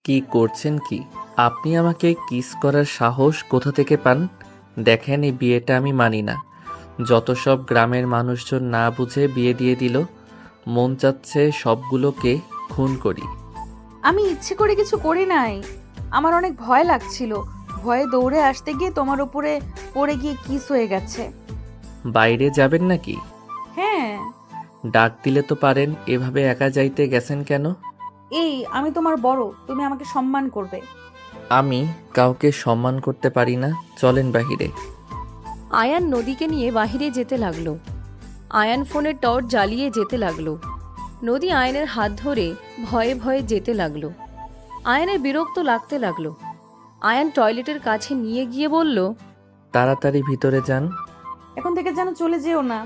কি করছেন কি? আপনি আমাকে কিস করার সাহস কোথা থেকে পান? দেখেন, এই বিয়েটা আমি মানি না। যত সব গ্রামের মানুষজন না বুঝে বিয়ে দিয়ে দিল। মন চাচ্ছে সবগুলোকে খুন করি। আমি ইচ্ছে করে কিছু করি নাই। আমার অনেক ভয় লাগছিল। ভয়ে দৌড়ে আসতে গিয়ে তোমার উপরে পড়ে গিয়ে কিস হয়ে গেছে। বাইরে যাবেন নাকি? হ্যাঁ। ডাক দিলে তো পারেন, এভাবে একা যাইতে গেছেন কেন? আমি তোমার বড়, তুমি আমাকে সম্মান করবে। আমি কাউকে সম্মান করতে পারি না। চলেন বাহিরে। আয়ান নদীকে নিয়ে বাহিরে যেতে লাগলো। আয়ান ফোনের টর্চ জ্বালিয়ে যেতে লাগলো। নদী আয়নের হাত ধরে ভয়ে ভয়ে যেতে লাগলো। আয়ানের বিরক্ত লাগতে লাগলো। আয়ান টয়লেটের কাছে নিয়ে গিয়ে বলল, তাড়াতাড়ি ভিতরে যান। এখন থেকে যেন চলে যেও না,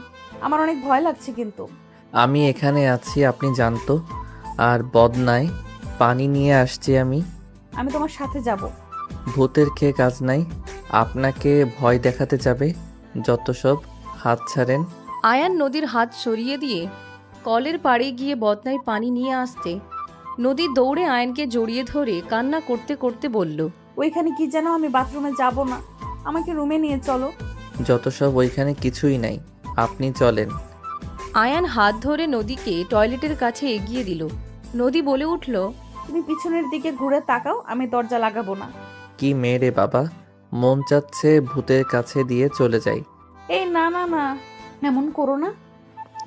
আমার অনেক ভয় লাগছে কিন্তু। আমি এখানে আছি, আপনি জানতো। আর বদনায় পানি নিয়ে আসছি আমি। আমি তোমার সাথে যাব। ভূতের খেয়ে কাজ নাই। আপনাকে ভয় দেখাতে যাবে। যত সব। হাত ছাড়েন। আয়ান নদীর হাত সরিয়ে দিয়ে কলের পাড়ে গিয়ে বদনায় পানি নিয়ে আসতে নদী দৌড়ে আয়ানকে জড়িয়ে ধরে কান্না করতে করতে বলল, ওইখানে কি যেন, আমি বাথরুমে যাব না, আমাকে রুমে নিয়ে চলো। যত সব, ওইখানে কিছুই নাই। আপনি চলেন। আয়ান হাত ধরে নদীকে টয়লেটের কাছে এগিয়ে দিল। নদী বলে উঠল, তুমি পিছনের দিকে ঘুরে তাকাও, আমি দরজা লাগাবো না। কি মেয়ে রে বাবা! মন চাচ্ছে ভূতের কাছে দিয়ে চলে যাই। না না না, এমন করো না।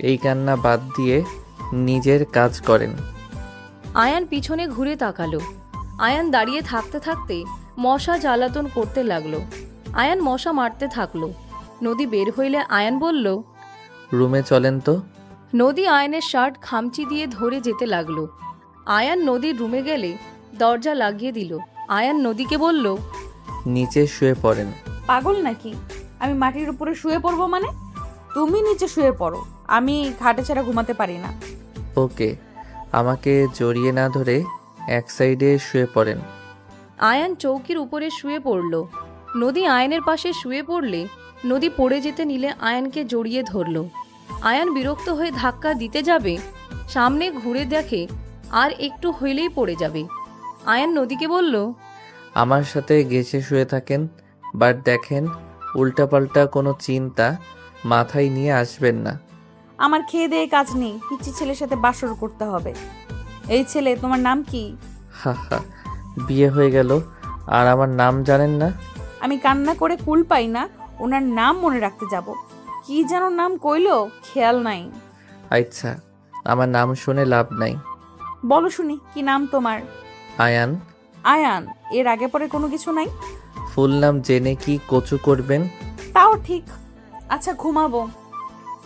এই কান্না বাদ দিয়ে নিজের কাজ করেন। আয়ান পিছনে ঘুরে তাকালো। আয়ান দাঁড়িয়ে থাকতে থাকতে মশা জ্বালাতন করতে লাগলো। আয়ান মশা মারতে থাকলো। নদী বের হইলে আয়ান বলল, রুমে চলেন তো। নদী আয়ানের শার্ট খামচি দিয়ে ধরে যেতে লাগলো। আয়ান নদীর রুমে গেলে দরজা লাগিয়ে দিল। আয়ান নদীকে বলল, নিচে শুয়ে পড়েন। পাগল নাকি? আমি মাটির উপরে শুয়ে পড়বো মানে? তুমি নিচে শুয়ে পড়ো, আমি খাটে ছাড়া ঘুমাতে পারি না। ওকে। আমাকে জড়িয়ে না ধরে এক সাইডে শুয়ে পড়েন। আয়ান চৌকির উপরে শুয়ে পড়ল। নদী আয়ানের পাশে শুয়ে পড়লে নদী পড়ে যেতে নিলে আয়ানকে জড়িয়ে ধরল। আয়ান বিরক্ত হয়ে ধাক্কা দিতে যাবে, সামনে ঘুরে দেখে আর একটু হইলেই পড়ে যাবে। আয়ান নদীকে বলল, আমার সাথে গেছে শুয়ে থাকেন। বাট দেখেন, উল্টাপাল্টা কোনো চিন্তা মাথায় নিয়ে আসবেন না। আমার খেয়ে দেয়ে কাজ নেই, পিচ্ছি ছেলের সাথে বাসর করতে হবে। এই ছেলে, তোমার নাম কি? হা হা, বিয়ে হয়ে গেল আর আমার নাম জানেন না? আমি কান্না করে কুল পাই না ওনার নাম মনে রাখতে যাব। কি যেন নাম কইলো, খেয়াল নাই। আচ্ছা, আমার নাম শুনে লাভ নাই। বলো শুনি, কি নাম তোমার? আয়ান। আয়ান? এর আগে পরে কোনো কিছু নাই? ফুল নাম জেনে কি কচু করবেন? তাও ঠিক। আচ্ছা, ঘুমাবো।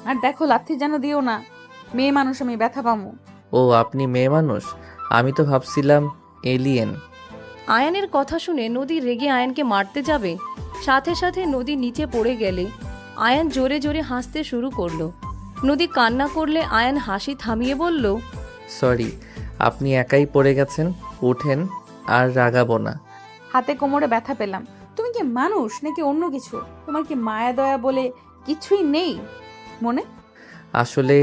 আর দেখো, লাথি যেন দিও না, মেয়ে মানুষ আমি, ব্যথা পামু। ও, আপনি মেয়ে মানুষ? আমি তো ভাবছিলাম এলিয়েন। আয়ানের কথা শুনে নদী রেগে আয়ানকে মারতে যাবে, সাথে সাথে নদী নিচে পড়ে গেলে আয়ান জোরে জোরে হাসতে শুরু করলো। নদী কান্না করলে আয়ান হাসি থামিয়ে বলল, সরি, আপনি একাই পড়ে গেছেন। উঠেন, আর রাগাবো না। হাতে কোমরে ব্যথা পেলাম। তুমি কি মানুষ নাকি অন্য কিছু? তোমার কি মায়া দয়া বলে কিছুই নেই মনে? আসলে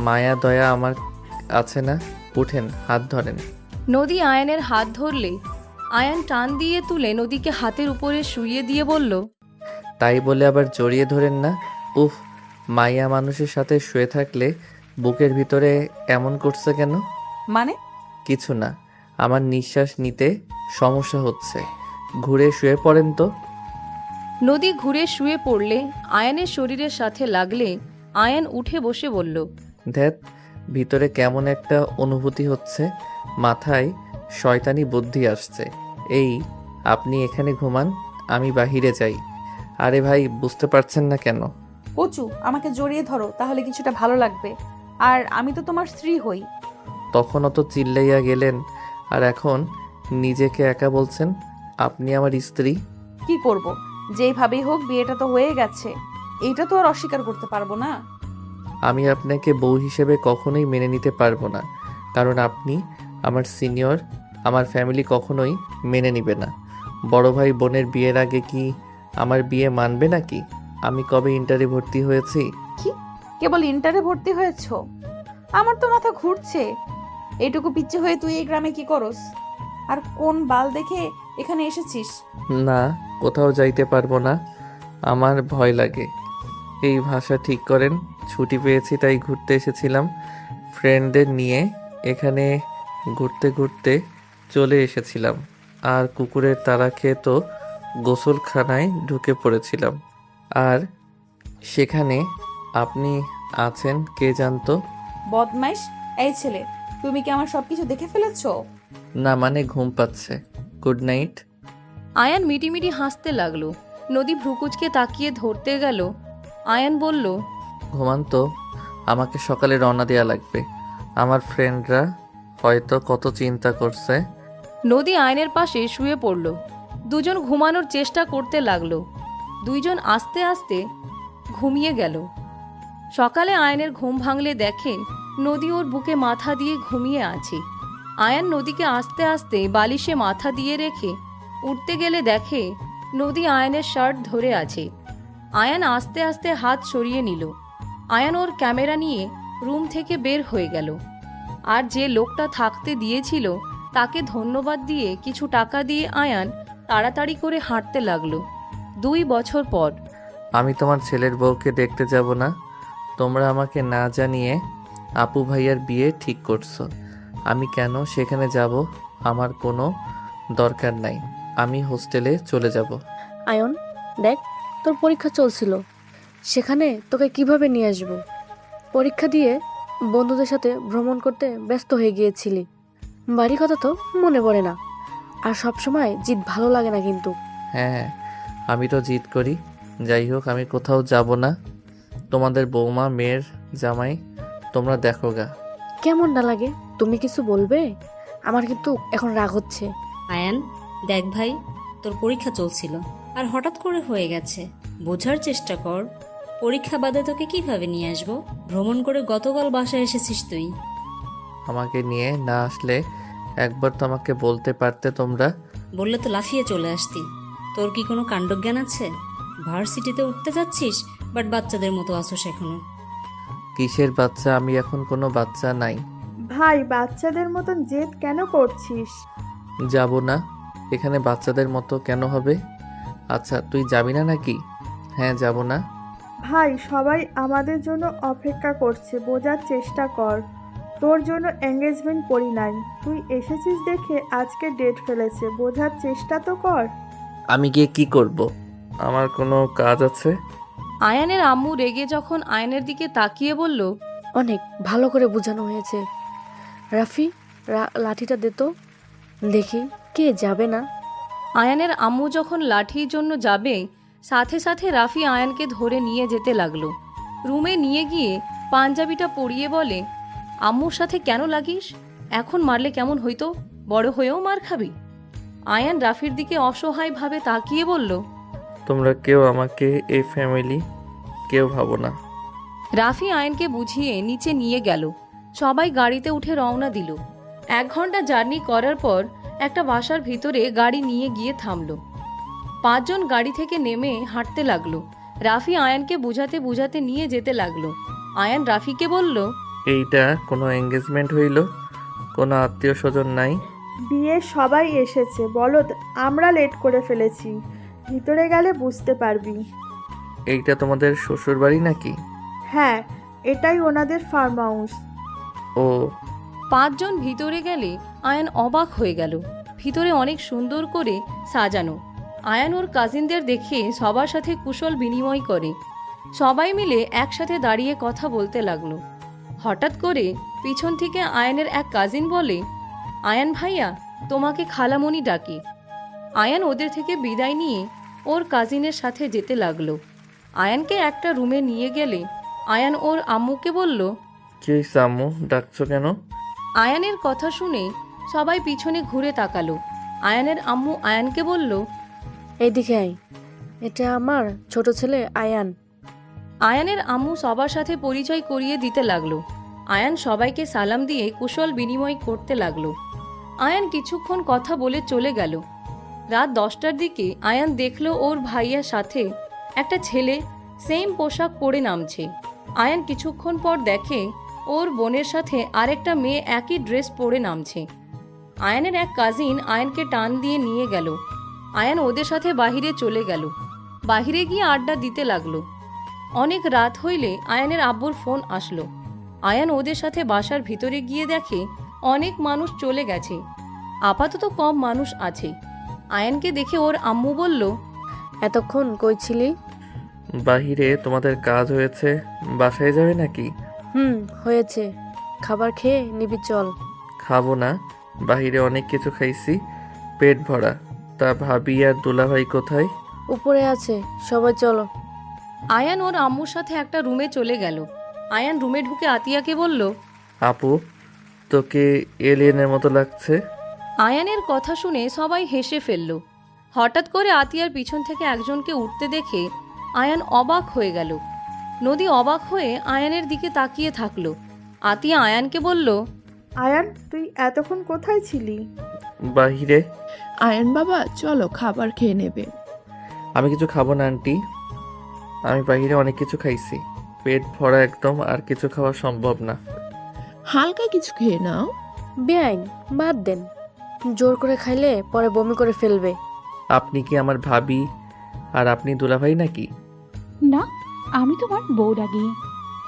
মায়া দয়া আমার আছে না। উঠেন, হাত ধরেন। নদী আয়ানের হাত ধরলে আয়ান টান দিয়ে তুলে নদীকে হাতের উপরে শুইয়ে দিয়ে বলল, তাই বলে আবার জড়িয়ে ধরেন না। উফ, মায়া মানুষের সাথে শুয়ে থাকলে বুকের ভিতরে এমন করছে কেন? মানে? কিছু না, আমার নিঃশ্বাস নিতে সমস্যা হচ্ছে। ঘুরে শুয়ে পড়েন তো। নদী ঘুরে শুয়ে পড়লে আয়ানের শরীরের সাথে লাগলে আয়ান উঠে বসে বলল, ধ্যাত, ভিতরে কেমন একটা অনুভূতি হচ্ছে। মাথায় শয়তানি বুদ্ধি আসছে। এই, আপনি এখানে ঘুমান, আমি বাহিরে যাই। আরে ভাই, বুঝতে পারছেন না কেন? কচু, আমাকে জড়িয়ে ধরো, তাহলে কিছুটা ভালো লাগবে। আর আমি তো তোমার স্ত্রী হই। তখনও তো চিল্লাইয়া গেলেন, আর এখন নিজেকে একা বলছেন আপনি আমার স্ত্রী। কি করব? যেইভাবেই হোক বিয়েটা তো হয়ে গেছে, এইটা তো আর অস্বীকার করতে পারবো না। আমি আপনাকে বউ হিসেবে কখনোই মেনে নিতে পারবো না, কারণ আপনি আমার সিনিয়র। আমার ফ্যামিলি কখনোই মেনে নিবে না। বড় ভাই বোনের বিয়ের আগে কি আমার বিয়ে মানবে নাকি? আমি কবে ইন্টারে ভর্তি হয়েছি? কি? কেবল ইন্টারে ভর্তি হয়েছো? আমার তো মাথা ঘুরছে। এইটুকু পিচ্ছে হয়ে তুই এই গ্রামে কি করস? আর কোন বাল দেখে এখানে এসেছিস? না, কোথাও যাইতে পারবো না, আমার ভয় লাগে। এই ভাষা ঠিক করেন। ছুটি পেয়েছি তাই ঘুরতে এসেছিলাম ফ্রেন্ডদের নিয়ে। এখানে ঘুরতে ঘুরতে চলে এসেছিলাম, আর কুকুরের তাড়া খেয়ে তো গোসলখানায় ঢুকে পড়েছিলাম। আর সেখানে আপনি আছেন, কে জানতো? বদমাইশ! এই ছেলে, তুমি কি আমার সবকিছু দেখে ফেলেছো? না মানে ঘুম পাচ্ছে। Good night. আয়ান মিটিমিটি হাসতে লাগলো। নদী ভ্রুকুচকে তাকিয়ে ধরতে গেল। আয়ান বলল, ঘুমান তো, আমাকে সকালে রওনা দেওয়া লাগবে। আমার ফ্রেন্ডরা হয়তো কত চিন্তা করছে। নদী আয়নের পাশে শুয়ে পড়ল। দুজন ঘুমানোর চেষ্টা করতে লাগলো। দুইজন আস্তে আস্তে ঘুমিয়ে গেল। সকালে আয়নের ঘুম ভাঙলে দেখে নদী ওর বুকে মাথা দিয়ে ঘুমিয়ে আছে। আয়ান নদীকে আস্তে আস্তে বালিশে মাথা দিয়ে রেখে উঠতে গেলে দেখে নদী আয়নের শার্ট ধরে আছে। আয়ান আস্তে আস্তে হাত সরিয়ে নিল। আয়ান ওর ক্যামেরা নিয়ে রুম থেকে বের হয়ে গেল। আর যে লোকটা থাকতে দিয়েছিল তাকে ধন্যবাদ দিয়ে কিছু টাকা দিয়ে আয়ান তাড়াতাড়ি করে হাঁটতে লাগলো। 2 বছর পর। আমি তোমার ছেলের বউকে দেখতে যাব না। তোমরা আমাকে না জানিয়ে আপু ভাইয়ার বিয়ে ঠিক করছো। আমি কেন সেখানে যাব? আমার কোনো দরকার নাই। আমি হোস্টেলে চলে যাব। আয়ন, দেখ, তোর পরীক্ষা চলছিল, সেখানে তোকে কিভাবে নিয়ে আসব? পরীক্ষা দিয়ে বন্ধুদের সাথে ভ্রমণ করতে ব্যস্ত হয়ে গিয়েছিলি। বাড়ির কথা তো মনে পড়ে না। আর সব সময় জিদ ভালো লাগে না কিন্তু। হ্যাঁ, আমি তো জিদ করি। যাই হোক, আমি কোথাও যাব না। তোমাদের বৌমা, মেয়ের জামাই, তোমরা দেখো গা। কেমন না লাগে? তুমি কিছু বলবে? আমার কিন্তু এখন রাগ হচ্ছে। আয়ান, দেখ ভাই, তোর পরীক্ষা চলছিল আর হঠাৎ করে হয়ে গেছে। বোঝার চেষ্টা কর। পরীক্ষা বাদে তোকে কিভাবে নিয়ে আসবো? ভ্রমণ করে গতকাল বাসায় এসেছিস তুই। আমাকে নিয়ে না আসলে একবার তো আমাকে বলতে পারতে তোমরা। বললে তো লাফিয়ে চলে আসতি। তোর কি কোনো কাণ্ডজ্ঞান আছে? ভার্সিটিতে উঠতে যাচ্ছিস, বাট বাচ্চাদের মতো আসোস এখনো। কিসের বাচ্চা? আমি এখন কোনো বাচ্চা নাই। ভাই, বাচ্চাদের মতন জেদ কেন করছিস? যাব না। এখানে বাচ্চাদের মতো কেন হবে? আচ্ছা, তুই যাবি না নাকি? হ্যাঁ, যাব না। ভাই, সবাই আমাদের জন্য অপেক্ষা করছে, বোঝার চেষ্টা কর। তোর জন্য এঙ্গেজমেন্ট করি নাই, তুই এসেছিস দেখে আজকে ডেট ফেলেছে, বোঝার চেষ্টা তো কর। আমি গিয়ে কি করব? আমার কোনো কাজ আছে? আয়ানের আম্মু রেগে যখন আয়নের দিকে তাকিয়ে বলল, অনেক ভালো করে বোঝানো হয়েছে। রাফি, লাঠিটা দে তো, দেখি কে যাবে না। আয়ানের আম্মু যখন লাঠির জন্য যাবে, সাথে সাথে রাফি আয়ানকে ধরে নিয়ে যেতে লাগলো। রুমে নিয়ে গিয়ে পাঞ্জাবিটা পরিয়ে বলে, আম্মুর সাথে কেন লাগিস? এখন মারলে কেমন হইতো? বড় হয়েও মার খাবি? আয়ান রাফির দিকে অসহায়ভাবে তাকিয়ে বলল, তোমরা কেউ আমাকে এই ফ্যামিলি কেউ ভাবো না। রাফি আয়নকে বুঝিয়ে নিচে নিয়ে গেল। সবাই গাড়িতে উঠে রওনা দিল। 1 ঘন্টা জার্নি করার পর একটা বাসার ভিতরে গাড়ি নিয়ে গিয়ে থামল। 5 জন গাড়ি থেকে নেমে হাঁটতে লাগলো। রাফি আয়ানকে বুঝাতে বুঝাতে নিয়ে যেতে লাগলো। আয়ান রাফিকে বলল, এইটা কোনো এঙ্গেজমেন্ট হইল? কোনো আত্মীয় স্বজন নাই? বিয়ে সবাই এসেছে বলদ, আমরা লেট করে ফেলেছি, ভিতরে গেলে বুঝতে পারবি। এইটা তোমাদের শ্বশুর বাড়ি নাকি? হ্যাঁ, এটাই ওনাদের ফার্ম হাউস। ও, 5 জন ভিতরে গেলে আয়ান অবাক হয়ে গেল। ভিতরে অনেক সুন্দর করে সাজানো। আয়ান ওর কাজিনদের দেখে সবার সাথে কুশল বিনিময় করে। সবাই মিলে একসাথে দাঁড়িয়ে কথা বলতে লাগলো। হঠাৎ করে পিছন থেকে আয়ানের এক কাজিন বলে, আয়ান ভাইয়া, তোমাকে খালামণি ডাকে। আয়ান ওদের থেকে বিদায় নিয়ে ওর কাজিনের সাথে যেতে লাগলো। আয়ানকে একটা রুমে নিয়ে গেলে আয়ান ওর আম্মুকে বলল, কি হইছে আম্মু, ডাকছো কেন? আয়ানের কথা শুনে সবাই পিছনে ঘুরে তাকালো। আয়ানের আম্মু আয়ানকে বলল, এইদিকে আয়, এটা আমার ছোট ছেলে আয়ান। আয়ানের আম্মু সবার সাথে পরিচয় করিয়ে দিতে লাগলো। আয়ান সবাইকে সালাম দিয়ে কুশল বিনিময় করতে লাগলো। আয়ান কিছুক্ষণ কথা বলে চলে গেল। রাত 10টার দিকে আয়ান দেখলো ওর ভাইয়ার সাথে একটা ছেলে সেম পোশাক পরে নামছে। আয়ান কিছুক্ষণ পর দেখে ওর বোনের সাথে আরেকটা মেয়ে একই ড্রেস পরে নামছে। আয়ানের এক কাজিন আয়ানকে টান দিয়ে নিয়ে গেল। আয়ান ওদের সাথে বাহিরে চলে গেল। বাহিরে গিয়ে আড্ডা দিতে লাগলো। অনেক রাত হইলে আয়ানের আব্বুর ফোন আসলো। আয়ান ওদের সাথে বাসার ভিতরে গিয়ে দেখে অনেক মানুষ চলে গেছে, আপাতত কম মানুষ আছে। আয়ানকে দেখে ওর আম্মু বলল, এতক্ষণ কই ছিলি? বাহিরে তোমাদের কাজ হয়েছে, বাসায় যাবে নাকি? হয়েছে। খাবার খেয়ে নিবি চল। খাবো না, বাহিরে অনেক কিছু খাইছি, পেট ভরা। তা ভাবি আর দুলাভাই কোথায়? উপরে আছে, সবাই চলো। আয়ান ওর আম্মুর সাথে একটা রুমে চলে গেল। আয়ান রুমে ঢুকে আতিয়াকে বলল, আপু, তোকে এলিয়েনের মতো লাগছে। আয়ানের কথা শুনে সবাই হেসে ফেলল। হঠাৎ করে আতিয়ার পিছন থেকে একজনকে উঠতে দেখে আয়ান অবাক হয়ে গেল। নদী অবাক হয়ে আয়ানের দিকে তাকিয়ে থাকলো। আতিয়া আয়ানকে বলল, আয়ান, তুই এতক্ষণ কোথায় ছিলি? বাহিরে। আয়ন বাবা, চলো খাবার খেয়ে নেবে। আমি কিছু খাবো না আন্টি, আমি বাহিরে অনেক কিছু খাইছি, পেট ভরা একদম, আর কিছু খাওয়া সম্ভব না। হালকা কিছু খেয়ে নাও। বেআইন, বাদ দেন। জোর করে খাইলে পরে বমি করে ফেলবে। আপনি কি আমার ভাবি আর আপনি দুলাভাই নাকি? না, আমি তোমার বউ ডাকি।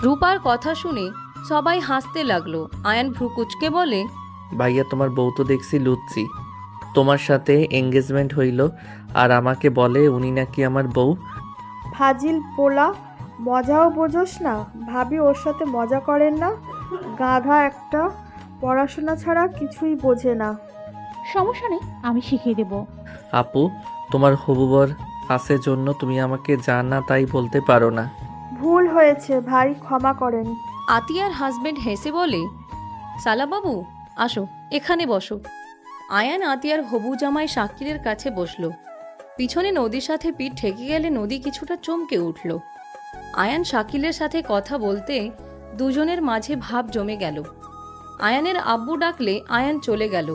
রূপার কথা শুনে সবাই হাসতে লাগলো। আয়ান ভ্রুকুচকে বলে, ভাইয়া, তোমার বউ তো দেখছি লুচ্ছি। তোমার সাথে এঙ্গেজমেন্ট হইল আর আমাকে বলে উনি নাকি আমার বউ। ফাজিল পোলা, মজাও বোঝোস না? ভাবি ওর সাথে মজা করেন না? গাধা একটা, পড়াশোনা ছাড়া কিছুই বোঝে না। সমস্যা নেই, আমি শিখিয়ে দেব। আপু, তোমার হবু বর আছে জন্য তুমি আমাকে যা না তাই বলতে পারো না। ভুল হয়েছে ভাই, ক্ষমা করেন। আতিয়ার হাজবেন্ড হেসে বলে, সালা বাবু, আসো এখানে বসো। আয়ান আতিয়ার হবু জামাই শাকিরের কাছে বসলো। পিছনে নদীর সাথে পিঠ ঠেকে গেলে নদী কিছুটা চমকে উঠল। আয়ান শাকিলের সাথে কথা বলতে দুজনের মাঝে ভাব জমে গেল। আয়ানের আব্বু ডাকলে আয়ান চলে গেল।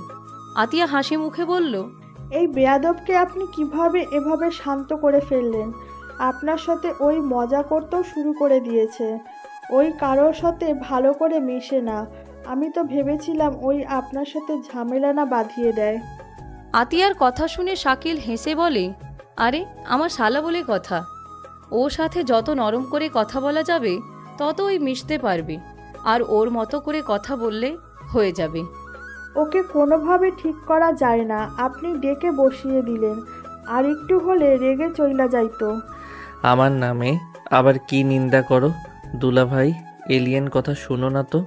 আতিয়া হাসি মুখে বলল, এই বেয়াদবকে আপনি কিভাবে এভাবে শান্ত করে ফেললেন? আপনার সাথে ওই মজা করতেও শুরু করে দিয়েছে। ওই কারোর সাথে ভালো করে মেশে না। আমি তো ভেবেছিলাম ওই আপনার সাথে ঝামেলা না বাঁধিয়ে দেয়। আতিয়ার কথা শুনে শাকিল হেসে বলে, আরে আমার শালা বলে কথা, ওর সাথে যত নরম করে কথা বলা যাবে তত ওই মিশতে পারবে, আর ওর মতো করে কথা বললে হয়ে যাবে। ওকে কোনোভাবে ঠিক করা যায় না, আপনি ডেকে বসিয়ে দিলেন। আর একটু হলে রেগে চইলা যাইতো। আমার নামে আবার কি নিন্দা করো? দুলাভাই, এলিয়েন কথা শুনো না তো।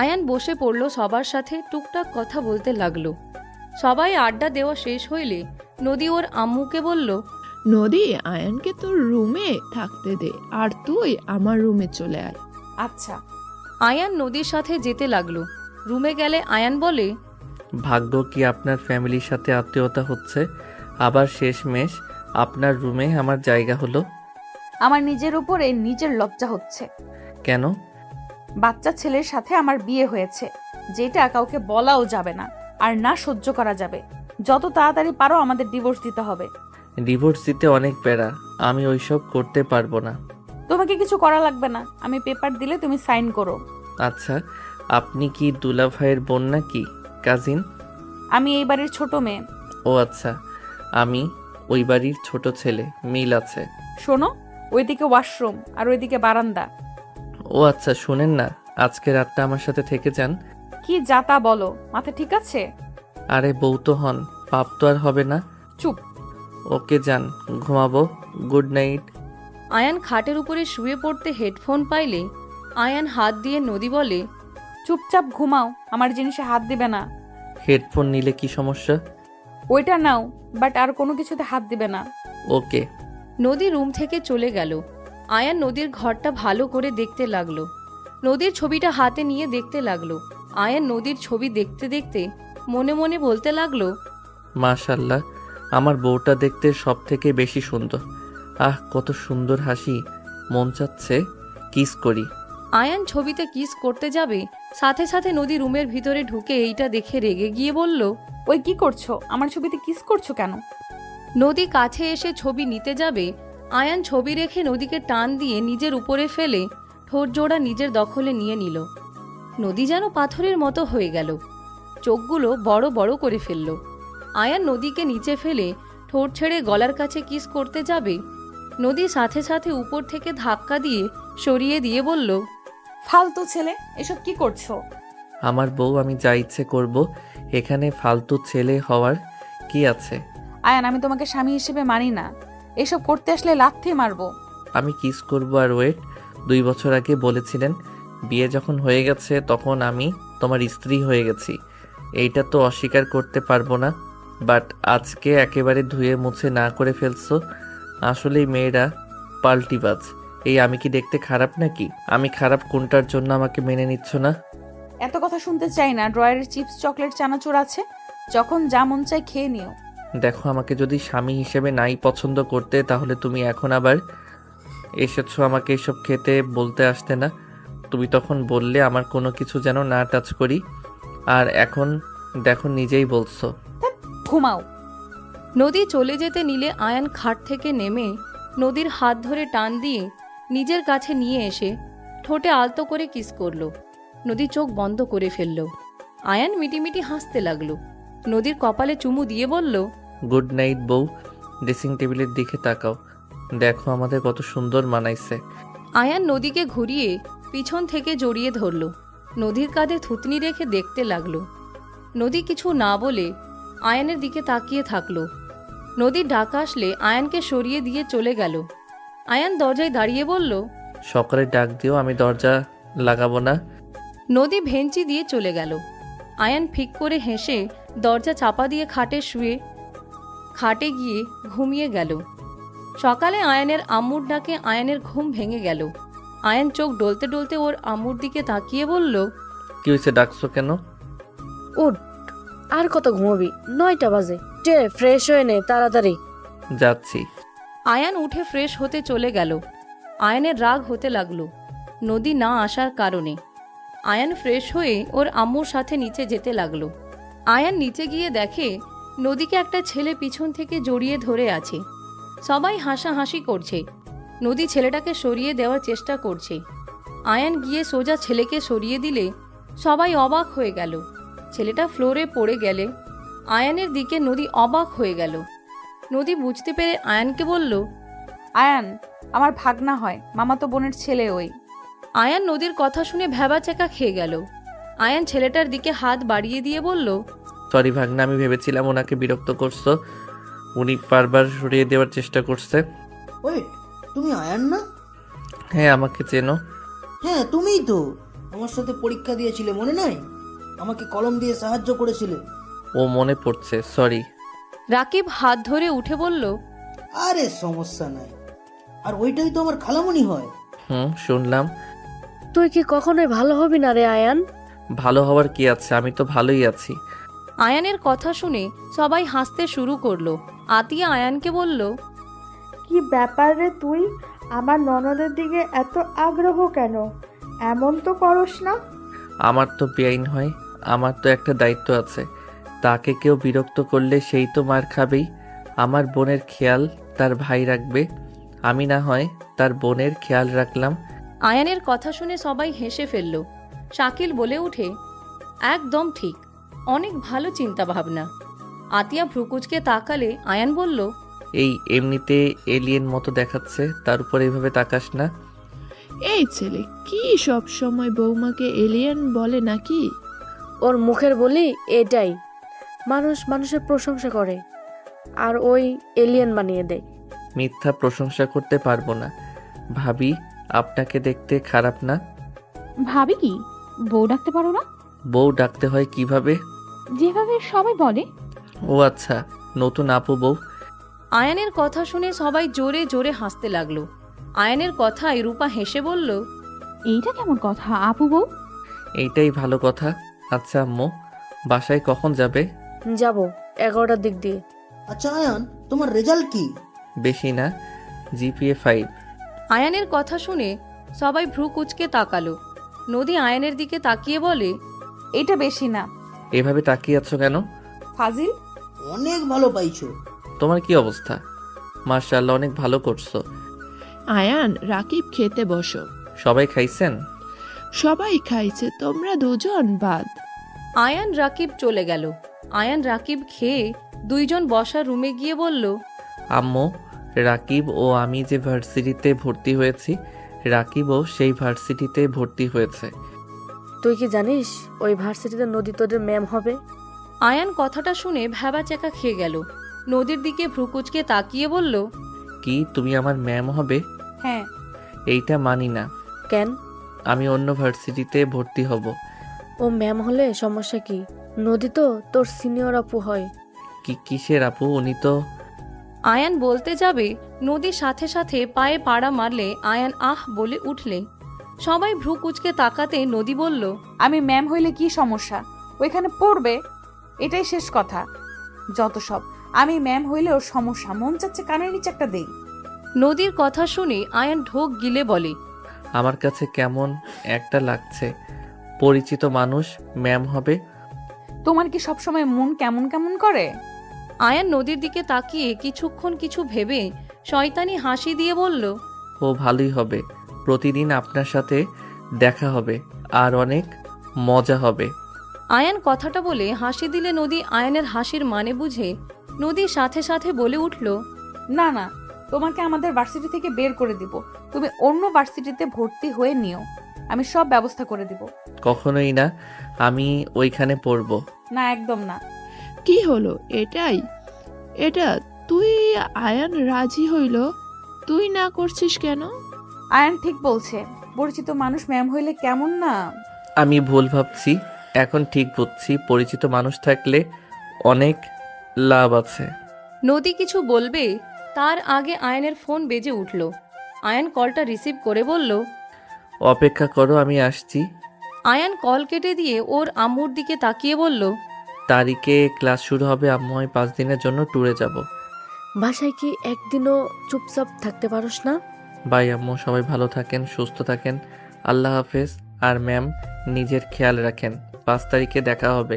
আয়ান বসে পড়ল, সবার সাথে টুকটাক কথা বলতে লাগলো। সবাই আড্ডা দেওয়া শেষ হইলে নদী ওর আম্মুকে বলল, নদী, আয়নকে তোর রুমে থাকতে দে, আর তুই আমার রুমে চলে আয়। আচ্ছা। আয়ান নদীর সাথে যেতে লাগলো। রুমে গেলে আয়ান বলে, ভাগ্য কি আপনার ফ্যামিলির সাথে আত্মীয়তা হচ্ছে, আবার শেষমেশ আপনার রুমে আমার জায়গা হলো। আমার নিজের উপরে নিজের লজ্জা হচ্ছে। কেন? বাচ্চা ছেলের সাথে আমার বিয়ে হয়েছে, যেটা কাউকে বলাও যাবে না, আর না সহ্য করা যাবে। যত তাড়াতাড়ি পারো আমাদের ডিভোর্স দিতে হবে। ডিভোর্স দিতে অনেক প্যারা, আমি ওইসব করতে পারবো না। তোমাকে কিছু করা লাগবে না, আমি পেপার দিলে তুমি সাইন করো। আচ্ছা, আপনি কি দুলাভাইয়ের বোন নাকি কাজিন? আমি এই বাড়ির ছোট মেয়ে। ও আচ্ছা, আমি ওই বাড়ির ছোট ছেলে, মিল আছে। শোনো, ওইদিকে ওয়াশরুম আর ওইদিকে বারান্দা। ও আচ্ছা, শুনেন না, আজকে রাতটা আমার সাথে থেকে যান। কি যাতা বলো, মাথা ঠিক আছে? আরে বউ তো হন, পাপ তো আর হবে না। চুপ। ওকে যান, ঘুমাবো, গুড নাইট। আয়ান খাটের উপরে শুয়ে পড়তে হেডফোন পাইলে আয়ান হাত দিয়ে নদী বলে, চুপচাপ ঘুমাও, আমার জিনিসে হাত দিবে না। হেডফোন নিলে কি সমস্যা? ওইটা নাও, বাট আর কোনো কিছুতে হাত দিবে না। ওকে। নদী রুম থেকে চলে গেল। আয়ান নদীর ঘরটা ভালো করে দেখতে লাগলো। নদীর ছবিটা হাতে নিয়ে দেখতে লাগলো। আয়ান নদীর ছবি দেখতে দেখতে মনে মনে বলতে লাগলো, মাশাল্লাহ, আমার বউটা দেখতে সব থেকে বেশি সুন্দর। আহ, কত সুন্দর হাসি, মন চাচ্ছে কিস করি। আয়ান ছবিতে কিস করতে যাবে, সাথে সাথে নদী রুমের ভিতরে ঢুকে এইটা দেখে রেগে গিয়ে বলল, ওই কি করছো? আমার ছবিতে কিস করছো কেন? নদী কাছে এসে ছবি নিতে যাবে, আয়ান ছবি রেখে নদীকে টান দিয়ে নিজের উপরে ফেলে ঠোঁট জোড়া নিজের দখলে নিয়ে নিল। নদী যেন পাথরের মতো হয়ে গেল। চোখগুলো বড় বড় করে ফেলল। আয়ান নদীকে নিচে ফেলে ঠোঁট ছেড়ে গলার কাছে কিস করতে যাবে, নদী সাথে সাথে উপর থেকে ধাক্কা দিয়ে সরিয়ে দিয়ে বলল, ফালতু ছেলে, এসব কি করছো? আমার বউ, আমি যা ইচ্ছে করব, এখানে ফালতু ছেলে হওয়ার কি আছে? আয়ান, আমি তোমাকে স্বামী হিসেবে মানি না। এসব করতে আসলে লাথি মারবো। আমি কিস করব আর ওয়েট? 2 বছর আগে বলেছিলেন, বিয়ে যখন হয়ে গেছে তখন আমি তোমার স্ত্রী হয়ে গেছি। এইটা তো অস্বীকার করতে পারবো না, বাট আজকে একেবারে ধুয়ে মুছে না করে ফেলছো। আসলেই মেয়েরা পাল্টিবাজ। এই আমি কি দেখতে খারাপ নাকি? আমি খারাপ কোনটার জন্য আমাকে মেনে নিচ্ছ না? এত কথা শুনতে চাই না। ড্রয়ারের চিপস, চকলেট, চানাচুর আছে, যখন যা মন চায় খেয়ে নিও। দেখো, আমাকে যদি স্বামী হিসেবে নাই পছন্দ করতে, তাহলে তুমি এখন আবার এসেছো আমাকে এসব খেতে বলতে আসতে না। তুমি তখন বললে আমার কোনো কিছু যেন না টাচ করি, আর এখন দেখো নিজেই বলছো। ঘুমাও। নদী চলে যেতে নিলে আয়ান খাট থেকে নেমে নদীর হাত ধরে টান দিয়ে নিজের কাছে নিয়ে এসে ঠোঁটে আলতো করে কিস করল। নদী চোখ বন্ধ করে ফেলল। আয়ান মিটিমিটি হাসতে লাগলো। নদীর কপালে চুমু দিয়ে বলল, গুড নাইট বউ। ড্রেসিং টেবিলের দিকে তাকাও, দেখো আমাদের কত সুন্দর মানাইছে। আয়ান নদীকে ঘুরিয়ে পিছন থেকে জড়িয়ে ধরল। নদীর কাঁধে থুতনি রেখে দেখতে লাগলো। নদী কিছু না বলে আয়ানের দিকে তাকিয়ে থাকলো। নদীর ডাক আসলে আয়ানকে সরিয়ে দিয়ে চলে গেল। আয়ান দরজায় দাঁড়িয়ে বলল, সকালে ডাক দিও, আমি দরজা লাগাবো না। নদী ভেঞ্চি দিয়ে চলে গেল। আয়ান ফিক করে হেসে দরজা চাপা দিয়ে খাটে গিয়ে ঘুমিয়ে গেল। সকালে আয়ানের আম্মুর ডাকে আয়ানের ঘুম ভেঙে গেল। আয়ান চোখ ডলতে ডলতে ওর আম্মুর দিকে তাকিয়ে বলল, কি হয়েছে, ডাকছো কেন? উঠ, আর কত ঘুমাবি? 9টা বাজে। ফ্রেশ হয়ে নে তাড়াতাড়ি। যাচ্ছি। আয়ান উঠে ফ্রেশ হতে চলে গেল। আয়ানের রাগ হতে লাগলো নদী না আসার কারণে। আয়ান ফ্রেশ হয়ে ওর আম্মুর সাথে নিচে যেতে লাগলো। আয়ান নিচে গিয়ে দেখে নদীকে একটা ছেলে পিছন থেকে জড়িয়ে ধরে আছে। সবাই হাসাহাসি করছে। নদী ছেলেটাকে সরিয়ে দেওয়ার চেষ্টা করছে। আয়ান গিয়ে সোজা ছেলেকে সরিয়ে দিলে সবাই অবাক হয়ে গেল। ছেলেটা ফ্লোরে পড়ে গেলে আয়ানের দিকে নদী অবাক হয়ে গেল। নদী বুঝতে পেরে আয়ানকে বলল, আয়ান আমার ভাগনা হয়, মামাতো বোনের ছেলে ওই। আয়ান নদীর কথা শুনে ভ্যাবাচ্যাকা খেয়ে গেল। আয়ান ছেলেটার দিকে হাত বাড়িয়ে দিয়ে বলল, সরি ভাগনা, আমি ভেবেছিলাম ওনাকে বিরক্ত করছো। উনি বারবার সরিয়ে দেওয়ার চেষ্টা করছে। ওয়েট, তুমি আয়ান না? হ্যাঁ, আমাকে চেনো? হ্যাঁ, তুমিই তো আমার সাথে পরীক্ষা দিয়েছিলে, মনে নাই? আমাকে কলম দিয়ে সাহায্য করেছিলে। ও, মনে পড়ছে, সরি। রাকিব হাত ধরে উঠে বলল, আরে সমস্যা নাই। আর ওইটাই তো আমার খালামণি হয়। শুনলাম। তুই কি কখনোই ভালো হবি না রে আয়ান? ভালো হওয়ার কি আছে, আমি তো ভালোই আছি। আয়ানের কথা শুনে সবাই হাসতে শুরু করলো। আতিয়া আয়ানকে বলল, কি ব্যাপার রে তুই? আমার ননদের দিকে এত আগ্রহ কেন? এমন তো করস না। আমার তো বেআইন হয়, আমার তো একটা দায়িত্ব আছে। তাকে কেউ বিরক্ত করলে সেই তো মার খাবেই। আমার বোনের খেয়াল তার ভাই রাখবে, আমি না হয় তার বোনের খেয়াল রাখলাম। আয়ানের কথা শুনে সবাই হেসে ফেলল। শাকিল বলে উঠে, একদম ঠিক, অনেক ভালো চিন্তা ভাবনা। আতিয়া ভ্রুকুচকে তাকালে আয়ান বলল, এই এমনিতে এলিয়েন মতো দেখাচ্ছে, তার উপর এইভাবে তাকাস না। এই ছেলে কি সব সময় বৌমাকে এলিয়েন বলে নাকি? ওর মুখের বলি এটাই। মানুষ মানুষের প্রশংসা করে আর ওই এলিয়েন বানিয়ে দেয়। মিথ্যা প্রশংসা করতে পারবো না। ভাবি, আপনাকে দেখতে খারাপ না। ভাবি কি? বউ ডাকতে পারো না? বউ ডাকতে হয় কিভাবে? যেভাবে সবাই বলে। ও আচ্ছা, নতুন আপু বউ। আয়ানের কথা শুনে সবাই জোরে জোরে হাসতে লাগলো। আয়ানের কথায় রূপা হেসে বলল, এইটা কেমন কথা আপু বউ? এইটাই ভালো কথা। আচ্ছা আম্মু, বাসায় কখন যাবে? যাব 11টার দিক দিয়ে। আচ্ছা আয়ান, তোমার রেজাল্ট কি? বেশি না, জিপিএ 5। আয়ানের কথা শুনে সবাই ভ্রু কুচকে তাকালো। নদী আয়ানের দিকে তাকিয়ে বলে, এটা বেশি না। এভাবে তাকিয়ে আছো কেন? ফাজিল। অনেক ভালো পাইছো। তোমার কি অবস্থা? মাশাআল্লাহ, অনেক ভালো করছো। আয়ান, রাকিব খেতে বসো। সবাই খাইছেন? সবাই খাইছে, তোমরা দুজন বাদ। আয়ান রাকিব চলে গেল। আয়ান রাকিব খেয়ে দুইজন বসার রুমে গিয়ে বলল, আম্মু, রাকিব ও আমি যে ভার্সিটিতে ভর্তি হয়েছি, রাকিবও সেই ভার্সিটিতে ভর্তি হয়েছে। তুই কি জানিস ওই ভার্সিটিতে নদী তোদের ম্যাম হবে? আয়ান কথাটা শুনে ভ্যাবাচ্যাকা খেয়ে গেল। নদীর দিকে ভ্রুকুচকে তাকিয়ে বলল, কি তুমি আমার ম্যাম হবে? হ্যাঁ। এইটা মানি না। কেন? আমি অন্য ভার্সিটিতে ভর্তি হব। ও ম্যাম হলে সমস্যা কি? নদী তো তোর সিনিয়র আপু হয়। কিসের আপু? উনি তো... আয়ান বলতে যাবে, নদীর সাথে সাথে পায়ে পাড়া মারলে আয়ান আহ বলে উঠলে। সবাই ভ্রু কুচকে তাকাতে নদী বলল, আমি ম্যাম হইলে কি সমস্যা? ওইখানে পড়বে, এটাই শেষ কথা। যত সব, আমি ম্যাম হইলেও সমস্যা, মন চাচ্ছে কানের নিচে একটা দেই। নদীর কথা শুনে আয়ান ঢোক গিলে বলে, আমার কাছে কেমন একটা লাগছে। পরিচিত মানুষ ম্যাম হবে। তোমার কি সবসময় মন কেমন কেমন করে? আয়ান নদীর দিকে তাকিয়ে কিছুক্ষণ কিছু ভেবে শয়তানি হাসি দিয়ে বলল, ও ভালোই হবে। প্রতিদিন আপনার সাথে দেখা হবে আর অনেক মজা হবে। আয়ান কথাটা বলে হাসি দিলে নদী আয়ানের হাসির মানে বুঝে নদীর সাথে সাথে বলে উঠল, না না, তোমাকে আমাদের ভার্সিটি থেকে বের করে দিব। তুমি অন্য ভার্সিটিতে ভর্তি হয়ে নিও, আমি সব ব্যবস্থা করে দিব। কখনোই না, আমি ওইখানে পড়ব। না, একদম না। কি হলো? এটা তুই আয়ান রাজি হইল, তুই না করছিস কেন? আয়ান ঠিক বলছে, পরিচিত মানুষ ম্যাম হইলে কেমন না। আমি ভুল ভাবছি, এখন ঠিক বুঝছি। পরিচিত মানুষ থাকলে অনেক লাভ আছে। নদী কিছু বলবে তার আগে আয়ানের ফোন বেজে উঠল। আয়ান কলটা রিসিভ করে বলল, অপেক্ষা করো, আমি আসছি। আয়ান কল কেটে দিয়ে ওর আম্মুর দিকে তাকিয়ে বলল, তারিখে ক্লাস শুরু হবে, আম্মু আমি 5 দিনের জন্য ট্যুরে যাব। বাসায় কি একদিনও চুপচাপ থাকতে পারোস না? বাই আম্মু, সবাই ভালো থাকেন, সুস্থ থাকেন, আল্লাহ হাফেজ। আর ম্যাম, নিজের খেয়াল রাখেন, 5 তারিখে দেখা হবে।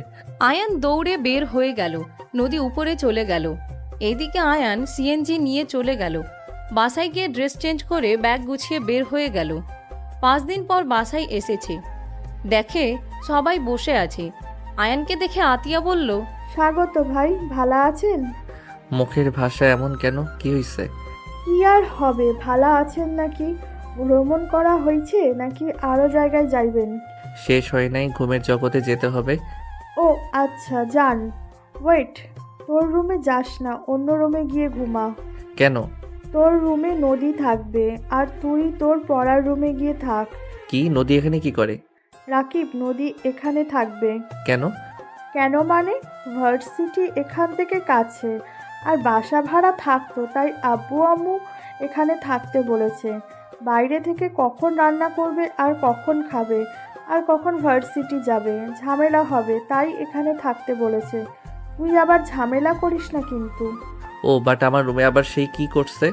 আয়ান দৌড়ে বের হয়ে গেল। নদী উপরে চলে গেল। এইদিকে আয়ান সিএনজি নিয়ে চলে গেল। বাসায় গিয়ে ড্রেস চেঞ্জ করে ব্যাগ গুছিয়ে বের হয়ে গেল। 5 দিন পর বাসায় এসেছে, দেখে সবাই বসে আছে। আয়ানকে দেখে আতিয়া বলল, স্বাগত ভাই, ভালো আছেন? মুখের ভাষা এমন কেন? কি হয়েছে? কি আর হবে, ভালো আছেন নাকি? ভ্রমণ করা হয়েছে নাকি আরো জায়গায় যাইবেন? শেষ হয় নাই, ঘুমের জগতে যেতে হবে। ও আচ্ছা, যান। ওয়েট, তোর রুমে যাস না, অন্য রুমে গিয়ে ঘুমা। কেন? তোর রুমে নদী থাকবে আর তুই তোর পড়ার রুমে গিয়ে থাক। কি? নদী এখানে কি করে? রাকিব, নদী এখানে থাকবে। কেন? কেন মানে, ভার্সিটি এখান থেকে কাছে আর বাসা ভাড়া থাকতো, তাই আব্বু আম্মু এখানে থাকতে বলেছে। বাইরে থেকে কখন রান্না করবে আর কখন খাবে আর কখন ভার্সিটি যাবে, ঝামেলা হবে, তাই এখানে থাকতে বলেছে। তুই আবার ঝামেলা করিস না কিন্তু। ও বাট আমার রুমে আবার সেই কি করছে?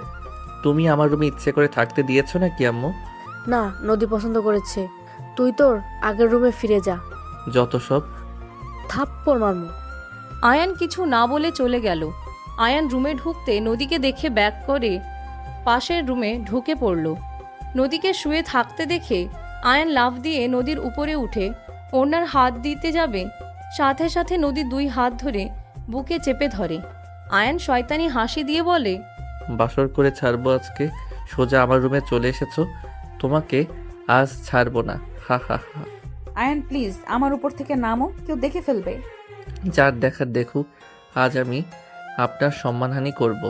তুমি আমার রুমে ইচ্ছে করে থাকতে দিয়েছো নাকি আম্মু? না, নদী পছন্দ করেছে। তুই তোর আগের রুমে ফিরে যা। যত সব। থাপ্পড় মারমু। আয়ান কিছু না বলে চলে গেল। আয়ান রুমে ঢুকতে নদীকে দেখে ব্যাক করে পাশের রুমে ঢুকে পড়ল। নদীকে শুয়ে থাকতে দেখে আয়ান লাফ দিয়ে নদীর উপরে উঠে ওনার হাত দিতে যাবে, সাথে সাথে নদী 2 হাত ধরে বুকে চেপে ধরে। আয়ান শয়তানি হাসি দিয়ে বলে, বাসর করে ছাড়বো আজকে। সোজা আমার রুমে চলে এসেছো, তোমাকে আজ ছাড়বো না। হা হা হা। আয়ান প্লিজ আমার উপর থেকে নামো, কেউ দেখে ফেলবে। যার দেখার দেখুক, আজ আমি আপনার সম্মানহানি করব।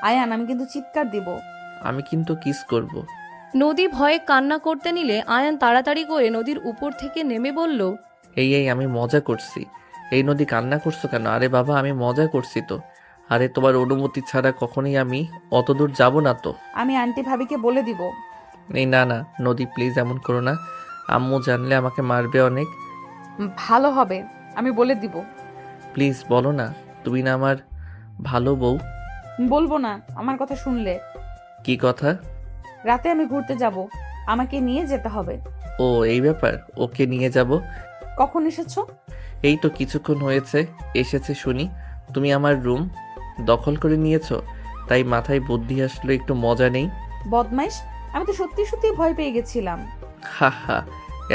আয়ান, আমি কিন্তু চিৎকার দিব। আমি কিন্তু কিস করব। নদী ভয়ে কান্না করতে নিলে আয়ান তাড়াতাড়ি করে নদীর উপর থেকে নেমে বলল, এই আমি মজা করছি। এই নদী, কান্না করছো কেন? আরে বাবা, আমি মজা করছি তো। আরে তোমার অনুমতি ছাড়া কখনোই আমি অত দূর যাব না তো। আমি আন্টি ভাবিকে বলে দিব। এই না না নদী, প্লিজ এমন করো না। আম্মু জানলে আমাকে মারবে অনেক। ভালো হবে, আমি বলে দিব। প্লিজ বলো না, তুমি না আমার ভালো বউ। বলবো না আমার কথা শুনলে। কি কথা? রাতে আমি ঘুরতে যাব, আমাকে নিয়ে যেতে হবে। ও এই ব্যাপার, ওকে নিয়ে যাব। কখন এসেছো? এই তো কিছুক্ষণ হয়েছে এসেছে শুনি। তুমি আমার রুম দখল করে নিয়েছো, তাই মাথায় বুদ্ধি আসলো একটু মজা নেই। বদমাইশ, আমি তো সত্যি সত্যি ভয় পেয়ে গেছিলাম। হা হা,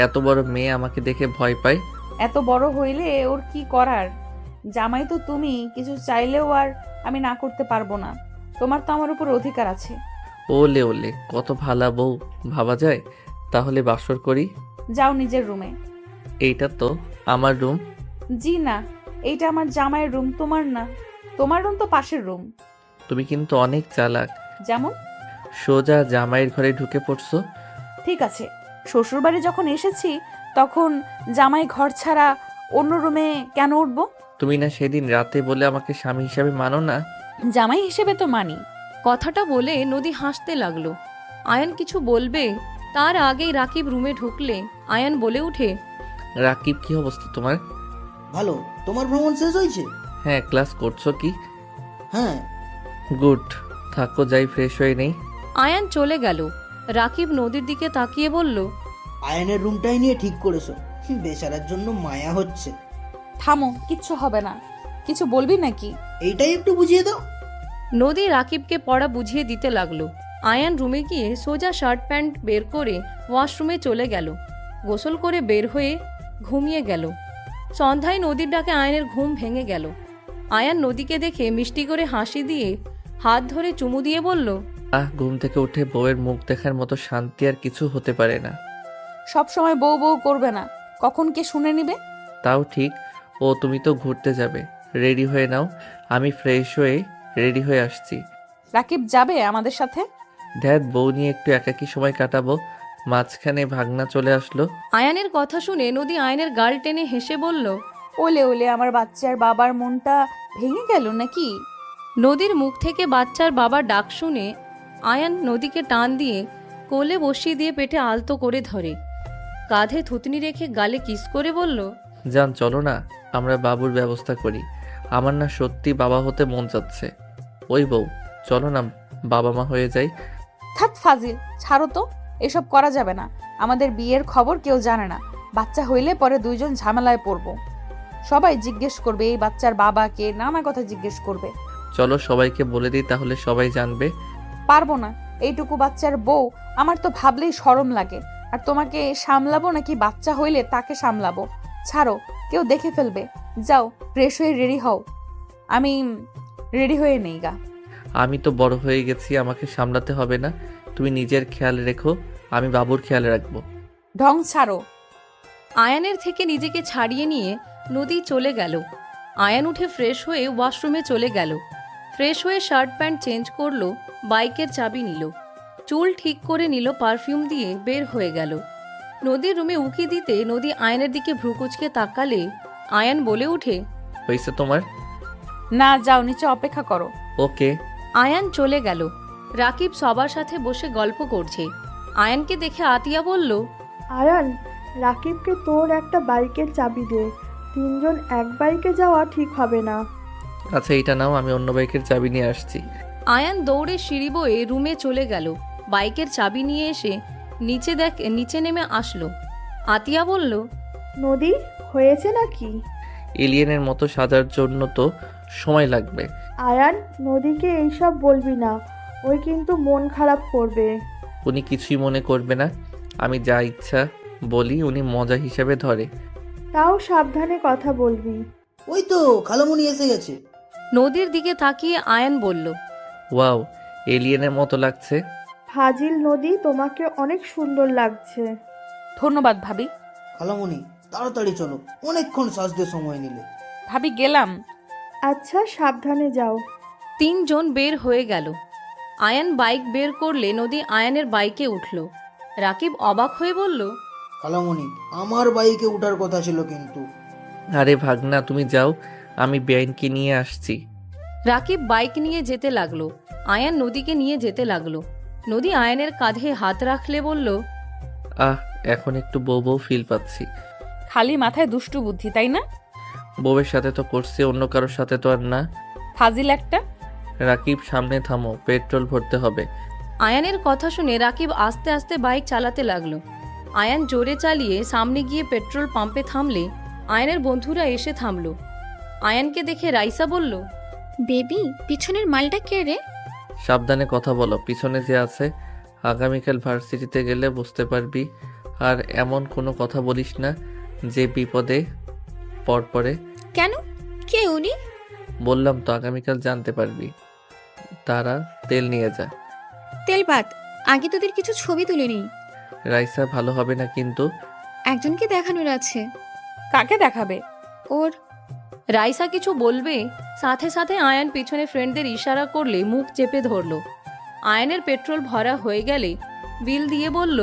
এত বড় মেয়ে আমাকে দেখে ভয় পায়, এত বড় হইলে ওর কি করার? জামাই তো তুমি, কিছু চাইলেও আর আমি না করতে পারবো না। তোমার তো আমার উপর অধিকার আছে। ওলে ওলে, কত ভালা বউ ভাবা যায়। তাহলে বাসর করি। যাও নিজের রুমে। এইটা তো আমার রুম। জি না, এইটা আমার জামাইয়ের রুম, তোমার না। তোমার রুম তো পাশের রুম। তুমি কিন্তু অনেক চালাক। যেমন? সোজা জামাইয়ের ঘরে ঢুকে পড়ছো। ঠিক আছে, শ্বশুরবাড়ি যখন এসেছি তখন জামাই ঘর ছাড়া অন্য রুমে কেন উঠবো? তুমি না সেদিন রাতে বলে আমাকে স্বামী হিসাবে মানো না? জামাই হিসেবে তো মানি। কথাটা বলে নদী হাসতে লাগলো। আয়ান কিছু বলবে তার আগেই রাকিব রুমে ঢুকলে আয়ান বলে উঠে, রাকিব, কি অবস্থা তোমার? ভালো। তোমার ভ্রমণ শেষ হয়েছে? হ্যাঁ, ক্লাস করছো কি? হ্যাঁ। গুড, থাকো, যাই ফ্রেশ হয়ে নেই। আয়ান চলে গেল। রাকিব নদীর দিকে তাকিয়ে বলল, আয়নের রুমটাই নিয়ে ঠিক করেছো। বেচারার জন্য মায়া হচ্ছে। থামো, কিচ্ছু হবে না। কিছু বলবি নাকি? এইটাই একটু বুঝিয়ে দাও। নদী রাকিবকে পড়া বুঝিয়ে দিতে লাগলো। আয়ান রুমে গিয়ে সোজা শার্ট প্যান্ট বের করে ওয়াশরুমে চলে গেল। গোসল করে বের হয়ে ঘুমিয়ে গেল। সন্ধ্যায় নদীর ডাকে আয়ানের ঘুম ভেঙে গেল। আয়ান নদীকে দেখে মিষ্টি করে হাসি দিয়ে হাত ধরে চুমু দিয়ে বলল, ঘুম থেকে উঠে বউয়ের মুখ দেখার মতো শান্তি আর কিছু হতে পারে না। সব সময় বউ বউ করবে না, কখন কে শুনে নিবে? তাও ঠিক। ও, তুমি তো ঘুরতে যাবে, রেডি হয়ে নাও। আমি ফ্রেশ হয়ে রেডি হয়ে আসছি। রাকিব যাবে আমাদের সাথে? ধ্যাত, বউ নিয়ে একটু একাকী সময় কাটাবো। মাঝখানে ভাগনা চলে আসলো। আয়ানের কথা শুনে নদী আয়ানের গাল টেনে হেসে বলল, ওলে ওলে, আমার বাচ্চার বাবার মনটা ভেঙে গেল নাকি? নদীর মুখ থেকে বাচ্চার বাবার ডাক শুনে আয়ান নদীকে টান দিয়ে কোলে বসিয়ে দিয়ে পেটে আলতো করে ধরে, কাঁধে থুতনি রেখে গালে কিস করে বলল, যান, চলো না, আমরা বাবুর ব্যবস্থা করি। আমার না সত্যি বাবা হতে মন চাচ্ছে। ওই বউ, চলো না, বাবা মা হয়ে যাই। থাক ফাজিল, ছাড়ো তো, এসব করা যাবে না। আমাদের বিয়ের খবর কেউ জানে না। বাচ্চা হইলে পরে দুইজন ঝামেলায় পড়বো। সবাই জিজ্ঞেস করবে এই বাচ্চার বাবাকে, নানা কথা জিজ্ঞেস করবে। চলো সবাইকে বলে দিই, তাহলে সবাই জানবে। পারবো না, এইটুকু বাচ্চার বউ, আমার তো ভাবলেই শরম লাগে। আর তোমাকে সামলাবো নাকি বাচ্চা হইলে তাকে সামলাবো? ছাড়ো, কেউ দেখে ফেলবে। যাও, ফ্রেশ হয়ে রেডি হও। আমি রেডি হয়ে নেই গা। আমি তো বড় হয়ে গেছি, আমাকে সামলাতে হবে না। তুমি নিজের খেয়াল রেখো, আমি বাবুর খেয়াল রাখবো। ঢং ছাড়ো। আয়ানের থেকে নিজেকে ছাড়িয়ে নিয়ে নদী চলে গেল। আয়ান উঠে ফ্রেশ হয়ে ওয়াশরুমে চলে গেল। ফ্রেশ হয়ে শার্ট প্যান্ট চেঞ্জ করলো, বাইকের চাবি নিল, চুল ঠিক করে নিল, পারফিউম দিয়ে বের হয়ে গেল। নদীর রুমে উকি দিতে নদী আয়ানের দিকে ভ্রুকুচকে তাকালে আয়ান বলে উঠে, হয়েছে তোমার? না, যাও, নিচে অপেক্ষা করো। ওকে। আয়ান চলে গেল। রাকিব সবার সাথে বসে গল্প করছে। আয়ানকে দেখে আতিয়া বলল, আয়ান, রাকিবকে তোর একটা বাইকের চাবি দে। তিনজন এক বাইকে যাওয়া ঠিক হবে না। আচ্ছা, এইটা নাও, আমি অন্য বাইকের চাবি নিয়ে আসছি। আয়ান দৌড়ে সিঁড়ি বয়ে রুমে চলে গেল। বাইকের চাবি নিয়ে এসে নিচে নেমে আসলো। আতিয়া বলল, নদী, হয়েছে নাকি? এলিয়েনের মতো সাজার জন্য তো সময় লাগবে। আয়ান, নদীকে এইসব বলবি না, ওই কিন্তু মন খারাপ করবে। উনি কিছুই মনে করবে না। আমি যা ইচ্ছা বলি উনি মজা হিসেবে ধরে। তাও সাবধানে কথা বলবি। ওই তো খালামণি এসে গেছে। নদীর দিকে তাকিয়ে আয়ান বলল, ওয়াও, এলিয়েনের মতো লাগছে। ফাজিল নদী, তোমাকে অনেক সুন্দর লাগছে। ধন্যবাদ ভাবি। খালামণি, তাড়াতাড়ি চলো, অনেকক্ষণ সাজতে সময় নিলে। ভাবি, গেলাম। আচ্ছা, সাবধানে যাও। তিনজন বের হয়ে গেল। আয়ান বাইক বের করলে নদী আয়ানের বাইকে উঠল। রাকিব অবাক হয়ে বলল, খালামণি, আমার বাইকে উঠার কথা ছিল কিন্তু। আরে ভাগনা, তুমি যাও, আমি বেআইনকে নিয়ে আসছি। রাকিব বাইক নিয়ে যেতে লাগলো। আয়ান নদীকে নিয়ে যেতে লাগলো। নদী আয়ানের কাঁধে হাত রাখলে বলল, এখন একটু বউ বউ ফিল পাচ্ছি। খালি মাথায় দুষ্টু বুদ্ধি, তাই না? বউয়ের সাথে তো করছি, অন্য কারোর সাথে তো আর না। ফাজিল একটা। রাকিব, সামনে থামো, পেট্রোল ভরতে হবে। আয়ানের কথা শুনে রাকিব আস্তে আস্তে বাইক চালাতে লাগলো। আয়ান জোরে চালিয়ে সামনে গিয়ে পেট্রোল পাম্পে থামলে আয়ানের বন্ধুরা এসে থামলো। আয়ানকে দেখে রাইসা বলল, বেবি, পিছনের মালটা কে রে? সাবধানে কথা বলো, পিছনে যে আছে। আগামীকাল ভার্সিটিতে গেলে বুঝতে পারবি। আর এমন কোনো কথা বলিস না যে বিপদে পরে কেন? কে উনি? বললাম তো আগামীকাল জানতে পারবি। তারা তেল নিয়ে যা। তেল ভাত? আগে তোদের কিছু ছবি তুলে নিই। রাইসা ভালো হবে না কিন্তু। একজনকে দেখানোর আছে। কাকে দেখাবে? ওর রাইসা কিছু বলবে, সাথে সাথে আয়ান পিছনে ফ্রেন্ডদের ইশারা করলে মুখ চেপে ধরলো। আয়ানের পেট্রোল ভরা হয়ে গেলে বিল দিয়ে বলল,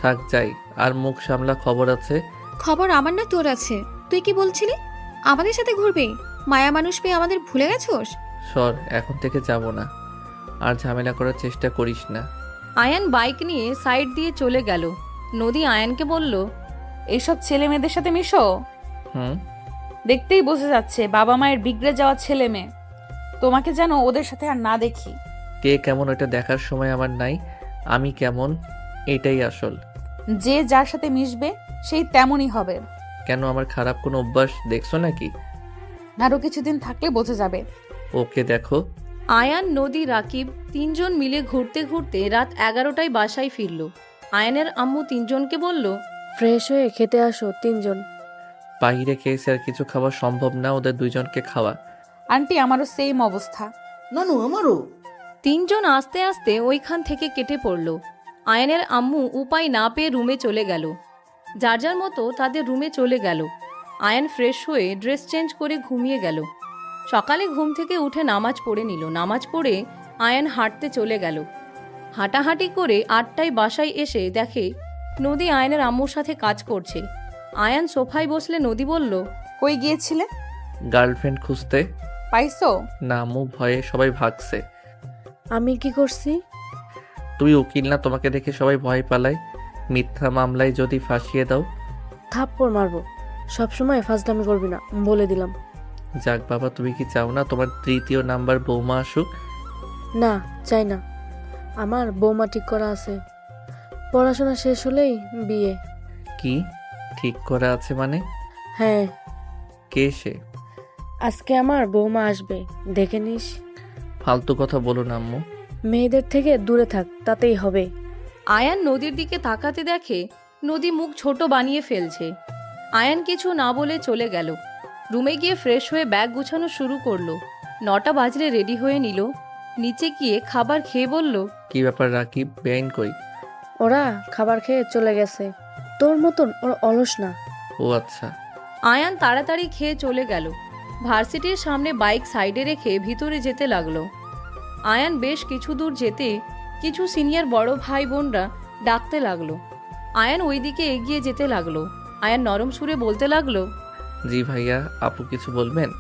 থাক যাই, আর মুখ সামলা, খবর আছে। খবর আমার না তোর আছে। তুই কি বলছিলি? আমাদের সাথে ঘুরবে? মায়া মানুষ পেয়ে আমাদের ভুলে গেছোস? সর, এখন থেকে যাব না। আর ঝামেলা করার চেষ্টা করিস না। আয়ান বাইক নিয়ে সাইড দিয়ে চলে গেল। নদী আয়ানকে বলল, এসব ছেলে মেয়েদের সাথে মিশো? হুম। দেখতেই বোঝা যাচ্ছে বাবা মায়ের বিগড়ে যাওয়া ছেলে মেয়ে। তোমাকে যেন ওদের সাথে আর না দেখি। কে কেমন ওটা দেখার সময় আমার নাই। আমি কেমন এটাই আসল। যে যার সাথে মিশবে সেই তেমনই হবে। কেন, আমার খারাপ কোনো অভ্যাস দেখছো নাকি? আরো কিছুদিন থাকলে বোঝা যাবে। ওকে দেখো। আয়ান, নদী, রাকিব তিনজন মিলে ঘুরতে ঘুরতে রাত 11টায় বাসায় ফিরল। আয়ানের আম্মু তিনজনকে বলল, ফ্রেশ হয়ে খেতে আসো 3 জন। বাইরে খেয়েছে আর কিছু খাওয়া সম্ভব না, ওদের দুইজনকে খাওয়া। আন্টি, আমারও সেম অবস্থা। নানু আমারও। তিনজন আস্তে আস্তে ওইখান থেকে কেটে পড়ল। আয়ানের আম্মু উপায় না পেয়ে রুমে চলে গেল। যার যার মতো তাদের রুমে চলে গেল। আয়ান ফ্রেশ হয়ে ড্রেস চেঞ্জ করে ঘুমিয়ে গেল। সকালে ঘুম থেকে উঠে নামাজ পড়ে নিল। নামাজ পড়ে আয়ান হাঁটতে চলে গেল। হাঁটাহাঁটি করে 8টায় বাসায় এসে দেখে নদী আয়ানের আম্মুর সাথে কাজ করছে। আয়ান সোফায় বসলে নদী বলল, কই গিয়েছিলে? গার্লফ্রেন্ড খুঁজতে। পাইছো? না আম্মু, ভয়ে সবাই ভাগছে। আমি কি করছি? তুমি উকিল না, তোমাকে দেখে সবাই ভয় পালায়। মিথ্যা মামলায় যদি ফাঁসিয়ে দাও। থাপ্পড় মারবো। সবসময় ফাজলামি করবি না, বলে দিলাম। যাক বাবা, তুমি কি চাও না তোমার 3য় নাম্বার বৌমা আসুক? না, চাই না। আমার বৌমা ঠিক করা আছে। পড়াশোনা শেষ হলেই বিয়ে। কি ঠিক করা আছে মানে? হ্যাঁ, কে সে? আজকে আমার বৌমা আসবে, দেখে নিস। ফালতু কথা বলো না আম্মু। মেয়েদের থেকে দূরে থাক, তাতেই হবে। আয়ান নদীর দিকে তাকাতে দেখে নদী মুখ ছোট বানিয়ে ফেলছে। আয়ান কিছু না বলে চলে গেল। রুমে গিয়ে ফ্রেশ হয়ে ব্যাগ গুছানো শুরু করলো। 9টা বাজলে রেডি হয়ে নিল। নিচে গিয়ে খাবার খেয়ে বলল, কি ব্যাপার রাকিব, বেআইন কই? ওরা খাবার খেয়ে চলে গেছে। তোর মতন ওরা অলস না। ও আচ্ছা। আয়ান তাড়াতাড়ি খেয়ে চলে গেল। ভার্সিটির সামনে বাইক সাইডে রেখে ভিতরে যেতে লাগলো। আয়ান বেশ কিছু দূর যেতে কিছু সিনিয়র বড় ভাই বোনরা ডাকতে লাগলো। আয়ান ওইদিকে এগিয়ে যেতে লাগলো। আয়ান নরম সুরে বলতে লাগলো, জি ভাইয়া, আপু কিছু বলবেন?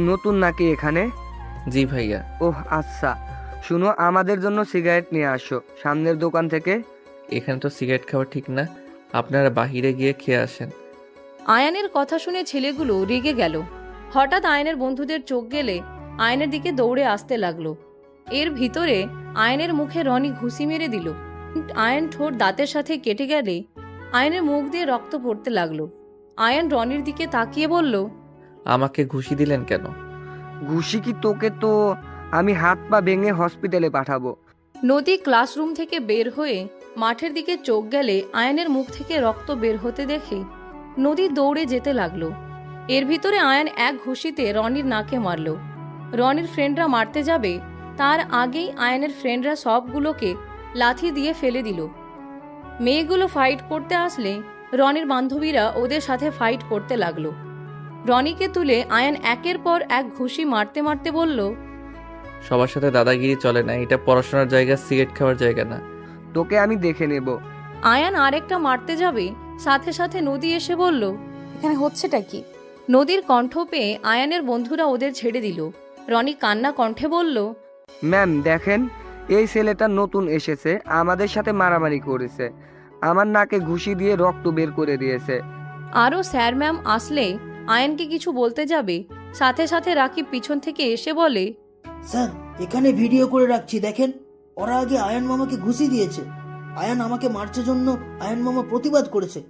নতুন নাকি এখানে? জি ভাইয়া। ওহ আচ্ছা, শুনো, আমাদের জন্য সিগারেট নিয়ে আসো সামনের দোকান থেকে। এখানে তো সিগারেট খাওয়া ঠিক না, আপনারা বাহিরে গিয়ে খেয়ে আসেন। আয়ানের কথা শুনে ছেলেগুলো রেগে গেল। হঠাৎ আয়নের বন্ধুদের চোখ গেলে আয়নের দিকে দৌড়ে আসতে লাগলো। এর ভিতরে আয়নের মুখে রনি ঘুষি মেরে দিল। আয়ন ঠোঁট দাঁতের সাথে কেটে গেলে আয়নের মুখ দিয়ে রক্ত পড়তে লাগলো। আয়ন রনির দিকে তাকিয়ে বলল, আমাকে ঘুষি দিলেন কেন? ঘুষি কি তোকে? তো আমি হাত পা ভেঙে হসপিটালে পাঠাবো। নদী ক্লাসরুম থেকে বের হয়ে মাঠের দিকে চোখ গেলে আয়নের মুখ থেকে রক্ত বের হতে দেখে নদী দৌড়ে যেতে লাগলো। এর ভিতরে আয়ন এক ঘুষিতে রনির নাকে মারল। রনির ফ্রেন্ডরা মারতে যাবে তার আগেই আয়নের ফ্রেন্ডরা সবগুলোকে লাথি দিয়ে ফেলে দিল। মেয়েগুলো ফাইট করতে আসলে রনির বান্ধবীরা ওদের সাথে ফাইট করতে লাগলো। রনিকে তুলে আয়ন একের পর এক ঘুষি মারতে মারতে বলল, সবার সাথে দাদাগিরি চলে না, এটা পড়াশোনার জায়গা, সিগারেট খাওয়ার জায়গা না। তোকে আমি দেখে নেব। আয়ান আরেকটা মারতে যাবে, সাথে সাথে নদী এসে বলল, এখানে হচ্ছেটা কি? নদীর কণ্ঠ পেয়ে আয়ানের বন্ধুরা ওদের ছেড়ে দিল। রনি কান্না কণ্ঠে বলল, ম্যাম দেখেন, এই ছেলেটা নতুন এসেছে, আমাদের সাথে মারামারি করেছে, আমার নাকে ঘুষি দিয়ে রক্ত বের করে দিয়েছে। আরও স্যার ম্যাম আসলে আয়ানকে কিছু বলতে যাবে, সাথে সাথে রাকিব পিছন থেকে এসে বলে, স্যার এখানে ভিডিও করে রাখছি, দেখেন ওরা আগে আয়ান মামাকে ঘুষি দিয়েছে। আয়ান আমাকে মারছে জন্য আয়ান মামা প্রতিবাদ করেছে।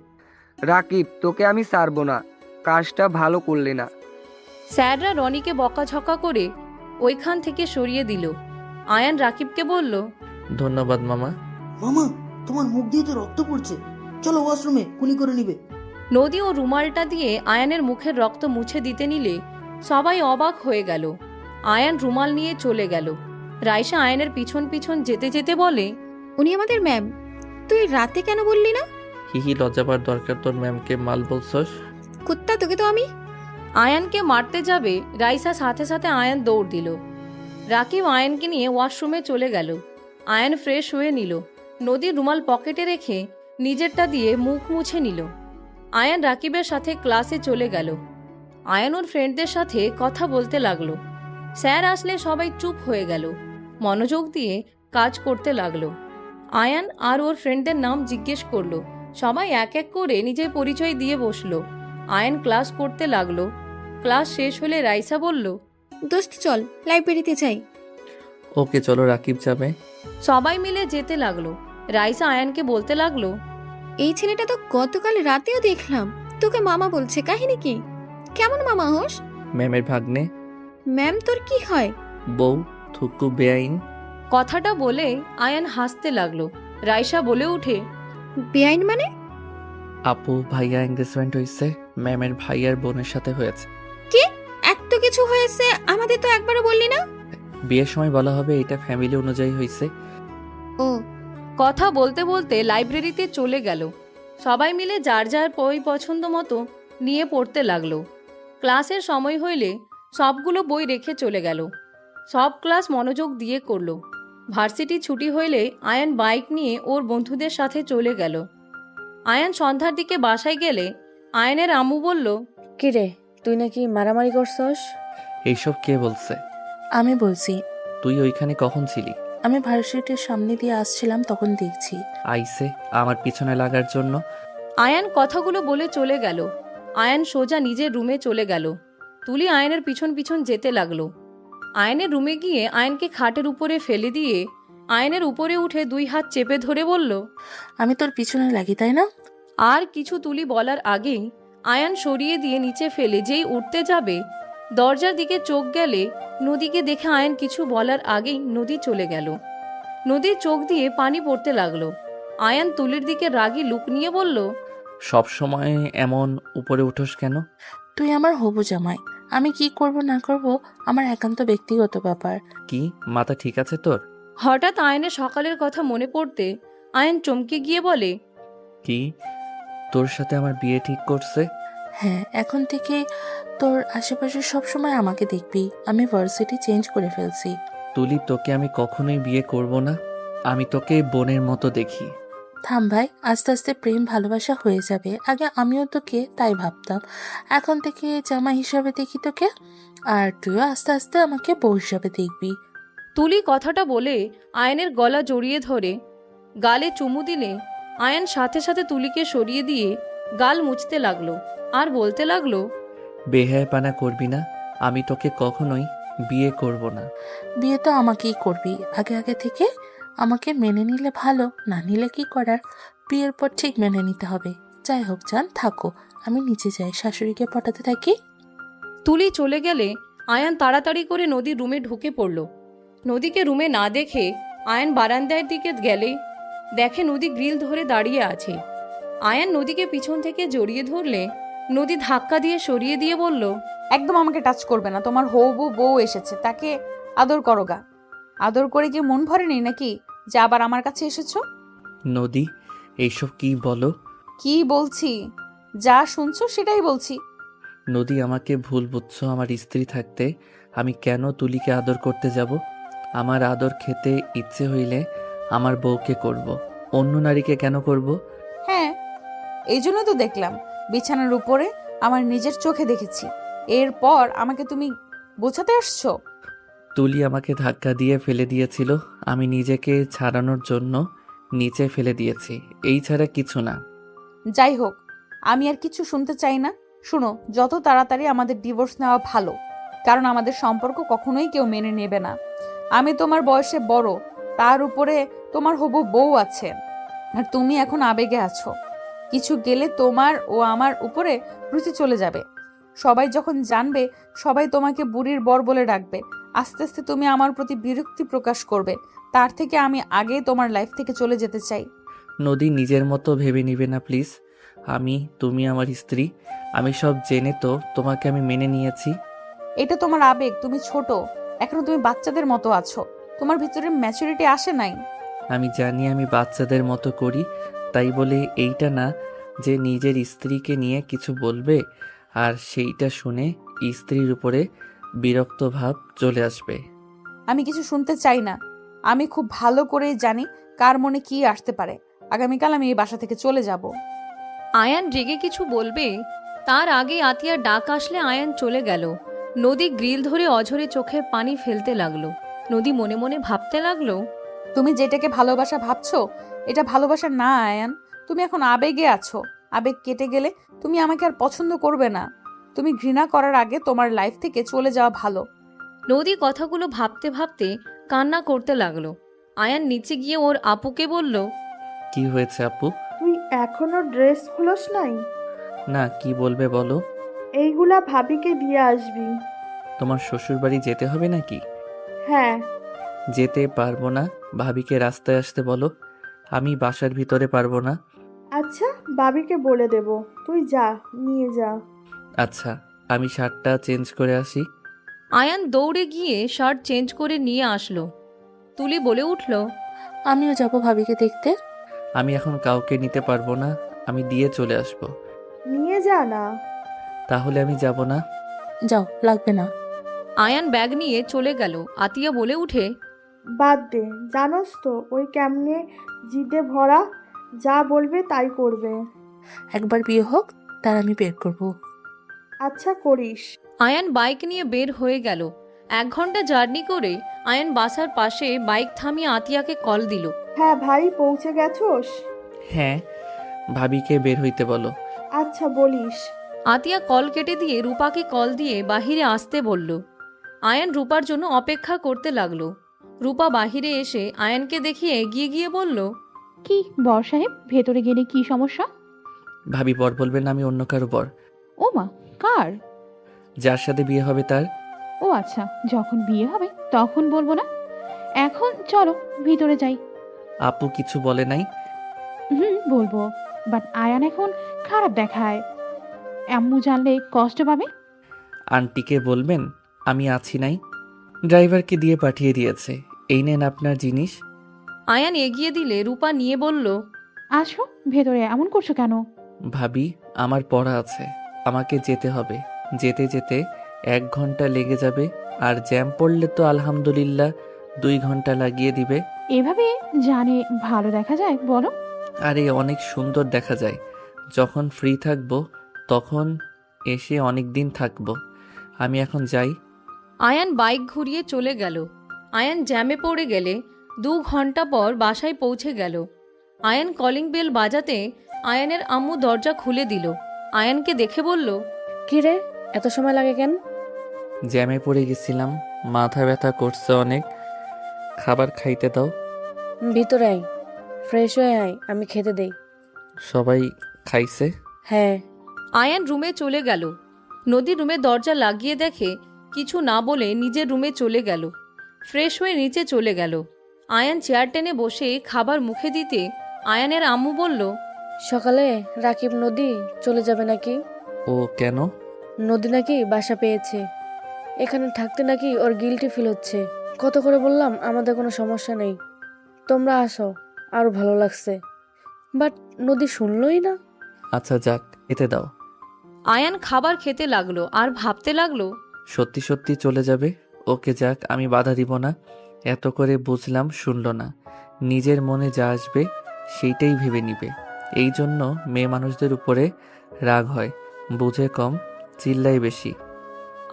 রাকিব, তোকে আমি ছাড়বো না, কাজটা ভালো করলি না। স্যাররা রনিকে বকাঝকা করে ওইখান থেকে সরিয়ে দিল। আয়ান রাকিবকে বলল, ধন্যবাদ মামা। মামা তোমার মুখ দিয়ে তো রক্ত পড়ছে, চলো ওয়াশরুমে কুলি করে নিবে। নদী ও রুমালটা দিয়ে আয়ানের মুখের রক্ত মুছে দিতে নিলে সবাই অবাক হয়ে গেল। আয়ান রুমাল নিয়ে চলে গেল। রাইসা আয়ানের পিছন পিছন যেতে যেতে বলে, উনি আমাদের ম্যাম, তুই রাতে কেন বললি না? হিহি, লজ্জা পাওয়ার দরকার তোর ম্যামকে মাল বলছস? কুত্তা, তোকে তো আমি। আয়ানকে মারতে যাবে, রাইসা সাথে সাথে আয়ান দৌড় দিল। রাকিব আয়ানকে নিয়ে ওয়াশরুমে চলে গেল। আয়ান ফ্রেশ হয়ে নিল। নদীর রুমাল পকেটে রেখে নিজেরটা দিয়ে মুখ মুছে নিল। আয়ান রাকিবের সাথে ক্লাসে চলে গেল। আয়ান ওর ফ্রেন্ডদের সাথে কথা বলতে লাগলো। স্যার আসলে সবাই চুপ হয়ে গেল, মনোযোগ দিয়ে কাজ করতে লাগলো। আয়ান আর ওর ফ্রেন্ডদের নাম জিজ্ঞেস করলো। সবাই এক এক করে নিজের পরিচয় দিয়ে বসলো। আয়ান ক্লাস করতে লাগলো। ক্লাস শেষ হলে রাইসা বলল, দোস্ত চল লাইব্রেরিতে যাই। ওকে চলো, রাকিব যাবে। সবাই মিলে যেতে লাগলো। রাইসা আয়ানকে বলতে লাগলো, এই ছেলেটা তো গতকাল রাতেও দেখলাম, তোকে মামা বলছে, কাহিনী কি? কেমন মামা হোস? ম্যামের ভাগ্নে। ম্যাম তোর কি হয়? বউ, থুকু বেআইন। কথাটা বলে আয়ান হাসতে লাগলো। রাইসা বলে উঠে, বেআইন মানে? আপু ভাইয়া এঙ্গেজমেন্ট হয়েছে, ম্যামের ভাইয়ার বোনের সাথে হয়েছে। কি এত কিছু হয়েছে, আমাদের তো একবারও বললি না। বিয়ের সময় বলা হবে, এটা ফ্যামিলি অনুযায়ী হয়েছে। ও, কথা বলতে বলতে লাইব্রেরিতে চলে গেল। সবাই মিলে যার যার বই পছন্দ মতো নিয়ে পড়তে লাগলো। ক্লাসের সময় হইলে সবগুলো বই রেখে চলে গেল। সব ক্লাস মনোযোগ দিয়ে করলো। ভার্সিটি ছুটি হইলে আয়ান বাইক নিয়ে ওর বন্ধুদের সাথে চলে গেল। আয়ান সন্ধ্যার দিকে বাসায় গেলে আয়ানের আম্মু বলল, কিরে, তুই নাকি মারামারি করছস? এইসব কে বলছে? আমি বলছি, তুই ওইখানে কখন ছিলি? আমি ভার্সিটির সামনে দিয়ে আসছিলাম, তখন দেখছি। আইসে আমার পিছনে লাগার জন্য। আয়ান কথাগুলো বলে চলে গেল। আয়ান সোজা নিজের রুমে চলে গেল। তুলি আয়নের পিছন পিছন যেতে লাগলো। আয়নের রুমে গিয়ে আয়নকে খাটের উপরে ফেলে দিয়ে আয়নের উপরে উঠে 2 হাত চেপে ধরে বলল, আমি তোর পিছনে লাগি, তাই না? আর কিছু তুলি বলার আগেই আয়ান সরিয়ে দিয়ে নিচে ফেলে যেই উঠতে যাবে, দরজার দিকে চোখ গেলে নদীকে দেখে আয়ান কিছু বলার আগেই নদী চলে গেল। নদীর চোখ দিয়ে পানি পড়তে লাগলো। আয়ান তুলির দিকে রাগী লুক নিয়ে বলল, সব সময় এমন উপরে উঠোস কেন? তুই আমার হবু জামাই, আমি কি করব না করব আমার একান্ত ব্যক্তিগত ব্যাপার। কি মাথা ঠিক আছে তোর? হঠাৎ আয়নের সকালের কথা মনে পড়তে আয়ন চমকে গিয়ে বলে, কি তোর সাথে আমার বিয়ে ঠিক করছে? হ্যাঁ, এখন থেকে তোর আশেপাশে সব সময় আমাকে দেখবি। আমি ভার্সিটি চেঞ্জ করে ফেলছি। তুলি, তোকে আমি কখনোই বিয়ে করব না। আমি তোকে বোনের মতো দেখি। থাম ভাই, আস্তে আস্তে প্রেম ভালোবাসা হয়ে যাবে। আগে আমিও তোকে তাই ভাবতাম, এখন থেকে জামাই হিসাবে দেখি তোকে, আর তুইও আস্তে আস্তে আমাকে বউ হিসাবে দেখবি। তুলি কথাটা বলে আয়নের গলা জড়িয়ে ধরে গালে চুমু দিলে আয়ন সাথে সাথে তুলিকে সরিয়ে দিয়ে গাল মুছতে লাগলো আর বলতে লাগলো, বেহায়াপনা করবি না, আমি তোকে কখনোই বিয়ে করব না। বিয়ে তো আমাকেই করবি, আগে আগে থেকে আমাকে মেনে নিলে ভালো, না নিলে কি করার, বিয়ের পর ঠিক মেনে নিতে হবে। যাই হোক জান, থাকো, আমি নিচে যাই, শাশুড়িকে পটাতে থাকি। তুলি চলে গেলে আয়ান তাড়াতাড়ি করে নদীর রুমে ঢুকে পড়ল। নদীকে রুমে না দেখে আয়ান বারান্দার দিকে গেলে দেখে নদী গ্রিল ধরে দাঁড়িয়ে আছে। আয়ান নদীকে পিছন থেকে জড়িয়ে ধরলে নদী ধাক্কা দিয়ে সরিয়ে দিয়ে বলল, একদম আমাকে টাচ করবে না, তোমার হবু বউ এসেছে, তাকে আদর করো গা। আদর করে কি মন ভরেনি নাকি যে আবার আমার কাছে এসেছো? নদী, এইসব কি বলো? কি বলছি, যা শুনছো সেটাই বলছি। নদী, আমাকে ভুল বুঝছো। আমার স্ত্রী থাকতে আমি কেন তুলিকে আদর করতে যাব? আমার আদর খেতে ইচ্ছে হইলে আমার বউকে করব, অন্য নারীকে কেন করব? হ্যাঁ, এই জন্য তো দেখলাম বিছানার উপরে, আমার নিজের চোখে দেখেছি। এরপর আমাকে তুমি বোঝাতে আসছো? তুলি আমাকে ধাক্কা দিয়ে ফেলে দিয়েছিল, আমি নিজেকে ছাড়ানোর জন্য নিচে ফেলে দিয়েছি, এই ছাড়া কিছু না। যাই হোক, আমি আর কিছু শুনতে চাই না। শুনো, যত তাড়াতাড়ি আমাদের ডিভোর্স নেওয়া ভালো, কারণ আমাদের সম্পর্ক কখনোই কেউ মেনে নেবে না। আমি তোমার বয়সে বড়, তার উপরে তোমার হবু বউ আছে, আর তুমি এখন আবেগে আছো। কিছু গেলে তোমার ও আমার উপরে রুচি চলে যাবে। সবাই যখন জানবে, সবাই তোমাকে বুড়ির বর বলে ডাকবে। আস্তে আস্তে তুমি আমার প্রতি বিরক্তি প্রকাশ করবে। তার থেকে আমি আগে তোমার লাইফ থেকে চলে যেতে চাই। নদী, নিজের মতো ভেবে নিবে না প্লিজ। তুমি আমার স্ত্রী, আমি সব জেনে তো তোমাকে আমি মেনে নিয়েছি। এটা তোমার আবেগ, তুমি ছোট, এখনো তুমি বাচ্চাদের মতো আছো, তোমার ভিতরে ম্যাচুরিটি আসে নাই। আমি জানি আমি বাচ্চাদের মতো করি, তাই বলে এইটা না যে নিজের স্ত্রীকে নিয়ে কিছু বলবে আর সেইটা শুনে স্ত্রীর উপরে বিরক্ত ভাব চলে আসবে। আমি কিছু শুনতে চাই না। আমি খুব ভালো করেই জানি কার মনে কি আসতে পারে। আগামীকাল আমি এই বাসা থেকে চলে যাব। আয়ান রেগে কিছু বলবে তার আগে আতিয়ার ডাক আসলে আয়ান চলে গেল। নদী গ্রিল ধরে অঝরে চোখে পানি ফেলতে লাগলো। নদী মনে মনে ভাবতে লাগলো, তুমি যেটাকে ভালোবাসা ভাবছো এটা ভালোবাসা না আয়ান। তুমি এখন আবেগে আছো। আবেগ কেটে গেলে তুমি আমাকে আর পছন্দ করবে না। তুমি ঘৃণা করার আগে তোমার লাইফ থেকে চলে যাওয়া ভালো। নদী কথাগুলো ভাবতে ভাবতে কান্না করতে লাগলো। আয়ান নিচে গিয়ে ওর আপুকে বলল, কি হয়েছে আপু? তুই এখনো ড্রেস খুলোস নাই? না, কি বলবে বলো। এইগুলা ভাবিকে দিয়ে আসবি। তোমার শ্বশুর বাড়ি যেতে হবে নাকি? হ্যাঁ। যেতে পারবো না, ভাবিকে রাস্তায় আসতে বলো। আমি বাসার ভিতরে পারবো না। আচ্ছা, বাবিকে বলে দেব, তুই যা, নিয়ে যা। আচ্ছা, আমি শার্টটা চেঞ্জ করে আসি। আয়ান দৌড়ে গিয়ে শার্ট চেঞ্জ করে নিয়ে আসলো। তুলি বলে উঠল, আমিও যাব ভাবিকে দেখতে। আমি এখন কাউকে নিতে পারবো না, আমি দিয়ে চলে আসব। নিয়ে যা না। তাহলে আমি যাব না। যাও, লাগবে না। আয়ান ব্যাগ নিয়ে চলে গেল। আতিয়া বলে উঠে, বাদ দে, জানোস তো ওই কেমনে জিদে ভরা, যা বলবে তাই করবে। একবার বিয়ে হোক, তার আমি বের করব। আচ্ছা করিস। আয়ান বাইক নিয়ে বের হয়ে গেল। 1 ঘন্টা জার্নি করে আয়ান বাসার পাশে বাইক থামিয়ে আতিয়াকে কল দিল। হ্যাঁ ভাই, পৌঁছে গেছোস? হ্যাঁ, ভাবিকে বের হইতে বলো। আচ্ছা বলিস। আতিয়া কল কেটে দিয়ে রূপাকে কল দিয়ে বাহিরে আসতে বলল। আয়ান রূপার জন্য অপেক্ষা করতে লাগলো। রূপা বাহিরে এসে আয়ানকে দেখিয়ে এগিয়ে গিয়ে বলল, কি বর সাহেব, ভেতরে গেলে কি সমস্যা? ভাবি বর বলবেন না, আমি অন্য কারো বর। ও মা, কার? যার সাথে বিয়ে হবে তার। ও আচ্ছা, যখন বিয়ে হবে তখন বলবো না। এখন চলো ভিতরে যাই। আপু কিছু বলে নাই? বলবো, বাট আয়ান এখন খারাপ দেখায়। আম্মু জানলে কষ্ট পাবে। আন্টিকে বলবেন আমি আছি নাই। ড্রাইভারকে দিয়ে পাঠিয়ে দিয়েছে, এই নেন আপনার জিনিস। আয়ান এগিয়ে দিলে রূপা নিয়ে বলল, আসো ভেতরে, এমন করছো কেন? ভাবি আমার পড়া আছে, আমাকে যেতে হবে। যেতে যেতে 1 ঘন্টা লেগে যাবে, আর জ্যাম পড়লে তো আলহামদুলিল্লাহ 2 ঘন্টা লাগিয়ে দিবে। এভাবে জানে ভালো দেখা যায় বলো? আরে অনেক সুন্দর দেখা যায়। যখন ফ্রি থাকবো তখন এসে অনেক দিন থাকবো। আমি এখন যাই। আয়ান বাইক ঘুরিয়ে চলে গেল। আয়ান জ্যামে পড়ে গেলে 2 ঘন্টা পর বাসায় পৌঁছে গেল। আয়ান কলিং বেল বাজাতে আয়ানের আম্মু দরজা খুলে দিল। আয়ানকে দেখে বলল, কি রে, এত সময় লাগে কেন? জ্যামে পড়ে গেছিলাম, মাথা ব্যথা করছে অনেক। খাবার খাইতে দাও। ভিতরে আয়, ফ্রেশ হয়ে আয়, আমি খেতে দেই। সবাই খাইছে? হ্যাঁ। আয়ান রুমে চলে গেল। নদী রুমে দরজা লাগিয়ে দেখে কিছু না বলে নিজের রুমে চলে গেল। ফ্রেশ হয়ে নিচে চলে গেল। আয়ান চেয়ার টেনে বসে খাবার মুখে দিতে আয়ানের আম্মু বলল, সকালে রাকিব নদী চলে যাবে নাকি? ও কেন? নদী নাকি বাসা পেয়েছে, এখানে থাকতে নাকি ওর গিল্টি ফিল হচ্ছে। কত করে বললাম আমাদের কোনো সমস্যা নেই, তোমরা আসো, আরো ভালো লাগছে, বাট নদী শুনলই না। আচ্ছা যাক, এতে দাও। আয়ান খাবার খেতে লাগলো আর ভাবতে লাগলো, সত্যি সত্যি চলে যাবে? ওকে যাক, আমি বাধা দিব না। এত করে বুঝলাম, শুনল না। নিজের মনে যা আসবে সেইটাই ভেবে নিবে। এই জন্য মেয়ে মানুষদের উপরে রাগ হয়, বুঝে কম, চিল্লাই বেশি।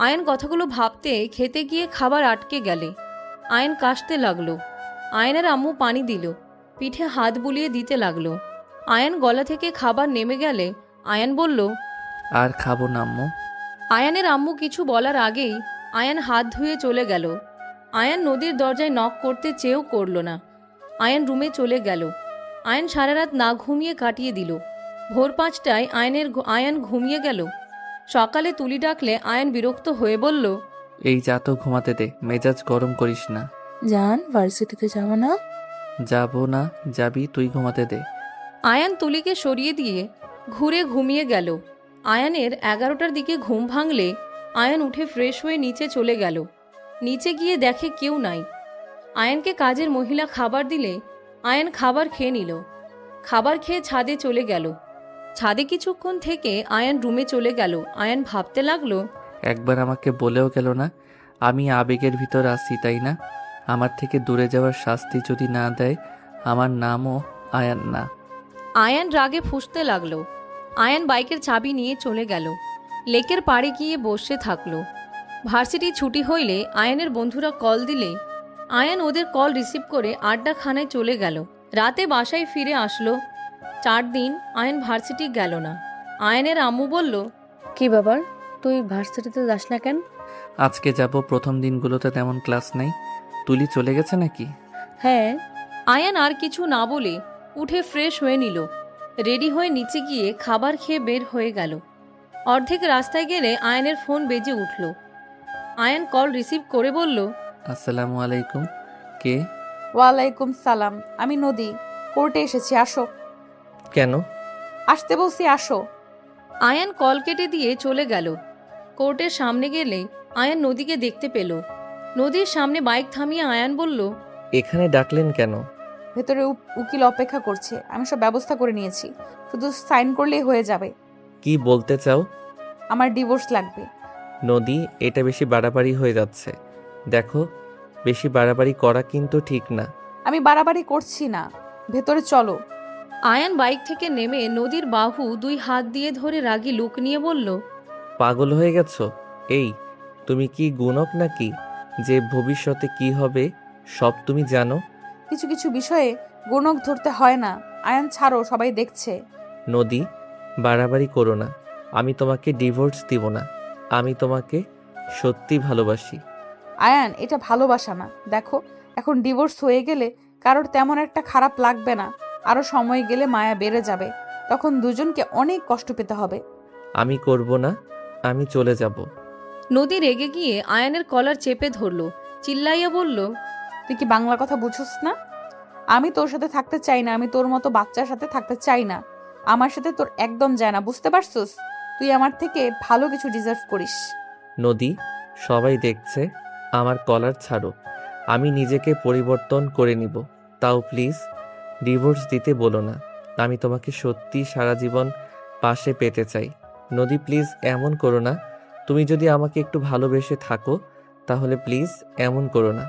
আয়ান কথাগুলো ভাবতে খেতে গিয়ে খাবার আটকে গেলে আয়ান কাশতে লাগলো। আয়ানের আম্মু পানি দিল, পিঠে হাত বুলিয়ে দিতে লাগলো। আয়ান গলা থেকে খাবার নেমে গেলে আয়ান বলল, আর খাবো না আম্মু। আয়ানের আম্মু কিছু বলার আগেই আয়ান হাত ধুয়ে চলে গেল। আয়ান নদীর দরজায় নক করতে চেয়েও করল না। আয়ান রুমে চলে গেল। আয়ান সারা রাত না ঘুমিয়ে কাটিয়ে দিল। ভোর 5টায় আয়ান ঘুমিয়ে গেল। সকালে তুলি ডাকলে আয়ান বিরক্ত হয়ে বলল, এই যা তো ঘুমাতে দে, মেজাজ গরম করিস না। জান, ভার্সিটিতে যাবো না? যাবো না, যাবি তুই, ঘুমাতে দে। আয়ান তুলিকে সরিয়ে দিয়ে ঘুরে ঘুমিয়ে গেল। আয়ানের 11টার দিকে ঘুম ভাঙলে আয়ান উঠে ফ্রেশ হয়ে নিচে চলে গেল। নিচে গিয়ে দেখে কেউ নাই। আয়ানকে কাজের মহিলা খাবার দিলে আয়ান খাবার খেয়ে নিল। খাবার খেয়ে ছাদে চলে গেল। ছাদে কিছুক্ষণ থেকে আয়ান রুমে চলে গেল। আয়ান ভাবতে লাগলো, একবার আমাকে বলেও গেল না আমি আবেগের ভিতর আছি, তাই না? আমার থেকে দূরে যাওয়ার শাস্তি যদি না দেয়, আমার নামও আয়ান না। আয়ান রাগে ফুঁসতে লাগলো। আয়ান বাইকের চাবি নিয়ে চলে গেল। লেকের পাড়ে গিয়ে বসে থাকলো। ভার্সিটি ছুটি হইলে আয়ানের বন্ধুরা কল দিলে আয়ান ওদের কল রিসিভ করে আড্ডাখানায় চলে গেল। রাতে বাসায় ফিরে আসলো। 4 দিন আয়ান ভার্সিটি গেল না। আয়ানের আম্মু বলল, কি ব্যাপার, তুই ভার্সিটিতে যাস না কেন? আজকে যাব, প্রথম দিনগুলোতে তেমন ক্লাস নেই। তুলি চলে গেছে নাকি? হ্যাঁ। আয়ান আর কিছু না বলে উঠে ফ্রেশ হয়ে নিল। রেডি হয়ে নিচে গিয়ে খাবার খেয়ে বের হয়ে গেল। অর্ধেক রাস্তায় গেলে আয়ানের ফোন বেজে উঠল। আয়ান কল রিসিভ করে বলল, আসসালামু আলাইকুম। কে? ওয়ালাইকুম সালাম, আমি নদী। কোর্টে এসেছি, আসো। কেন? আসতে বলছি, আসো। আয়ান কল কেটে দিয়ে চলে গেল। কোর্টের সামনে গেলে আয়ান নদীকে দেখতে পেল। নদীর সামনে বাইক থামিয়ে আয়ান বলল, এখানে ডাকলেন কেন? ভেতরে উকিল অপেক্ষা করছে, আমি সব ব্যবস্থা করে নিয়েছি, শুধু সাইন করলেই হয়ে যাবে। কি বলতে চাও? আমার ডিভোর্স লাগবে। নদী, এটা বেশি বাড়াবাড়ি হয়ে যাচ্ছে। দেখো, বেশি বাড়াবাড়ি করা কিন্তু ঠিক না। আমি বাড়াবাড়ি করছি না, ভেতরে চলো। আয়ান বাইক থেকে নেমে নদীর বাহু 2 হাত দিয়ে ধরে রাগী লুক নিয়ে বলল, পাগল হয়ে গেছো? এই, তুমি কি গুণক নাকি যে ভবিষ্যতে কি হবে সব তুমি জানো? কিছু কিছু বিষয়ে গুণক ধরতে হয় না। আয়ান ছাড়ো, সবাই দেখছে। নদী, বাড়াবাড়ি করো না। আমি তোমাকে ডিভোর্স দিব না। আমি তোমাকে সত্যি ভালোবাসি। আয়ান, এটা ভালোবাসা না। দেখো, এখন ডিভোর্স হয়ে গেলে কারোর তেমন একটা খারাপ লাগবে না। আরো সময় গেলে মায়া বেড়ে যাবে, তখন দুজনকে অনেক কষ্ট পেতে হবে। আমি করব না, আমি চলে যাব। নদী রেগে গিয়ে আয়ানের কলার চেপে ধরল। চিল্লাইয়া বলল, তুই কি বাংলা কথা বুঝছস না? আমি তোর সাথে থাকতে চাই না, আমি তোর মতো বাচ্চার সাথে থাকতে চাই না। আমার সাথে তোর একদম যায় না, বুঝতে পারছস? তুই আমার থেকে ভালো কিছু ডিজার্ভ করিস। নদী, সবাই দেখছে, আমার কলার ছাড়ো। আমি নিজেকে পরিবর্তন করে নিব। তাও প্লিজ ডিভোর্স দিতে বলো না। আমি তোমাকে সত্যি সারা জীবন পাশে পেতে চাই। নদী, প্লিজ এমন করো না। তুমি যদি আমাকে একটু ভালোবেসে থাকো তাহলে প্লিজ এমন করো না।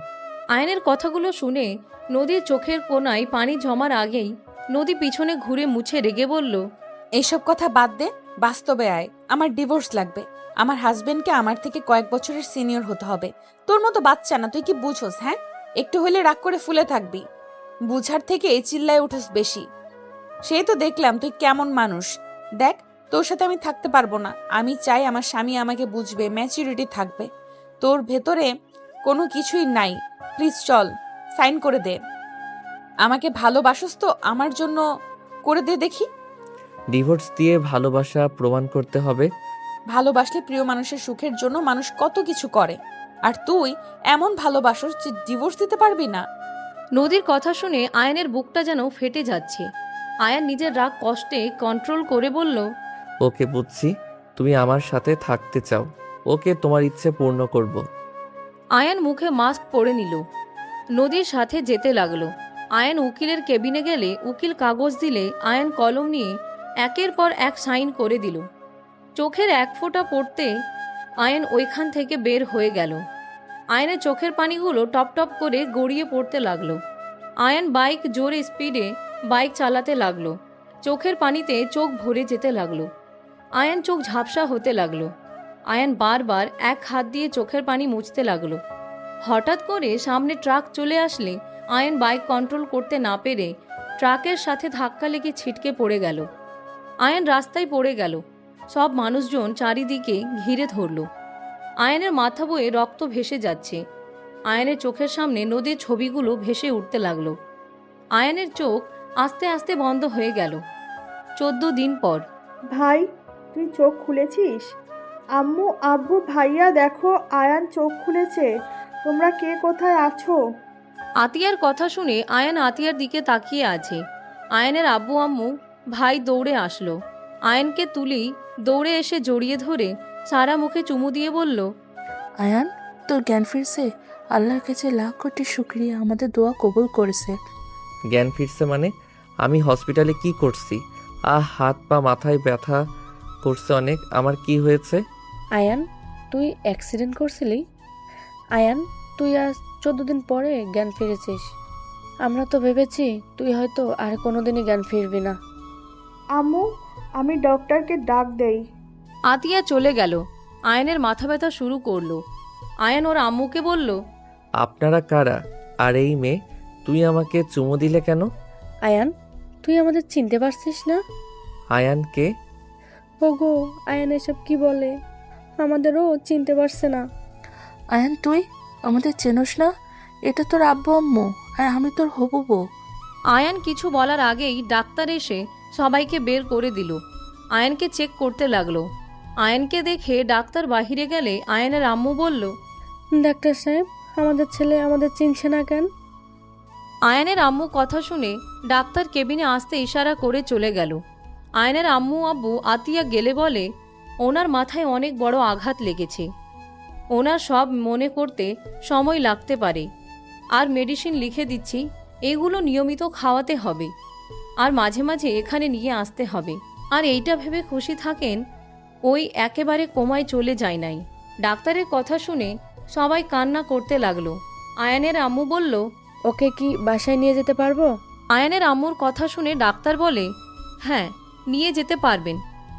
আয়নের কথাগুলো শুনে নদীর চোখের কোণায় পানি জমার আগেই নদী পিছনে ঘুরে মুছে রেগে বলল, এইসব কথা বাদ দে, বাস্তবে আয়। আমার ডিভোর্স লাগবে। আমার হাজবেন্ডকে আমার থেকে কয়েক বছরের সিনিয়র হতে হবে। তোর মতো বাচ্চা না, তুই কি বুঝোস? হ্যাঁ, একটু হইলে রাগ করে ফুলে থাকবি। বুঝার থেকে চিল্লায় উঠোস বেশি। সেই তো দেখলাম তুই কেমন মানুষ। দেখ, তোর সাথে আমি থাকতে পারবো না। আমি চাই আমার স্বামী আমাকে বুঝবে, ম্যাচুরিটি থাকবে। তোর ভেতরে কোনো কিছুই নাই। প্লিজ চল, সাইন করে দে। আমাকে ভালোবাসোস তো আমার জন্য করে দে দেখি। ডিভোর্স দিয়ে ভালোবাসা প্রমাণ করতে হবে? ভালোবাসলে প্রিয় মানুষের সুখের জন্য মানুষ কত কিছু করে, আর তুই এমন ভালোবাসোস যে ডিভোর্স দিতে পারবি না। নদীর কথা শুনে আয়নের বুকটা যেন ফেটে যাচ্ছে। আয়ান নিজের রাগ কষ্টে কন্ট্রোল করে বলল, ওকে, বুঝছি, তুমি আমার সাথে থাকতে চাও। ওকে, তোমার ইচ্ছে পূর্ণ করব। আয়ান মুখে মাস্ক পরে নিল। নদীর সাথে যেতে লাগলো। আয়ান উকিলের কেবিনে গেলে উকিল কাগজ দিলে আয়ান কলম নিয়ে একের পর এক সাইন করে দিল। চোখের এক ফোঁটা পড়তে আয়ান ওইখান থেকে বের হয়ে গেল। আয়ানের চোখের পানিগুলো টপ টপ করে গড়িয়ে পড়তে লাগলো। আয়ান বাইক জোরে স্পিডে বাইক চালাতে লাগলো। চোখের পানিতে চোখ ভরে যেতে লাগলো। আয়ান চোখ ঝাপসা হতে লাগলো। আয়ান বারবার এক হাত দিয়ে চোখের পানি মুছতে লাগলো। হঠাৎ করে সামনে ট্রাক চলে আসলে আয়ান বাইক কন্ট্রোল করতে না পেরে ট্রাকের সাথে ধাক্কা লেগে ছিটকে পড়ে গেল। আয়ান রাস্তায় পড়ে গেল। সব মানুষজন চারিদিকে ঘিরে ধরল। আয়ানের মাথা বয়ে রক্ত ভেসে যাচ্ছে। আয়ানের চোখের সামনে নদীর ছবিগুলো ভেসে উঠতে লাগলো। আয়ানের চোখ আস্তে আস্তে বন্ধ হয়ে গেল। 14 দিন পর। ভাই, তুই চোখ খুলেছিস? আম্মু, আব্বু, ভাইয়া, দেখো আয়ান চোখ খুলেছে। তোমরা কে কোথায় আছো? আতিয়ার কথা শুনে আয়ান আতিয়ার দিকে তাকিয়ে আছে। আয়ানের আব্বু আম্মু ভাই দৌড়ে আসলো। আয়ানকে তুলি দৌড়ে এসে জড়িয়ে ধরে সারা মুখে চুমু দিয়ে বলল, আয়ান, তোর জ্ঞান ফিরছে। আল্লাহর কাছে লাখ কোটি শুক্রিয়া, আমাদের দোয়া কবুল করেছে। জ্ঞান ফিরছে মানে? আমি হসপিটালে কি করছি? হাত পা মাথায় ব্যথা করছে অনেক। আমার কি হয়েছে? আয়ান, তুই অ্যাক্সিডেন্ট করছিলি? আয়ান, তুই আজ 14 দিন পরে জ্ঞান ফিরেছিস। আমরা তো ভেবেছি তুই হয়তো আর কোনোদিনই জ্ঞান ফিরবি না। আম্মু, আমি ডক্টরকে ডাক দেই। আতিয়া চলে গেল। আয়ানের মাথা ব্যথা শুরু করলো। আয়ান ওর আম্মুকে বলল, আপনারা কারা? আর এই মেয়ে, তুই আমাকে চুমু দিলে কেন? আয়ান, তুই আমাদের চিনতে পারছিস না? আয়ান কে? ওগো, আয়ান এসব কি বলে? আমাদেরও চিনতে পারছে না। আয়ান, তুই আমাদের চেনোস না? এটা তোর আব্বু আম্মু, আর আমি তোর হবু বউ। আয়ান কিছু বলার আগেই ডাক্তার এসে সবাইকে বের করে দিল। আয়ানকে চেক করতে লাগলো। আয়ানকে দেখে ডাক্তার বাহিরে গেলে আয়ানের আম্মু বলল, ডাক্তার সাহেব, আমাদের ছেলে আমাদের চিনছে না কেন? আয়ানের আম্মু কথা শুনে ডাক্তার কেবিনে আসতে ইশারা করে চলে গেল। আয়ানের আম্মু আব্বু আতিয়া গেলে বলে, ওনার মাথায় অনেক বড় আঘাত লেগেছে, ওনার সব মনে করতে সময় লাগতে পারে, আর মেডিসিন লিখে দিচ্ছি, এগুলো নিয়মিত খাওয়াতে হবে, আর মাঝে মাঝে এখানে নিয়ে আসতে হবে। আর এইটা ভেবে খুশি থাকেন ওই একেবারে কোমায় চলে যায় নাই। ডাক্তারের কথা শুনে সবাই কান্না করতে লাগলো। আয়ানের আম্মু বলল, ওকে কি বাসায় নিয়ে যেতে পারবো? আয়ানের আম্মুর কথা শুনে ডাক্তার বলে, হ্যাঁ নিয়ে যেতে পারবেন,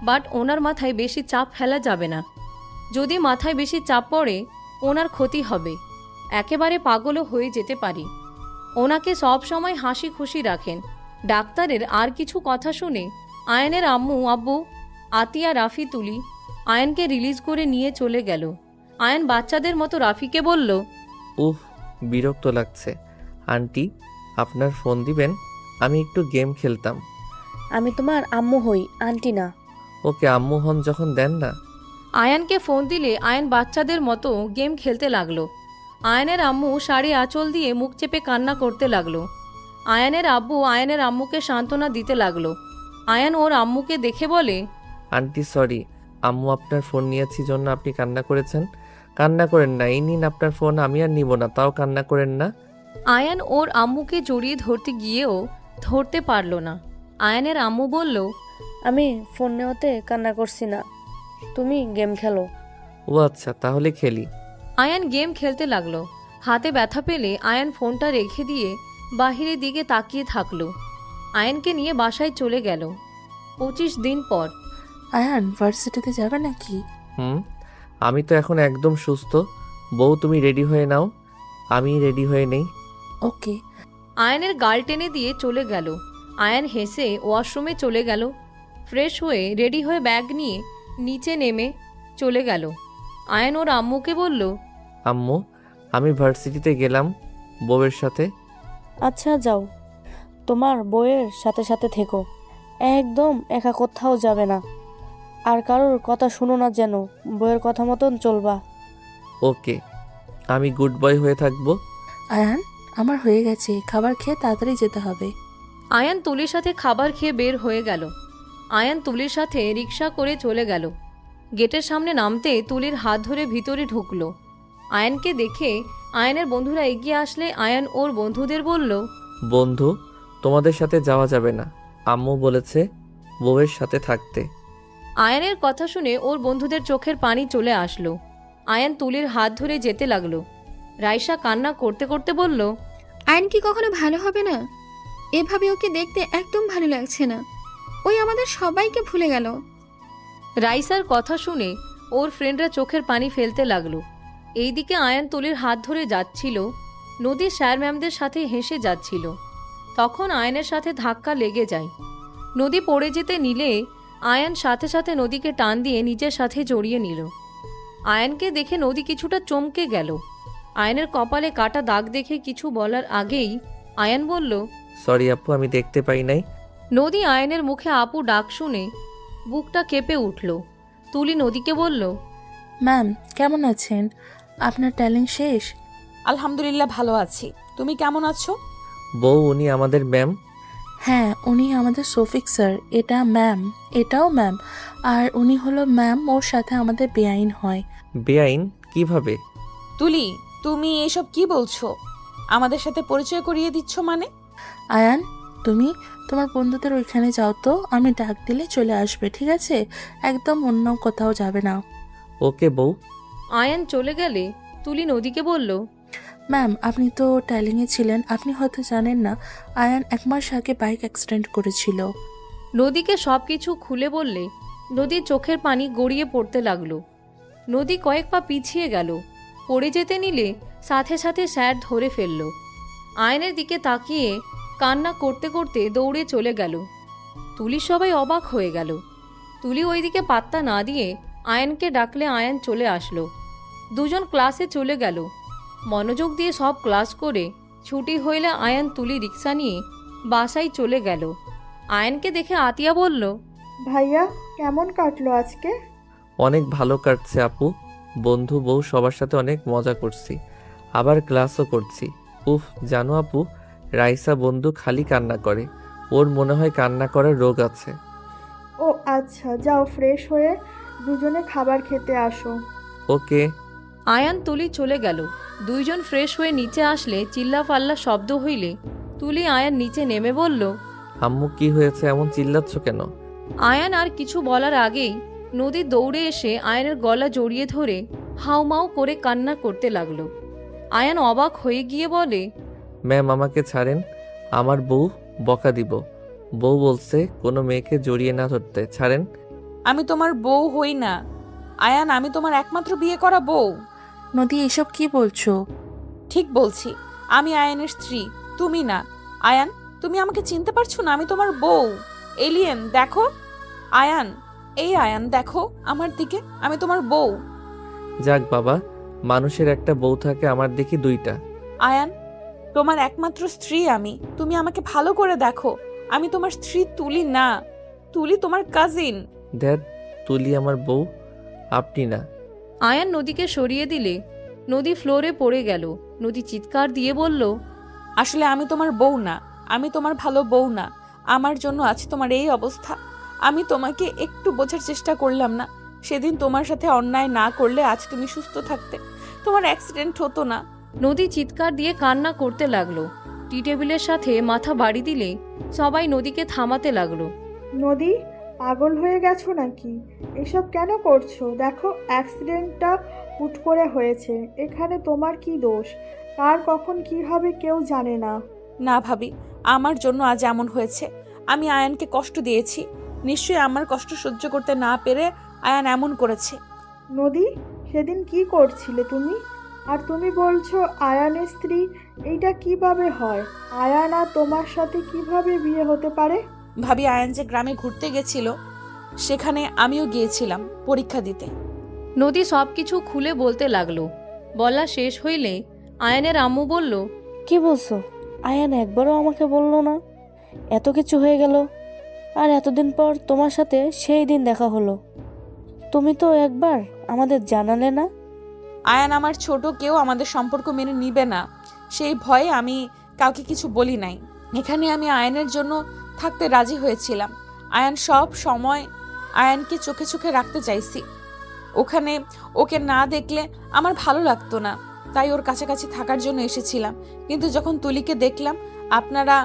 বাট ওনার মাথায় বেশি চাপ ফেলা যাবে না। যদি মাথায় বেশি চাপ পড়ে ওনার ক্ষতি হবে, একেবারে পাগলও হয়ে যেতে পারি। ওনাকে সব সময় হাসি খুশি রাখেন। ডাক্তারের আর কিছু কথা শুনে আয়ানের আম্মু আব্বু আতিয়া রাফি তুলি আয়ানকে রিলিজ করে নিয়ে চলে গেল। আয়ান বাচ্চাদের মতো রাফিকে বলল, বিরক্ত লাগছে। আন্টি, আপনার ফোন দিবেন? আমি একটু গেম খেলতাম। আমি তোমার আম্মু হই, আন্টি না। ওকে, আম্মু হন যখন দেন না। আয়ানকে ফোন দিলে আয়ান বাচ্চাদের মতো গেম খেলতে লাগলো। আয়ানের আম্মু শাড়ি আঁচল দিয়ে মুখ চেপে কান্না করতে লাগলো। আয়ানের আব্বু আয়ানের আম্মুকে সান্ত্বনা দিতে লাগলো। আয়ান ওর আম্মুকে দেখে বলে, আন্টি সরি, আম্মু আপনার ফোন নিয়েছি জন্য আপনি কান্না করেছেন। কান্না করেন না, এই নিন আপনার ফোন, আমি আর নিব না, তাও কান্না করেন না। আয়ান ওর আম্মুকে জড়িয়ে ধরতে গিয়েও ধরতে পারল না। আয়ানের আম্মু বলল, আমি ফোন নেওয়াতে কান্না করছি না, তুমি গেম খেলো। ও আচ্ছা, তাহলে খেলি। আয়ান গেম খেলতে লাগলো। হাতে ব্যথা পেলে আয়ান ফোনটা রেখে দিয়ে বাহিরের দিকে তাকিয়ে থাকলো। আয়ানকে নিয়ে বাসায় চলে গেল। 25 দিন পর। আয়ান ভার্সিটিতে যাবে নাকি? আমি তো এখন একদম সুস্থ। বউ, তুমি রেডি হয়ে নাও, আমি রেডি হয়ে নেই। ওকে। আয়ানের গাল টেনে দিয়ে চলে গেল। আয়ান হেসে ওয়াশরুমে চলে গেল। ফ্রেশ হয়ে রেডি হয়ে ব্যাগ নিয়ে নিচে নেমে চলে গেল। আয়ান ওর আম্মুকে বলল, আম্মু, আমি ভার্সিটিতে গেলাম বউয়ের সাথে। আচ্ছা যাও, তোমার বউয়ের সাথে সাথে থেকো, একদম একা কোথাও যাবে না, আর কারোর কথা শুনো না যেন, বউয়ের কথা মতন চলবা। ওকে, আমি গুড বয় হয়ে থাকবো। আয়ান, আমার হয়ে গেছে, খাবার খেয়ে তাড়াতাড়ি যেতে হবে। আয়ান তুলির সাথে খাবার খেয়ে বের হয়ে গেল। আয়ান তুলির সাথে রিক্সা করে চলে গেল। গেটের সামনে নামতে তুলির হাত ধরে ভিতরে ঢুকলো। আয়ানকে দেখে আয়ানের বন্ধুরা এগিয়ে আসলে আয়ান ওর বন্ধুদের বলল, বন্ধু, তোমাদের সাথে যাওয়া যাবে না, আম্মু বলেছে বউয়ের সাথে থাকতে। আয়ানের কথা শুনে ওর বন্ধুদের চোখের পানি চলে আসলো। আয়ান তুলির হাত ধরে যেতে লাগলো। রাইসা কান্না করতে করতে বলল, আয়ন কি কখনো ভালো হবে না? এভাবে ওকে দেখতে একদম ভালো লাগছে না। ওই আমাদের সবাইকে ভুলে গেল। রাইসার কথা শুনে ওর ফ্রেন্ডরা চোখের পানি ফেলতে লাগলো। এইদিকে আয়ান তুলির হাত ধরে যাচ্ছিল, নদীর স্যার ম্যামদের সাথে হেসে যাচ্ছিল। তখন আয়ানের সাথে ধাক্কা লেগে যায়। নদী পড়ে যেতে নিলে আয়ান সাথে সাথে নদীকে টান দিয়ে নিজের সাথে জড়িয়ে নিল। আয়ানকে দেখে নদী কিছুটা চমকে গেল। আয়ানের কপালে কাটা দাগ দেখে কিছু বলার আগেই আয়ান বলল, সরি আপু, আমি দেখতে পাই নাই। নদী আয়ানের মুখে আপু ডাক শুনে বুকটা কেঁপে উঠল। তুলি নদীকে বলল, ম্যাম কেমন আছেন? আপনার ট্যালেন্ট শেষ? আলহামদুলিল্লাহ ভালো আছি, তুমি কেমন আছো? বউ, উনি আমাদের ম্যাম। হ্যাঁ, উনি আমাদের শফিক স্যার, এটা ম্যাম, এটাও ম্যাম, আর উনি হলো ম্যাম, ওর সাথে আমাদের বেআইন হয়। বেআইন কিভাবে? তুলি, তুমি এসব কি বলছো? আমাদের সাথে পরিচয় করিয়ে দিচ্ছ মানে? আয়ান, তুমি তোমার বন্ধুদের ওইখানে যাও তো, আমি ডাক দিলে চলে আসবে, ঠিক আছে? একদম অন্য কোথাও যাবে না। ওকে বউ। আয়ান চলে গেলে তুলি নদীকে বলল, ম্যাম, আপনি তো টাইলিংয়ে ছিলেন, আপনি হয়তো জানেন না, আয়ান 1 মাস আগে বাইক অ্যাক্সিডেন্ট করেছিল। নদীকে সব কিছু খুলে বললে নদীর চোখের পানি গড়িয়ে পড়তে লাগলো। নদী কয়েক পা পিছিয়ে গেল, পড়ে যেতে নিলে সাথে সাথে স্যার ধরে ফেলল। আয়নের দিকে তাকিয়ে কান্না করতে করতে দৌড়ে চলে গেল। তুলি সবাই অবাক হয়ে গেল। তুলি ওইদিকে পাত্তা না দিয়ে আয়নকে ডাকলে আয়ন চলে আসলো। দুজন ক্লাসে চলে গেল। মনোযোগ দিয়ে সব ক্লাস করে ছুটি হইলে আয়ন তুলি রিক্সা নিয়ে বাসায় চলে গেল। আয়নকে দেখে আতিয়া বলল, ভাইয়া কেমন কাটলো আজকে? অনেক ভালো কাটছে আপু, বন্ধু বউ সবার সাথে অনেক মজা করছি, আবার ক্লাসও করছি। উফ, জানো আপু, রাইসা বন্ধু খালি কান্না করে, ওর মনে হয় কান্না করার রোগ আছে। ও আচ্ছা, যাও ফ্রেশ হয়ে দুজনে খাবার খেতে আসো। ওকে। আয়ান তুলি চলে গেল। দুইজন ফ্রেশ হয়ে নিচে আসলে চিল্লাফাল্লা শব্দ হইলে তুলি আয়ান নিচে নেমে বলল, আম্মু কি হয়েছে, এমন চিল্লাচ্ছ কেন? আয়ান আর কিছু বলার আগেই নদী দৌড়ে এসে আয়ানের গলা জড়িয়ে ধরে হাউমাউ করে কান্না করতে লাগলো। আয়ান অবাক হয়ে গিয়ে বলে, ম্যাম আমাকে ছাড়েন, আমার বউ বকা দিব। বউ বলছে কোনো মেয়েকে জড়িয়ে না ধরতে, ছাড়েন। আমি তোমার বউ হই না আয়ান, আমি তোমার একমাত্র বিয়ে করা বউ। নদী, এসব কি বলছো? ঠিক বলছি, আমি আয়ানের স্ত্রী, তুমি না। আয়ান, তুমি আমাকে চিনতে পারছো না? আমি তোমার বউ। এলিয়েন দেখো। আয়ান, এই আয়ান দেখো আমার দিকে, আমি তোমার বউ। যাক বাবা, মানুষের একটা বউ থাকে, আমার দেখি 2টা। আয়ান, তোমার একমাত্র স্ত্রী আমি, তুমি আমাকে ভালো করে দেখো। আমি তোমার স্ত্রী তুলি না, তুলি তোমার কাজিন। ড্যাড, তুলি আমার বউ, আপনি না। আয়ান নদীকে সরিয়ে দিলে নদী ফ্লোরে পড়ে গেল। নদী চিৎকার দিয়ে বলল, আসলে আমি তোমার বউ না, আমি তোমার ভালো বউ না। আমার জন্য আজ তোমার এই অবস্থা। আমি তোমাকে একটু বোঝার চেষ্টা করলাম না। সেদিন তোমার সাথে অন্যায় না করলে আজ তুমি সুস্থ থাকতে, তোমার অ্যাক্সিডেন্ট হতো না। নদী চিৎকার দিয়ে কান্না করতে লাগলো। টি টেবিলের সাথে মাথা বাড়ি দিলে সবাই নদীকে থামাতে লাগলো। নদী, পাগল হয়ে গেছো নাকি? এসব কেন করছো? দেখো অ্যাক্সিডেন্টটা হুট করে হয়েছে, এখানে তোমার কি দোষ? কার কখন কি হবে কেউ জানে না। না ভাবি, আমার জন্য আজ এমন হয়েছে। আমি আয়ানকে কষ্ট দিয়েছি, নিশ্চয়ই আমার কষ্ট সহ্য করতে না পেরে আয়ান এমন করেছে। নদী, সেদিন কি করছিলে তুমি? আর তুমি বলছো আয়ানের স্ত্রী, এইটা কিভাবে হয়? আয়ান আর তোমার সাথে কিভাবে বিয়ে হতে পারে? ভাবি, আয়ান যে গ্রামে ঘুরতে গেছিল, সেখানে আমিও গিয়েছিলাম পরীক্ষা দিতে। নদী সব কিছু খুলে বলতে লাগলো। বলা শেষ হইলে আয়ানের আম্মু বলল, কি বলছো? আয়ান একবারও আমাকে বললো না? এত কিছু হয়ে গেল, আর এতদিন পর তোমার সাথে সেই দিন দেখা হলো, তুমি তো একবার আমাদের জানালে না। আয়ান আমার ছোট, কেউ আমাদের সম্পর্ক মেনে নিবে না, সেই ভয়ে আমি কাউকে কিছু বলি নাই। এখানে আমি আয়ানের জন্য থাকতে রাজি হয়েছিলাম। আয়ান সব সময় আয়ানকে চোখে চোখে রাখতে চাইছি। ওখানে ওকে না দেখলে আমার ভালো লাগতো না, তাই ওর কাছাকাছি থাকার জন্য এসেছিলাম। কিন্তু যখন তুলিকে দেখলাম আপনারা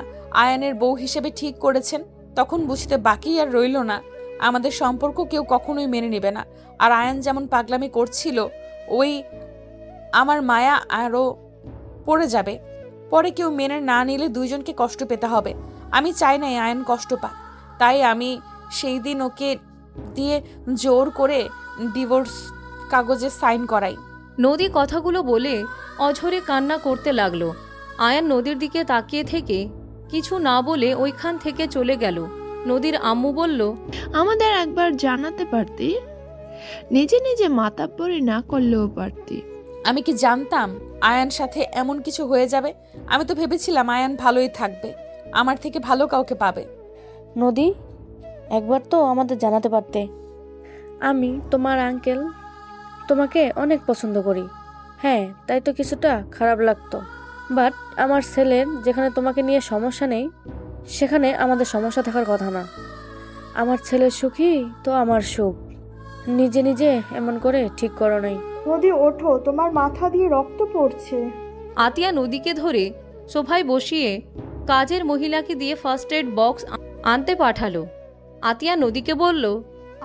আয়ানের বউ হিসেবে ঠিক করেছেন, তখন বুঝতে বাকি আর রইল না, আমাদের সম্পর্ক কেউ কখনোই মেনে নেবে না। আর আয়ান যেমন পাগলামি করছিল, ওই আমার মায়া আরও পড়ে যাবে। পরে কেউ মেনে না নিলে দুইজনকে কষ্ট পেতে হবে। আমি চাই না আয়ান কষ্ট পাক, তাই আমি সেই দিন ওকে দিয়ে জোর করে ডিভোর্স কাগজে সাইন করাই। নদী কথাগুলো বলে অঝরে কান্না করতে লাগলো। আয়ান নদীর দিকে তাকিয়ে থেকে কিছু না বলে ওইখান থেকে চলে গেল। নদীর আম্মু বলল, আমাদের একবার জানাতে পারতি, নিজে নিজে মাতাব্বরি না করলেও পারতি। আমি কি জানতাম আয়ান সাথে এমন কিছু হয়ে যাবে? আমি তো ভেবেছিলাম আয়ান ভালোই থাকবে, আমার থেকে ভালো কাউকে পাবে। নদী, একবার তো আমাদের জানাতে পারতে। আমি তোমার আঙ্কেল, তোমাকে অনেক পছন্দ করি। হ্যাঁ, তাই তো কিছুটা খারাপ লাগতো, বাট আমার ছেলের যেখানে তোমাকে নিয়ে সমস্যা নেই, সেখানে আমাদের সমস্যা থাকার কথা না। আমার ছেলের সুখই তো আমার সুখ। নিজে নিজে এমন করে ঠিক করো নাই। নদী ওঠো, তোমার মাথা দিয়ে রক্ত পড়ছে। আতিয়া নদীকে ধরে সোফায় বসিয়ে কাজের মহিলাকে দিয়ে ফার্স্ট এড বক্স আনতে পাঠালো। আতিয়া নদীকে বলল,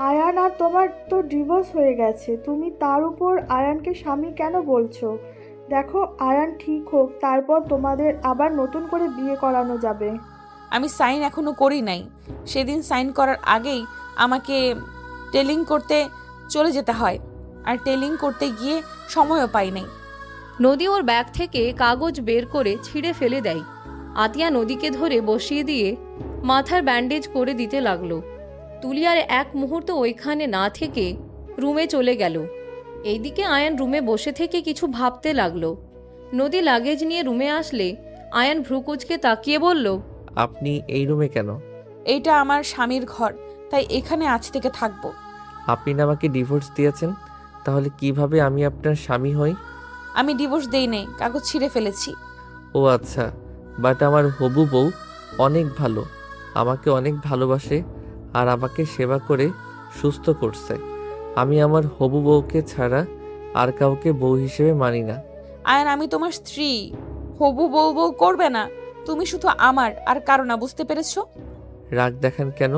আয়ান আর তোমার তো ডিভোর্স হয়ে গেছে, তুমি তার উপর আয়ানকে স্বামী কেন বলছো? দেখো, আয়ান ঠিক হোক, তারপর তোমাদের আবার নতুন করে বিয়ে করানো যাবে। আমি সাইন এখনো করি নাই। সেদিন সাইন করার আগেই আমাকে টেলিং করতে চলে যেতে হয়, আর টেলিং করতে গিয়ে সময়ও পাই নাই। নদী ওর ব্যাগ থেকে কাগজ বের করে ছিঁড়ে ফেলে দেয়। আতিয়া নদীকে ধরে বসিয়ে দিয়ে মাথার ব্যান্ডেজ করে দিতে লাগলো। তুলি আর এক মুহূর্ত ওইখানে না থেকে রুমে চলে গেল। এইদিকে আয়ান রুমে বসে থেকে কিছু ভাবতে লাগলো। নদী লাগেজ নিয়ে রুমে আসলে আয়ান ভ্রুকুচকে তাকিয়ে বলল, আপনি এই রুমে কেন? এইটা আমার স্বামীর ঘর, তাই এখানে আজ থেকে থাকবো। আপনি না আমাকে ডিভোর্স দিয়েছেন, তাহলে কিভাবে আমি আপনার স্বামী হই? আমি ডিভোর্স দেই নাই, কাগজ ছিঁড়ে ফেলেছি। ও আচ্ছা, বাট আমার হবু বউ অনেক ভালো, আমাকে অনেক ভালোবাসে আর আমাকে সেবা করে সুস্থ করছে। আমি আমার হবু বউকে ছাড়া আর কাউকে বউ হিসেবে মানি না। আয়ান, আমি তোমার স্ত্রী, হবু বউ বউ করবে না। তুমি শুধু আমার আর কারো না, বুঝতে পেরেছো? রাগ দেখান কেন?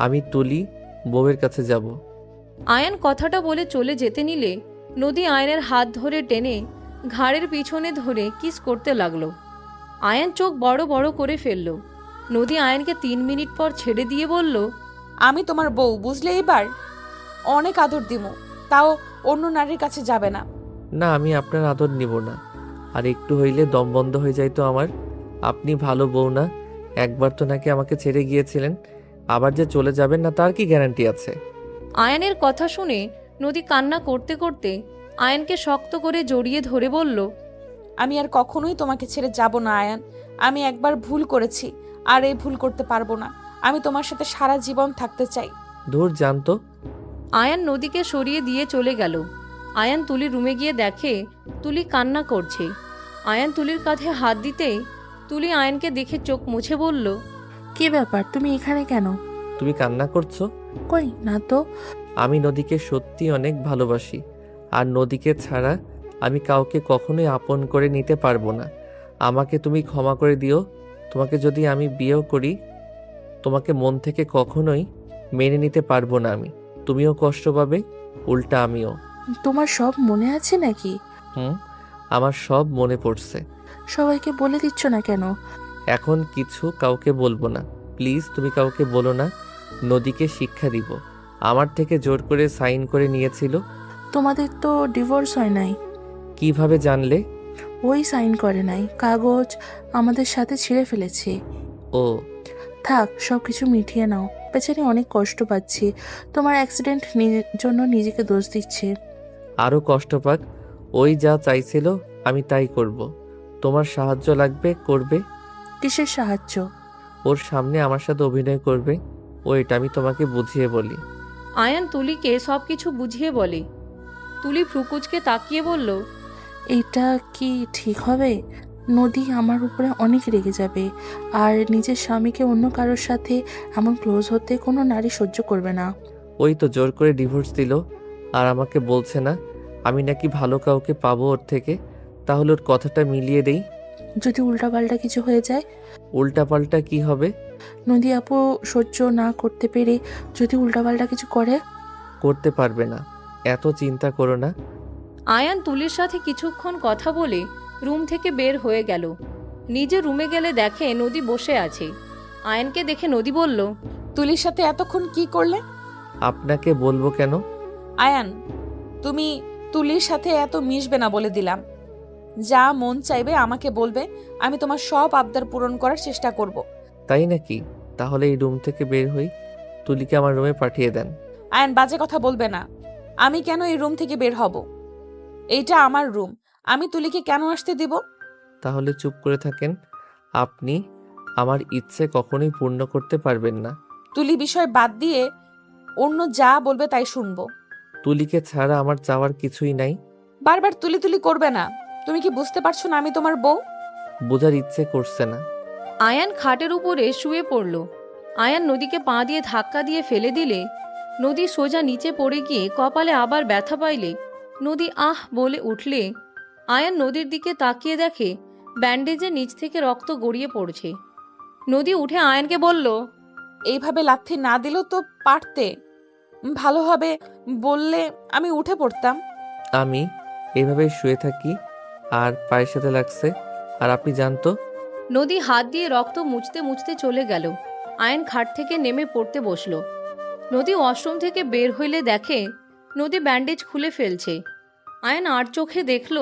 আমি তুলি বউয়ের কাছে যাব। আয়ান কথাটা বলে চলে যেতে নিলে নদী আয়নের হাত ধরে টেনে ঘাড়ের পিছনে ধরে কিস করতে লাগলো। আয়ান চোখ বড় বড় করে ফেলল। নদী আয়ানকে 3 মিনিট পর ছেড়ে দিয়ে বলল, আমি তোমার বউ, বুঝলে? এবার অনেক আদর দিমু, তাও অন্য নারীর কাছে যাবে না। না, আমি আপনার আদর নিব না। আর একটু হইলে দম বন্ধ হয়ে যাইতো আমার। আপনি ভালো বউ না? একবার তো নাকি আমাকে ছেড়ে গিয়েছিলেন, আবার যে চলে যাবেন না তার কি গ্যারান্টি আছে? আয়ানের কথা শুনে নদী কান্না করতে করতে আয়ানকে শক্ত করে জড়িয়ে ধরে বলল, আমি আর কখনোই তোমাকে ছেড়ে যাব না আয়ান। আমি একবার ভুল করেছি, আর এই ভুল করতে পারবো না। আমি তোমার সাথে সারা জীবন থাকতে চাই। দূর জানতো। আয়ান নদীকে সরিয়ে দিয়ে চলে গেল। আয়ান তুলির রুমে গিয়ে দেখে তুলি কান্না করছে। আয়ান তুলির কাঁধে হাত দিতেই তুলি আয়ানকে দেখে চোখ মুছে বলল, কি ব্যাপার, তুমি এখানে কেন? তুমি কান্না করছো? কই না তো। আমি নদীকে সত্যি অনেক ভালোবাসি, আর নদীকে ছাড়া আমি কাউকে কখনোই আপন করে নিতে পারবো না। আমাকে তুমি ক্ষমা করে দিও। তোমাকে যদি আমি বিয়েও করি, তোমাকে মন থেকে কখনোই মেনে নিতে পারবো না আমি। তুমিও কষ্ট পাবে, উল্টা আমিও। তোমার সব মনে আছে নাকি? আমার সব মনে পড়ছে। সবাইকে বলে দিচ্ছ না কেন? এখন কিছু কাউকে বলবো না, প্লিজ। তুমি কাউকে বলো না। নদীকে শিক্ষা দিব। আমার থেকে জোর করে সাইন করে নিয়েছিল। তোমাদের তো ডিভোর্স হয় নাই। কিভাবে জানলে? ওই সাইন করে নাই, কাগজ আমাদের সাথে ছিঁড়ে ফেলেছে। ও থাক, সব কিছু মিটিয়ে নাও। বেচারি অনেক কষ্ট পাচ্ছি। তোমার অ্যাক্সিডেন্ট জন্য নিজেকে দোষ দিচ্ছে। আরও কষ্ট পাক। ওই যা চাইছিল আমি তাই করব। তোমার সাহায্য লাগবে, করবে। কিসের সাহায্য? ওর সামনে আমার সাথে অভিনয় করবে। ওইটা আমি তোমাকে বুঝিয়ে বলি। আয়ান তুলিকে সব কিছু বুঝিয়ে বলে। তুলি ভ্রুকুচকে তাকিয়ে বলল, এটা কি ঠিক হবে? নদী আমার উপরে অনেক রেগে যাবে, আর নিজের স্বামীকে অন্য কারোর সাথে এমন ক্লোজ হতে কোনো নারী সহ্য করবে না। ওই তো জোর করে ডিভোর্স দিল, আর আমাকে বলছে না আমি নাকি ভালো কাউকে পাবো ওর থেকে। তাহলে ওর কথাটা মিলিয়ে দেই। যদি উল্টাপাল্টা কিছু হয়ে যায়? উল্টাপাল্টা কি হবে? নদী আপু সহ্য না করতে পেরে যদি উল্টাপাল্টা কিছু করে? করতে পারবে না, এত চিন্তা করো না। আয়ান তুলির সাথে কিছুক্ষণ কথা বলে রুম থেকে বের হয়ে গেল। নিজে রুমে গেলে দেখে নদী বসে আছে। আয়ানকে দেখে নদী বলল, তুলির সাথে এতক্ষণ কি করলে? আপনাকে বলবো কেন? আয়ান, তুমি তুলির সাথে এত মিশবে না বলে দিলাম। যা মন চাইবে আমাকে বলবে, আমি তোমার সব আবদার পূরণ করার চেষ্টা করব। তাই নাকি? তাহলে এই রুম থেকে বের হই, তুলিকে আমার রুমে পাঠিয়ে দেন। আয়ান, বাজে কথা বলবে না। আমি কেন এই রুম থেকে বের হব? এইটা আমার রুম, আমি তুলিকে কেন আসতে দিব? তাহলে চুপ করে থাকেন। আপনি আমার ইচ্ছে কখনোই পূর্ণ করতে পারবেন না। তুলি বিষয় বাদ দিয়ে অন্য যা বলবে তাই শুনবো। তুলিকে ছাড়া আমার চাওয়ার কিছুই নাই। বারবার তুলি তুলি করবে না। তুমি কি বুঝতে পারছো না আমি তোমার বউ? বোঝার ইচ্ছে করছে না। আয়ান খাটের উপরে শুয়ে পড়ল। আয়ান নদীকে পা দিয়ে ধাক্কা দিয়ে ফেলে দিলে নদী সোজা নিচে পড়ে গিয়ে কপালে আবার ব্যথা পাইলে নদী আহ বলে উঠলে আয়ান নদীর দিকে তাকিয়ে দেখে ব্যান্ডেজের নিচ থেকে রক্ত গড়িয়ে পড়ছে। নদী উঠে আয়ানকে বলল, এইভাবে লাথি না দিলেও তো পারতে, ভালোভাবে বললে আমি উঠে পড়তাম। আমি এইভাবে শুয়ে থাকি আর পায়ের সাথে লাগছে, আর আপনি জানতো। নদী হাত দিয়ে রক্ত মুছতে মুছতে চলে গেল। আয়ান খাট থেকে নেমে পড়তে বসল। নদী ওয়াশরুম থেকে বের হইলে দেখে নদী ব্যান্ডেজ খুলে ফেলছে। আয়ান আর চোখে দেখল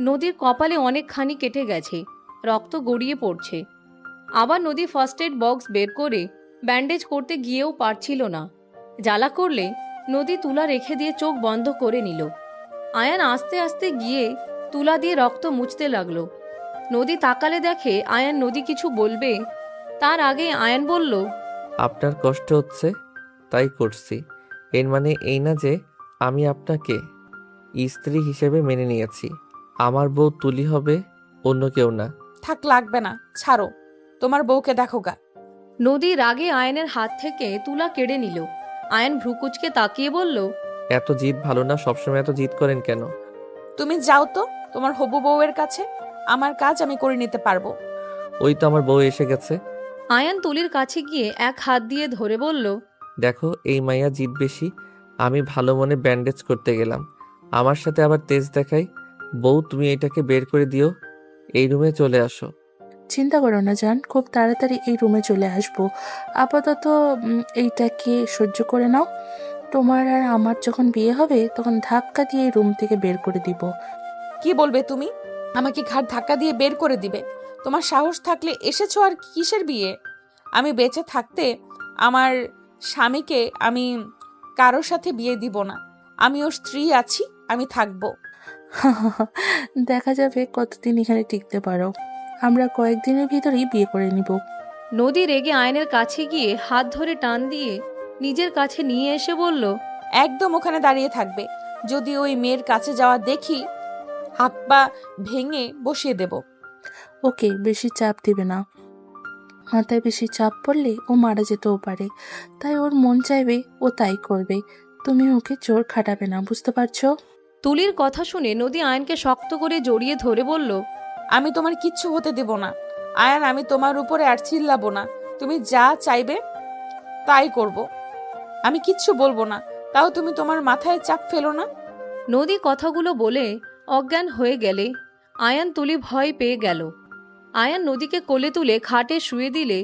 নদীর কপালে অনেকখানি কেটে গেছে, রক্ত গড়িয়ে পড়ছে। আবার নদী ফার্স্ট এড বক্স বের করে ব্যান্ডেজ করতে গিয়েও পারছিল না। জ্বালা করলে নদী তুলা রেখে দিয়ে চোখ বন্ধ করে নিল। আয়ান আস্তে আস্তে গিয়ে তুলা দিয়ে রক্ত মুছতে লাগলো। নদী তাকালে দেখে আয়ান নদী কিছু বলবে, তার আগে আয়ান বলল, আপনার কষ্ট হচ্ছে তাই করছি। এর মানে এই না যে আমি আপনাকে স্ত্রী হিসেবে মেনে নিয়েছি। আমার বউ তুলি হবে, অন্য কেউ না। থাক, লাগবে না, ছাড়ো, তোমার বউকে দেখো গা। নদী রাগে আয়নের হাত থেকে তুলা কেড়ে নিল। আয়ন ভ্রুকুচকে তাকিয়ে বলল, এত জিদ ভালো না, সবসময় এত জিদ করেন কেন? তুমি যাও তো তোমার হবু বউয়ের কাছে, আমার কাজ আমি করে নিতে পারবো। ওই তো আমার বউ এসে গেছে। আয়ান তুলির কাছে গিয়ে এক হাত দিয়ে ধরে বলল, দেখো এই মাইয়া জিদ বেশি। আমি ভালো মনে ব্যান্ডেজ করতে গেলাম, আমার সাথে আবার তেজ দেখাই। বউ তুমি এটাকে বের করে দিও, এই রুমে চলে আসো। চিন্তা করো না জান, খুব তাড়াতাড়ি এই রুমে চলে আসবো। আপাতত এইটাকে সহ্য করে নাও। তোমার আর আমার যখন বিয়ে হবে তখন ধাক্কা দিয়ে এই রুম থেকে বের করে দিব। কি বলবে তুমি? আমাকে ঘাট ধাক্কা দিয়ে বের করে দিবে? তোমার সাহস থাকলে এসেছো আর কিসের বিয়ে? আমি বেঁচে থাকতে আমার স্বামীকে আমি কারোর সাথে বিয়ে দিব না। আমি ওর স্ত্রী আছি, আমি থাকবো। দেখা যাবে কতদিন এখানে টিকতে পারো। আমরা কয়েকদিনের ভিতরেই বিয়ে করে নিব। নদী রেগে আয়নের কাছে গিয়ে হাত ধরে টান দিয়ে নিজের কাছে নিয়ে এসে বলল, একদম ওখানে দাঁড়িয়ে থাকবে। যদি ওই মেয়ের কাছে যাওয়া দেখি, হাত পা ভেঙে বসিয়ে দেব। ওকে, বেশি চাপ দিবে না। মাথায় বেশি চাপ পড়লে ও মারা যেতেও পারে, তাই ওর মন চাইবে ও তাই করবে। তুমি ওকে জোর খাটাবে না, বুঝতে পারছো? তুলির কথা শুনে নদী আয়নকে শক্ত করে জড়িয়ে ধরে বলল, আমি তোমার কিচ্ছু হতে দেব না আয়ান, আমি তোমার উপরে আর চিল্লাবো না। তুমি যা চাইবে তাই করব। আমি কিচ্ছু বলবো না, তাও তুমি তোমার মাথায় চাপ ফেলো না। নদী কথাগুলো বলে অজ্ঞান হয়ে গেলে আয়ান তুলি ভয় পেয়ে গেল। আয়ান নদীকে কোলে তুলে খাটে শুয়ে দিলে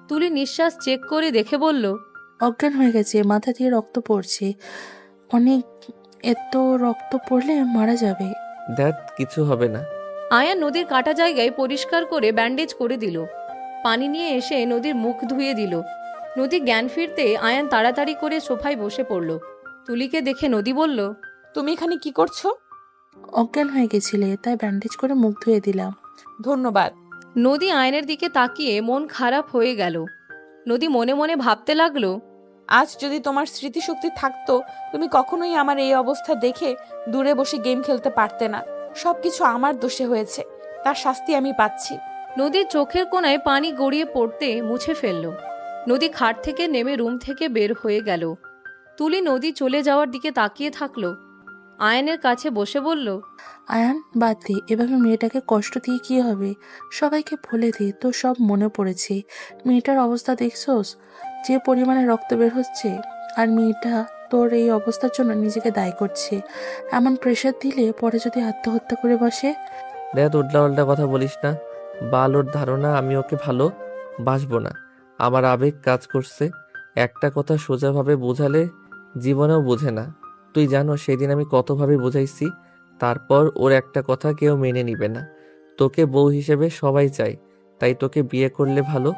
তুলি নিঃশ্বাস চেক করে দেখে বলল, অজ্ঞান হয়ে গেছে, মাথা দিয়ে রক্ত পড়ছে অনেক। এত রক্ত পড়লে মারা যাবে। দ্যাট কিছু হবে না। আয়ান নদীর কাটা জায়গায় পরিষ্কার করে ব্যান্ডেজ করে দিল। পানি নিয়ে এসে নদীর মুখ ধুয়ে দিল। নদী জ্ঞান ফিরতে আয়ান তাড়াতাড়ি করে সোফায় বসে পড়ল। তুলিকে দেখে নদী বলল, তুমি এখানে কি করছো? অজ্ঞান হয়ে গেছিলে, তাই ব্যান্ডেজ করে মুখ ধুয়ে দিলাম। ধন্যবাদ। নদী আয়নের দিকে তাকিয়ে মন খারাপ হয়ে গেল। নদী মনে মনে ভাবতে লাগলো, আজ যদি তোমার স্মৃতিশক্তি থাকতো, তুমি কখনোই আমার এই অবস্থা দেখে দূরে বসে গেম খেলতে পারতে না। সবকিছু আমার দোষে হয়েছে, তার শাস্তি আমি পাচ্ছি। নদীর চোখের কোণায় পানি গড়িয়ে পড়তে মুছে ফেলল। নদী খাট থেকে নেমে রুম থেকে বের হয়ে গেল। তুলি নদী চলে যাওয়ার দিকে তাকিয়ে থাকলো। আয়নের কাছে বসে বলল, আয়ান বাদ দে, এভাবে মেয়েটাকে কষ্ট দিয়ে কি হবে? সবাইকে ভুলে দে, তো সব মনে পড়েছে। মেয়েটার অবস্থা দেখছোস, যে পরিমাণে রক্ত বের হচ্ছে, আর মেয়েটা তোর এই অবস্থার জন্য নিজেকে দায়ী করছে। এমন প্রেশার দিলে পরে যদি আত্মহত্যা করে বসে। দেখ উল্টা উল্টা কথা বলিস না। বাল ওর ধারণা আমি ওকে ভালো বাসবো না। আমার আবেগ কাজ করছে। একটা কথা সোজাভাবে বোঝালে জীবনেও বোঝে না। তুই জানো সেদিন আমি কতভাবে বোঝাইছি, তারপর ওর একটা কথা কেউ মেনে নিবে না। তোকে বউ হিসেবে সবাই চাই, তাই তোকে বিয়ে করলে ভালো।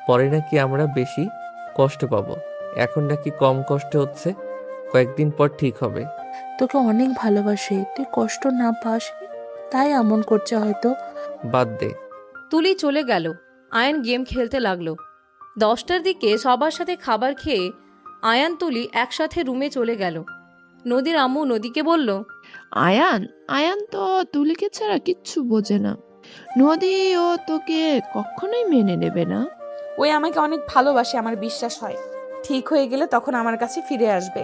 পরে নাকি আমরা বেশি কষ্ট পাবো, এখন নাকি কম কষ্ট হচ্ছে। কয়েকদিন পর ঠিক হবে। তোকে অনেক ভালোবাসে, তুই কষ্ট না পাস তাই এমন করছে হয়তো। বাদ দে। তুলি চলে গেল। আয়ান গেম খেলতে লাগলো। 10টার দিকে সবার সাথে খাবার খেয়ে আয়ান তুলি একসাথে রুমে চলে গেল। নদীর আম্মু নদীকে বলল, আয়ান আয়ান তো তুলিকে ছাড়া কিচ্ছু বোঝে না। নদীও তোকে কখনোই মেনে নেবে না। ওই আমাকে অনেক ভালোবাসে, আমার বিশ্বাস হয়। ঠিক হয়ে গেলে তখন আমার কাছে ফিরে আসবে।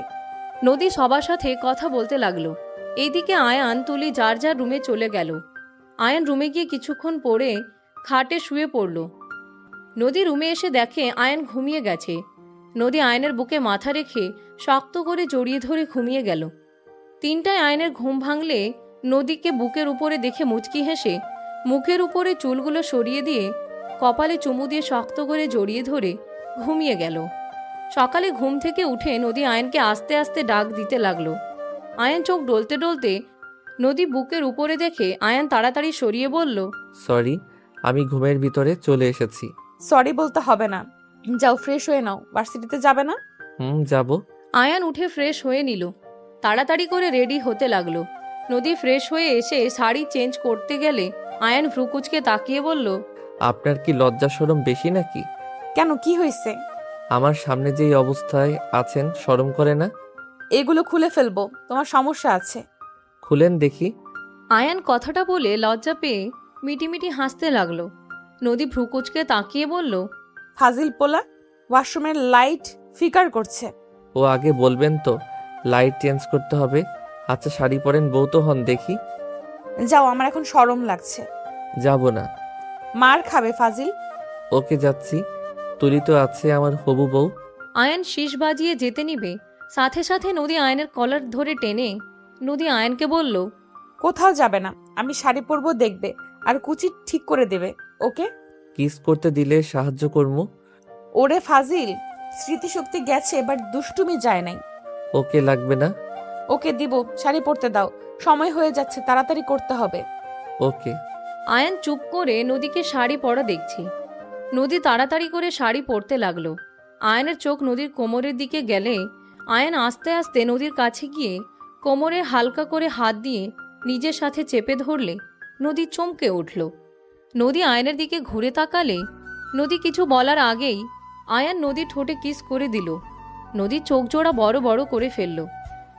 নদী সবার সাথে কথা বলতে লাগলো। এইদিকে আয়ান তুলি যার যার রুমে চলে গেল। আয়ান রুমে গিয়ে কিছুক্ষণ পরে খাটে শুয়ে পড়ল। নদী রুমে এসে দেখে আয়ান ঘুমিয়ে গেছে। নদী আয়নের বুকে মাথা রেখে শক্ত করে জড়িয়ে ধরে ঘুমিয়ে গেল। 3টায় আয়নের ঘুম ভাঙলে নদীকে বুকের উপরে দেখে মুচকি হেসে মুখের উপরে চুলগুলো সরিয়ে দিয়ে কপালে চুমু দিয়ে শক্ত করে জড়িয়ে ধরে ঘুমিয়ে গেল। সকালে ঘুম থেকে উঠে নদী আয়নকে আস্তে আস্তে ডাক দিতে লাগলো। আয়ন চোখ ডলতে ডলতে নদী বুকের উপরে দেখে আয়ন তাড়াতাড়ি সরিয়ে বলল, সরি, আমি ঘুমের ভিতরে চলে এসেছি। সরি বলতে হবে না, যাও ফ্রেশ হয়ে নাও। ভার্সিটিতে যাবে না? যাব। আয়ান উঠে ফ্রেশ হয়ে নিল। তাড়াতাড়ি করে রেডি হতে লাগলো। নদী ফ্রেশ হয়ে এসে শাড়ি চেঞ্জ করতে গেলে আয়ান ভ্রুকুচকে তাকিয়ে বলল, আপনার কি লজ্জা শরম বেশি নাকি? কেন, কি হয়েছে? আমার সামনে যেই অবস্থায় আছেন শরম করে না? এগুলো খুলে ফেলবো, তোমার সমস্যা আছে। খুলেন দেখি। আয়ান কথাটা বলে লজ্জা পেয়ে মিটিমিটি হাসতে লাগলো। নদী ভ্রুকুচকে তাকিয়ে বলল, ফাজিল পোলা, ওয়াশরুমের লাইট ফিকার করছে। ও আগে বলবেন তো লাইট চেঞ্জ করতে হবে। আচ্ছা শাড়ি পরেন, বউ তো হন দেখি। যাও, আমার এখন শরম লাগছে। যাব না। মার খাবে ফাজিল। ওকে যাচ্ছি। তুলি তো আছে আমার হবু বউ। আয়ান শীষ বাজিয়ে যেতে নিবে, সাথে সাথে নদী আয়নের কলার ধরে টেনে নদী আয়নকে বলল, কোথাও যাবে না, আমি শাড়ি পরবো দেখবে, আর কুচি ঠিক করে দেবে। ওকে? কিস করতে দিলে সাহায্য করবো। ওরে ফাজিল, স্মৃতিশক্তি গেছে, বাট দুষ্টুমি যায় নাই। ওকে লাগবে না। ওকে দিব, শাড়ি পরতে দাও, সময় হয়ে যাচ্ছে, তাড়াতাড়ি করতে হবে। ওকে। আয়ান চুপ করে নদীকে শাড়ি পরা দেখছি। নদী তাড়াতাড়ি করে শাড়ি পরতে লাগলো। আয়নের চোখ নদীর কোমরের দিকে গেলে আয়ান আস্তে আস্তে নদীর কাছে গিয়ে কোমরে হালকা করে হাত দিয়ে নিজের সাথে চেপে ধরলে নদী চমকে উঠল। নদী আয়নের দিকে ঘুরে তাকালে নদী কিছু বলার আগেই আয়ান নদীর ঠোঁটে কিস করে দিল। নদীর চোখ জোড়া বড় বড় করে ফেলল।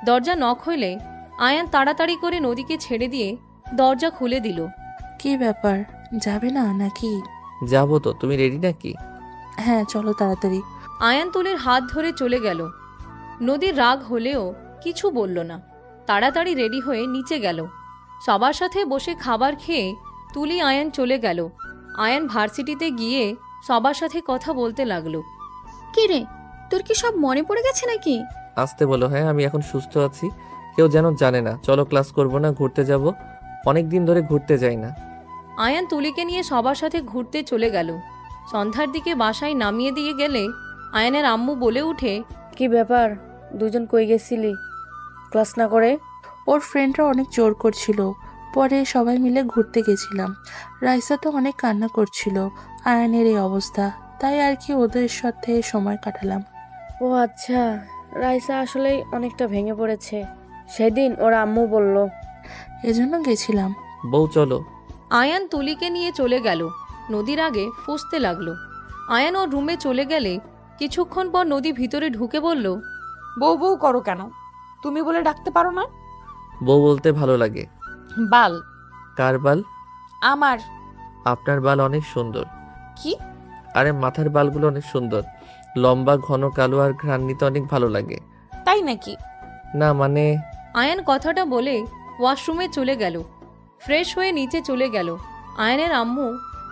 দরজা নক হইলে আয়ান তাড়াতাড়ি করে নদীকে ছেড়ে দিয়ে দরজা খুলে দিল। কি ব্যাপার, যাবে না নাকি? যাবো তো, তুমি রেডি নাকি? হ্যাঁ চলো তাড়াতাড়ি। আয়ান তুলির হাত ধরে চলে গেল। নদীর রাগ হলেও কিছু বলল না। তাড়াতাড়ি রেডি হয়ে নিচে গেল। সবার সাথে বসে খাবার খেয়ে তুলি আয়ান চলে গেল। আয়ান ভার্সিটিতে গিয়ে সবার সাথে কথা বলতে লাগলো। কি রে, তোর কি সব মনে পড়ে গেছে নাকি? আসতে বলো। হ্যাঁ আমি এখন সুস্থ আছি, কেউ যেন জানে না। চলো ক্লাস করব না, ঘুরতে যাব। অনেক দিন ধরে ঘুরতে যাই না। আয়ান তুলিকে নিয়ে সবার সাথে ঘুরতে চলে গেল। সন্ধ্যার দিকে বাসায় নামিয়ে দিয়ে গেলে আয়ানের আম্মু বলে উঠে, কি ব্যাপার, দুজন কই গেছিলি ক্লাস না করে? ওর ফ্রেন্ডরা অনেক জোর করছিল, পরে সবাই মিলে ঘুরতে গেছিলাম। রাইসা তো অনেক কান্না করছিল আয়ানের এই অবস্থা, তাই আর কি ওদের সাথে সময় কাটালাম। ও আচ্ছা, রাইসা আসলেই অনেকটা ভেঙে পড়েছে, সেদিন ওর আম্মু বলল। এজন্য গেছিলাম। বউ চলো। আয়ান তুলিকে নিয়ে চলে গেল। নদীর আগে ফুঁসতে লাগলো। আয়ান ওর রুমে চলে গেলে কিছুক্ষণ পর নদী ভিতরে ঢুকে বলল, বউ বউ করো কেন? তুমি বলে ডাকতে পারো না? বউ বলতে ভালো লাগে। বাল। কার বাল? আমার। আপনার বাল অনেক সুন্দর। কি? আরে মাথার বালগুলো অনেক সুন্দর, লম্বা ঘন কালো, আর ঘ্রাণ নিতে অনেক ভালো লাগে। তাই নাকি? না মানে। আয়ান কথাটা বলে ওয়াশরুমে চলে গেল। ফ্রেশ হয়ে নিচে চলে গেল। আয়ানের আম্মু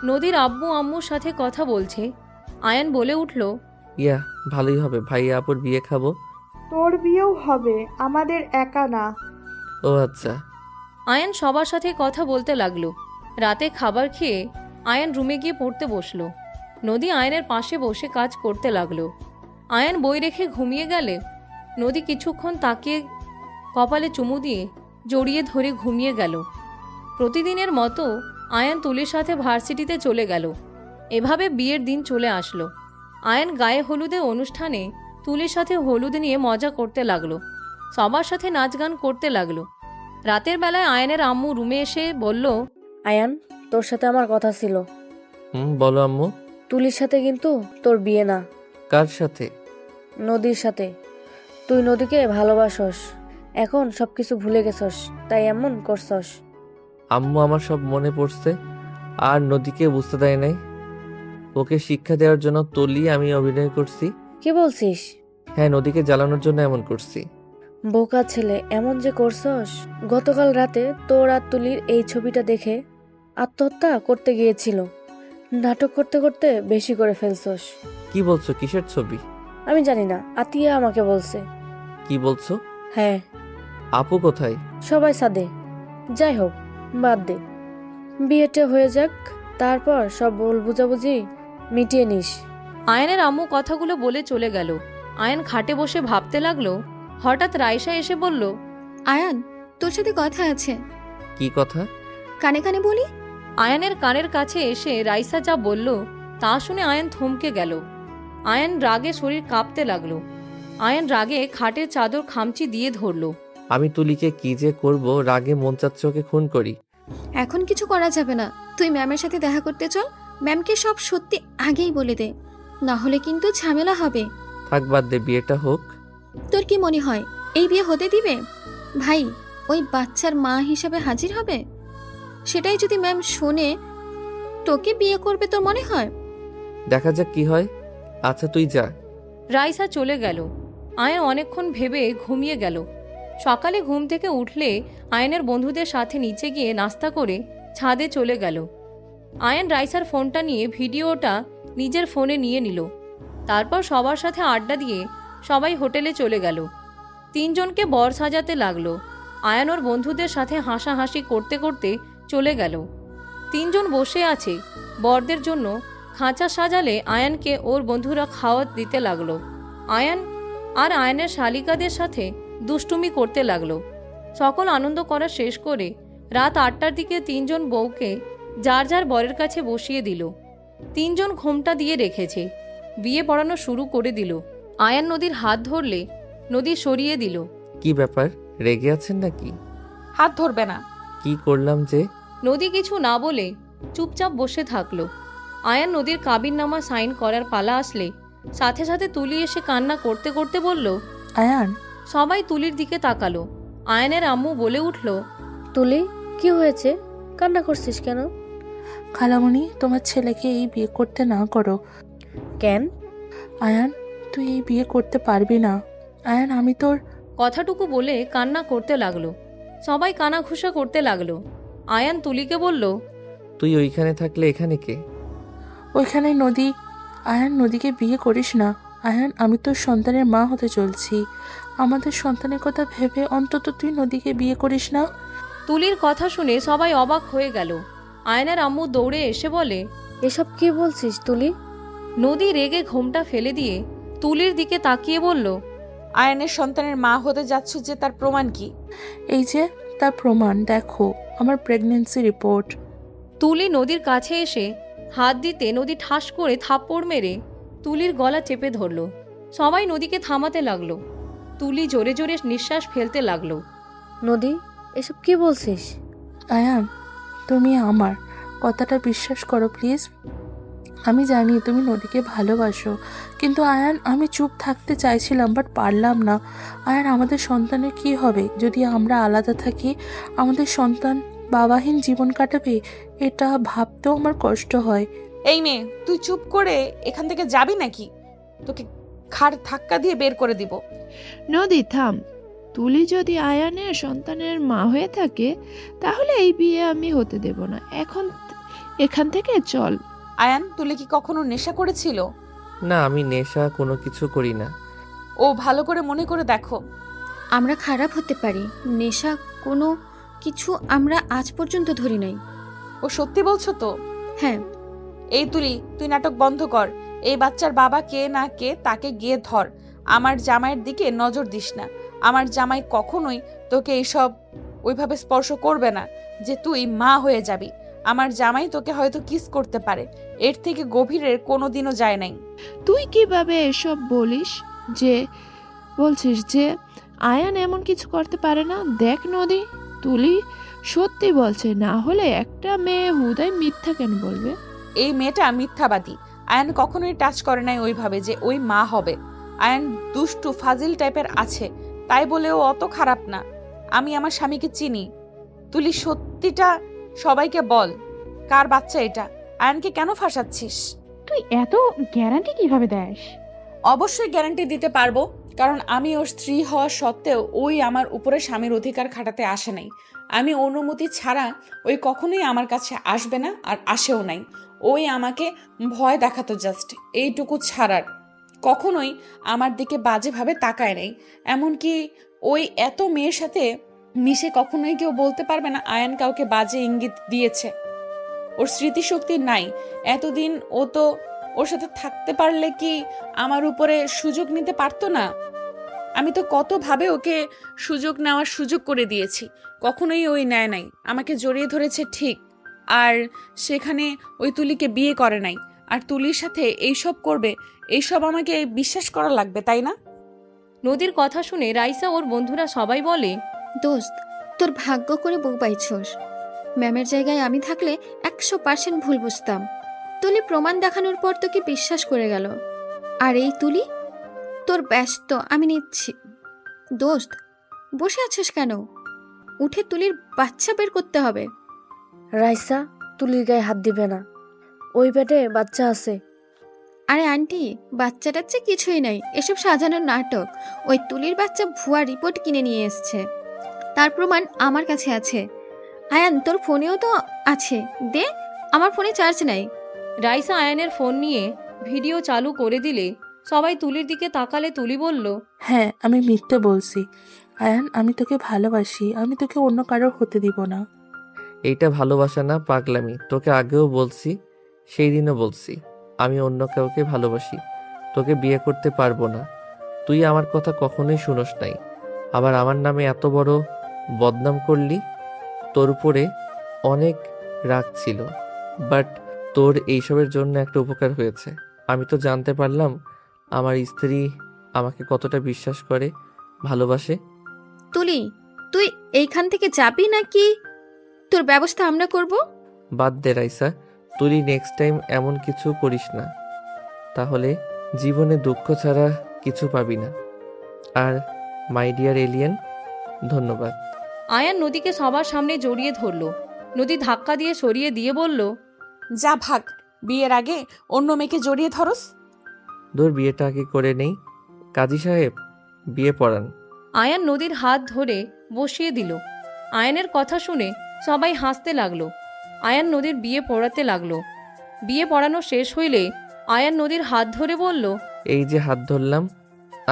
নদীর আব্বু আম্মুর সাথে কথা বলছে। আয়ান বলে উঠল, ইয়া ভালোই হবে, ভাইয়া আপুর বিয়ে খাবো। তোর বিয়েও হবে, আমাদের একা না। ও আচ্ছা। আয়ান সবার সাথে কথা বলতে লাগলো। রাতে খাবার খেয়ে আয়ান রুমে গিয়ে পড়তে বসলো। নদী আয়নের পাশে বসে কাজ করতে লাগলো। আয়ান বই রেখে ঘুমিয়ে গেলে নদী কিছুক্ষণ তাকিয়ে কপালে চুমু দিয়ে জড়িয়ে ধরে ঘুমিয়ে গেল। প্রতিদিনের মতো আয়ান তুলির সাথে ভার্সিটিতে চলে গেল। এভাবে বিয়ের দিন চলে আসলো। আয়ান গায়ে হলুদের অনুষ্ঠানে তুলির সাথে হলুদ নিয়ে মজা করতে লাগলো। সবার সাথে নাচ গান করতে লাগলো। রাতের বেলায় আয়ানের আম্মু রুমে এসে বলল, আয়ান, তোর সাথে আমার কথা ছিল। বলো আম্মু। তুলির সাথে কিন্তু তোর বিয়ে না। কার সাথে? নদীর সাথে। তুই নদীকে ভালোবাসস, এখন সবকিছু ভুলে গেছস, তাই এমন করছস। আম্মু আমার সব মনে পড়ছে। আর নদীকে বুঝতে দেয় নাই। ওকে শিক্ষা দেওয়ার জন্য তুলি আমি অভিনয় করছি। কি বলছিস? হ্যাঁ, নদীকে জ্বালানোর জন্য এমন করছি। বোকা ছেলে, এমন যে করছস। গতকাল রাতে তোর আর তুলির এই ছবিটা দেখে আত্মহত্যা করতে গিয়েছিল। নাটক করতে করতে বেশি করে ফেলছস। কি বলছো? কিসের ছবি? আমি জানি না, আতিয়া আমাকে বলছে। কি বলছো? হ্যাঁ। আপু কোথায়? সবাই সাদে। যাই হোক, বাদ দে, বিয়েটা হয়ে যাক, তারপর সব ভুল বুঝাবুঝি মিটিয়ে নিস। আয়ানের আম্মু কথাগুলো বলে চলে গেল। আয়ান খাটে বসে ভাবতে লাগলো। হঠাৎ রাইসা এসে বলল, আয়ান, তোর সাথে কথা আছে। কি কথা? কানে কানে বলি। আয়ানের কানের কাছে এসে রাইসা যা বলল তা শুনে আয়ান থমকে গেল। আয়ান রাগে শরীর কাঁপতে লাগলো। আয়ান রাগে খাটের চাদর খামচি দিয়ে ধরলো। আমি তুলিকে কি যে করব, রাগে মন চাচ্ছে ওকে খুন করি। এখন কিছু করা যাবে না, তুই ম্যামের সাথে দেখা করতে চল। ম্যামকে সব সত্যি আগেই বলে দে, না হলে কিন্তু ঝামেলা হবে। থাক, বাদ দে, বিয়েটা হোক। তোর কি মনে হয় এই বিয়ে হতে দিবে? ভাই, ওই বাচ্চার মা হিসাবে হাজির হবে। সেটাই যদি ম্যাম শোনে, তোকে বিয়ে করবে তোর মনে হয়? দেখা যাক কি হয়। আচ্ছা, তুই যা। রাইসা চলে গেল। আয়ান অনেকক্ষণ ভেবে ঘুমিয়ে গেল। সকালে ঘুম থেকে উঠলে আয়ানের বন্ধুদের সাথে নিচে গিয়ে নাস্তা করে ছাদে চলে গেল। আয়ান রাইসার ফোনটা নিয়ে ভিডিওটা নিজের ফোনে নিয়ে নিল। তারপর সবার সাথে আড্ডা দিয়ে সবাই হোটেলে চলে গেল। তিনজনকে বর সাজাতে লাগলো। আয়ান ওর বন্ধুদের সাথে হাসাহাসি করতে করতে চলে গেল। তিনজন বসে আছে। বরদের জন্য খাঁচা সাজালে আয়ানকে ওর বন্ধুরা খাওয়া দিতে লাগলো। আয়ান আর আয়ানের শালিকাদের সাথে দুষ্টুমি করতে লাগলো। সকল আনন্দ করা শেষ করে রাত 8টার দিকে তিনজন বউকে যার যার বরের কাছে বসিয়ে দিল। তিনজন ঘোমটা দিয়ে রেখেছে। বিয়ে পড়ানো শুরু করে দিল। আয়ান নদীর হাত ধরলে নদী সরিয়ে দিল। কি ব্যাপার, রেগে আছেন নাকি? হাত ধরবে না। কি করলাম যে? নদী কিছু না বলে চুপচাপ বসে থাকলো। আয়ান নদীর কাবিননামা সাইন করার পালা আসলে সাথে সাথে তুলি এসে কান্না করতে করতে বলল, আয়ান। সবাই তুলির দিকে তাকালো। আয়ানের আম্মু বলে উঠল, তুলি, কি হয়েছে? কান্না করছিস কেন? খালামণি, তোমার ছেলেকে এই বিয়ে করতে না করো। কেন? আয়ান, তুই এই বিয়ে করতে পারবি না। আয়ান, আমি তোর... কথাটুকু বলে কান্না করতে লাগলো। সবাই কানাঘুষা করতে লাগলো। আয়ান তুলিকে বলল, তুই ওইখানে থাকলে এখানে কে? ওইখানে নদী। আয়ান, নদীকে বিয়ে করিস না। আয়ান, আমি তোর সন্তানের মা হতে চলছি। আমাদের সন্তানের কথা ভেবে অন্তত তুই নদীকে বিয়ে করিস না। তুলির কথা শুনে সবাই অবাক হয়ে গেল। আয়নার আম্মু দৌড়ে এসে বলে, এসব কি বলছিস তুলি? নদী রেগে ঘোমটা ফেলে দিয়ে তুলির দিকে তাকিয়ে বলল, আয়ানের সন্তানের মা হতে যাচ্ছ যে, তার প্রমাণ কি? এই যে তার প্রমাণ, দেখো আমার প্রেগন্যান্সি রিপোর্ট। তুলি নদীর কাছে এসে হাত দিতে নদী ঠাস করে থাপ্পড় মেরে তুলির গলা চেপে ধরল। সবাই নদীকে থামাতে লাগলো। তুলি জোরে জোরে নিঃশ্বাস ফেলতে লাগলো। নদী, এসব কি বলছিস? আয়ান, তুমি আমার কথাটা বিশ্বাস করো প্লিজ। আমি জানি তুমি নদীকে ভালোবাসো, কিন্তু আয়ান, আমি চুপ থাকতে চাইছিলাম বাট পারলাম না। আয়ান, আমাদের সন্তানের কি হবে যদি আমরা আলাদা থাকি? আমাদের সন্তান বাবাহীন জীবন কাটাবে, এটা ভাবতেও আমার কষ্ট হয়। এই মেয়ে, তুই চুপ করে এখান থেকে যাবি নাকি? তোকে ঘাড় ধাক্কা দিয়ে বের করে দিব। নদী, থাম। তুলি যদি আয়ানের সন্তানের মা হয়ে থাকে তাহলে এই বিয়ে আমি হতে দেব না। এখান থেকে চল। আয়ান, তুলি কি কখনো নেশা করেছিল? না, আমি নেশা কোনো কিছু করি না। ও ভালো করে মনে করে দেখো। আমরা খারাপ হতে পারি, নেশা কোনো কিছু আমরা আজ পর্যন্ত ধরি নাই। ও সত্যি বলছো তো? হ্যাঁ। এই তুলি, তুই নাটক বন্ধ কর। এই বাচ্চার বাবা কে না কে তাকে গিয়ে ধর। আমার জামাইয়ের দিকে নজর দিস না। আমার জামাই কখনোই তোকে এইসব ওইভাবে স্পর্শ করবে না যে তুই মা হয়ে যাবি। আমার জামাই তোকে হয়তো কিস করতে পারে, এর থেকে গভীরের কোনোদিনও যায় নাই। তুই কিভাবে এসব বলছিস যে আয়ান এমন কিছু করতে পারে না? দেখ নদী, তুলি সত্যি বলছে, না হলে একটা মেয়ে হুদাই মিথ্যা কেন বলবে? এই মেয়েটা মিথ্যাবাদী। আয়ান কখনোই টাচ করে নাই ওইভাবে যে ওই মা হবে। আয়ান দুষ্টু ফাজিল টাইপের আছে, তাই বলে ও অত খারাপ না। আমি আমার স্বামীকে চিনি। তুলি সত্যিটা সবাইকে বল। কার বাচ্চা এটা? আয়ানকে কেন ফাঁসাচ্ছিস? তুই এত গ্যারান্টি কিভাবে দেস? অবশ্যই গ্যারান্টি দিতে পারবো, কারণ আমি ওর স্ত্রী হওয়া সত্ত্বেও ওই আমার উপরে স্বামীর অধিকার খাটাতে আসে নাই। আমি অনুমতি ছাড়া ওই কখনোই আমার কাছে আসবে না, আর আসেও নাই। ওই আমাকে ভয় দেখাতো জাস্ট, এইটুকু ছাড়ার। কখনোই আমার দিকে বাজেভাবে তাকায় নাই। এমনকি ওই এত মেয়ের সাথে মিশে কখনোই কেউ বলতে পারবে না আয়ান কাউকে বাজে ইঙ্গিত দিয়েছে। ওর স্মৃতিশক্তি নাই। এতদিন ও তো ওর সাথে থাকতে পারলে কি আমার উপরে সুযোগ নিতে পারতো না? আমি তো কতভাবে ওকে সুযোগ নেওয়ার সুযোগ করে দিয়েছি, কখনোই ওই নেয় নাই। আমাকে জড়িয়ে ধরেছে ঠিক, আর সেখানে ওই তুলিকে বিয়ে করে নাই। আর তুলির সাথে এইসব করবে, এইসব আমাকে বিশ্বাস করা লাগবে, তাই না? নদীর কথা শুনে রাইসা ওর বন্ধুরা সবাই বলে, দোস্ত, তোর ভাগ্য করে বউ পাইছস। ম্যামের জায়গায় আমি থাকলে 100% ভুল বুঝতাম। তুলি প্রমাণ দেখানোর পর তোকে বিশ্বাস করে গেল। আর এই তুলি তোর ব্যস্ত, আমি নিচ্ছি। দোস্ত, বসে আছিস কেন? উঠে তুলির বাচ্চা বের করতে হবে। রাইসা, তুলির গায়ে হাত দিবে না, ওই পেটে বাচ্চা আছে। আরে আন্টি, বাচ্চা টাচ্চা কিছুই নাই, এসব সাজানোর নাটক। ওই তুলির বাচ্চা ভুয়া রিপোর্ট কিনে নিয়ে এসছে, তার প্রমাণ আমার কাছে আছে। আয়ান, তোর ফোনেও তো আছে, দে। আমার ফোনে চার্জ নাই। রাইসা আয়ানের ফোন নিয়ে ভিডিও চালু করে দিলে সবাই তুলির দিকে তাকালে তুলি বলল, হ্যাঁ, আমি মিথ্যে বলছি। আয়ান, আমি তোকে ভালোবাসি, আমি তোকে অন্য কারোর হতে দিব না। এইটা ভালোবাসা না, পাগলামি। তোকে আগেও বলছি, সেই দিনও বলছি, আমি অন্য কাউকে ভালোবাসি, তোকে বিয়ে করতে পারবো না। তুই আমার কথা কখনোই শুনোস নাই, আবার আমার নামে এত বড় বদনাম করলি। তোর উপরে অনেক রাগ ছিল, বাট তোর এইসবের জন্য একটা উপকার হয়েছে। আমি তো জানতে পারলাম আমার স্ত্রী আমাকে কতটা বিশ্বাস করে, ভালোবাসে। তুলি, তুই এইখান থেকে যাবি নাকি তোর ব্যবস্থা আমরা করব? বাদ দে রাইসা, তুই নেক্সট টাইম এমন কিছু করিস না, তাহলে জীবনে দুঃখ ছাড়া কিছু পাবি না। আর মাই ডিয়ার এলিয়েন, ধন্যবাদ। আয়ান নদীকে সবার সামনে জড়িয়ে ধরল। নদী ধাক্কা দিয়ে সরিয়ে দিয়ে বলল, যা ভাগ, বিয়ের আগে অন্য মেয়েকে জড়িয়ে ধরস। তোর বিয়েটা আগে করে নেই। কাজী সাহেব, বিয়ে পড়ান। আয়ান নদীর হাত ধরে বসিয়ে দিল। আয়ানের কথা শুনে সবাই হাসতে লাগলো। আয়ান নদীর বিয়ে পড়াতে লাগলো। বিয়ে পড়ানো শেষ হইলে আয়ান নদীর হাত ধরে বলল, এই যে হাত ধরলাম,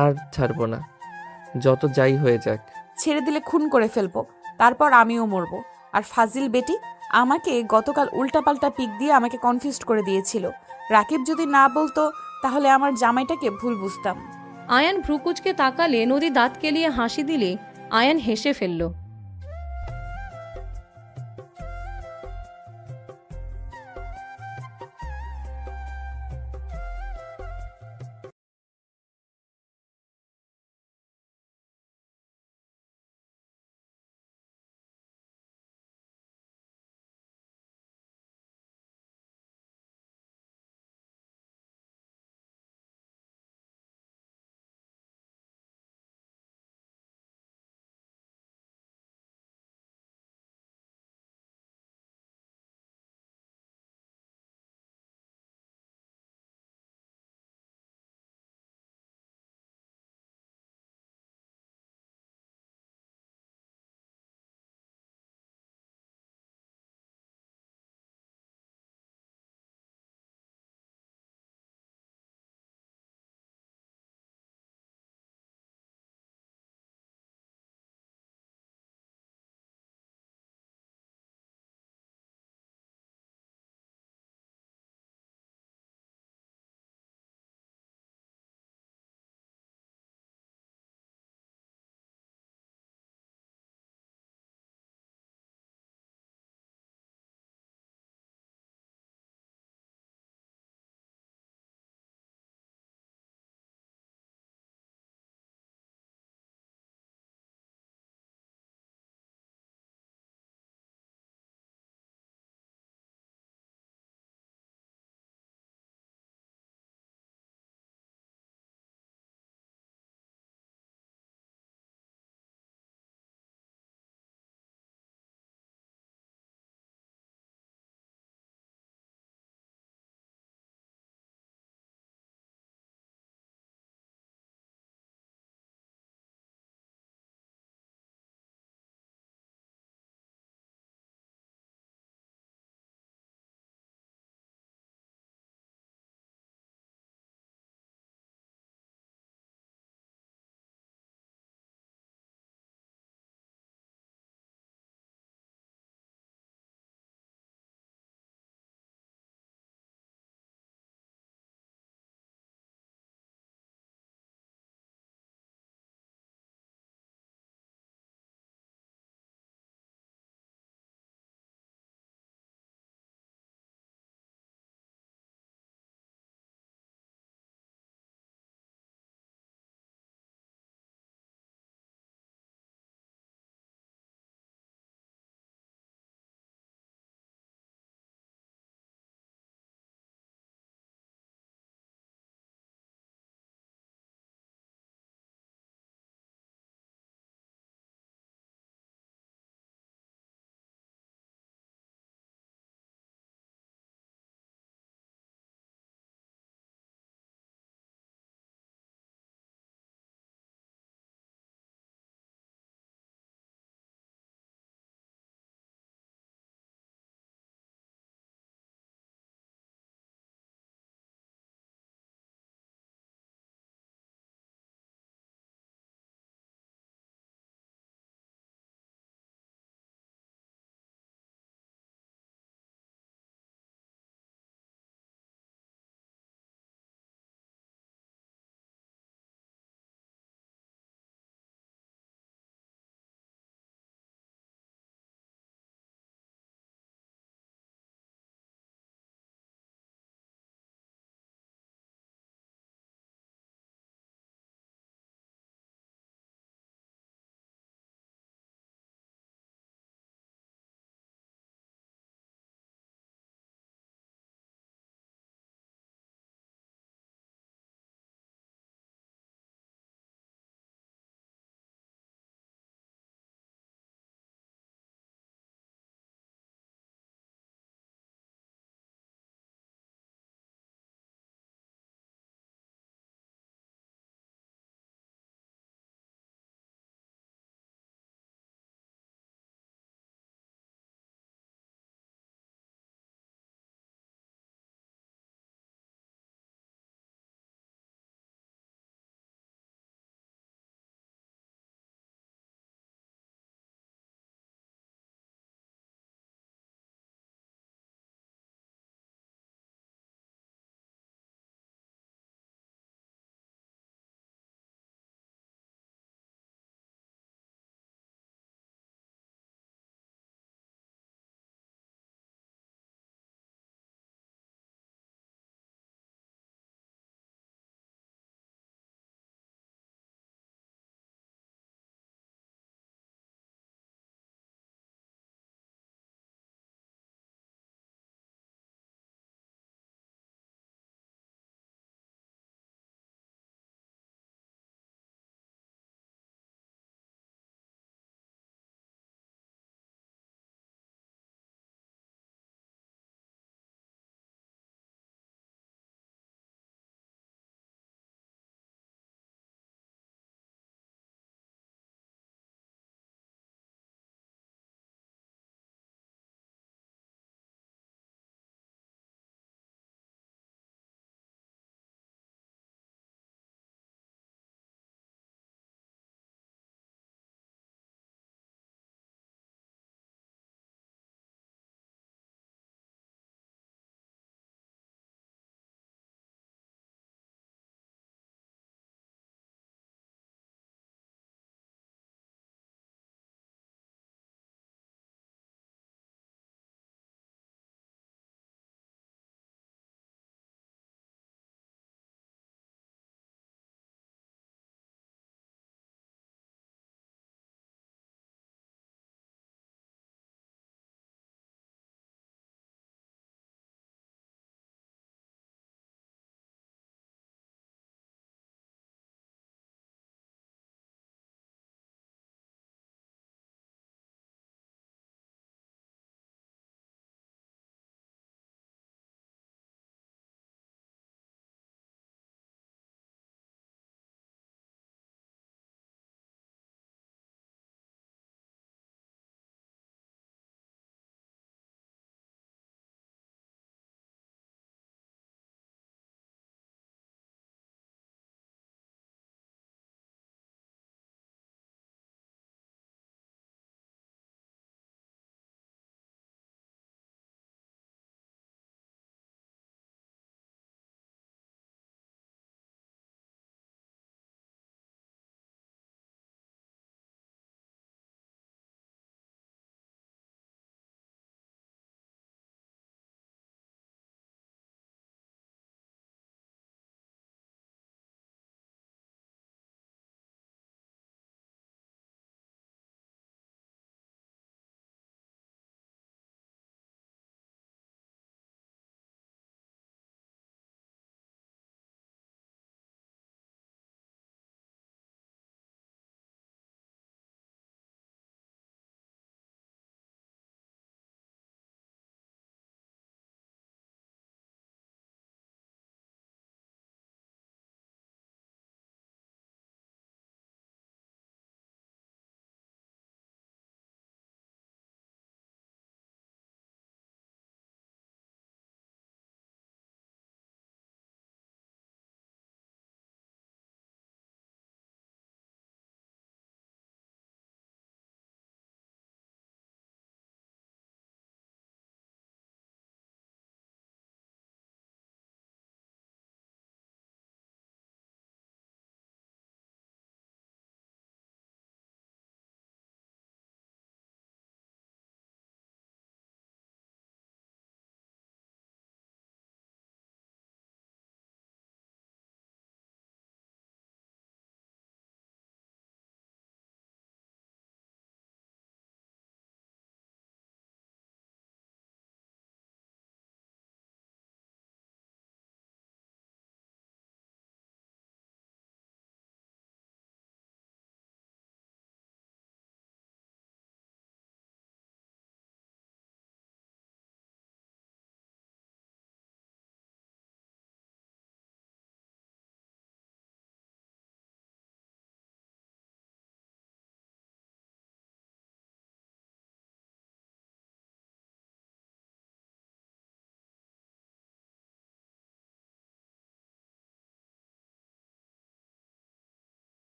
আর ছাড়বো না, যত যাই হয়ে যাক। ছেড়ে দিলে খুন করে ফেলবো, তারপর আমিও মরবো। আর ফাজিল বেটি আমাকে গতকাল উল্টাপাল্টা পিক দিয়ে আমাকে কনফিউজড করে দিয়েছিল। রাকিব যদি না বলতো তাহলে আমার জামাইটাকে ভুল বুঝতাম। আয়ান ভ্রুকুচকে তাকালে নদী দাঁত কেলিয়ে হাসি দিলে আয়ান হেসে ফেলল।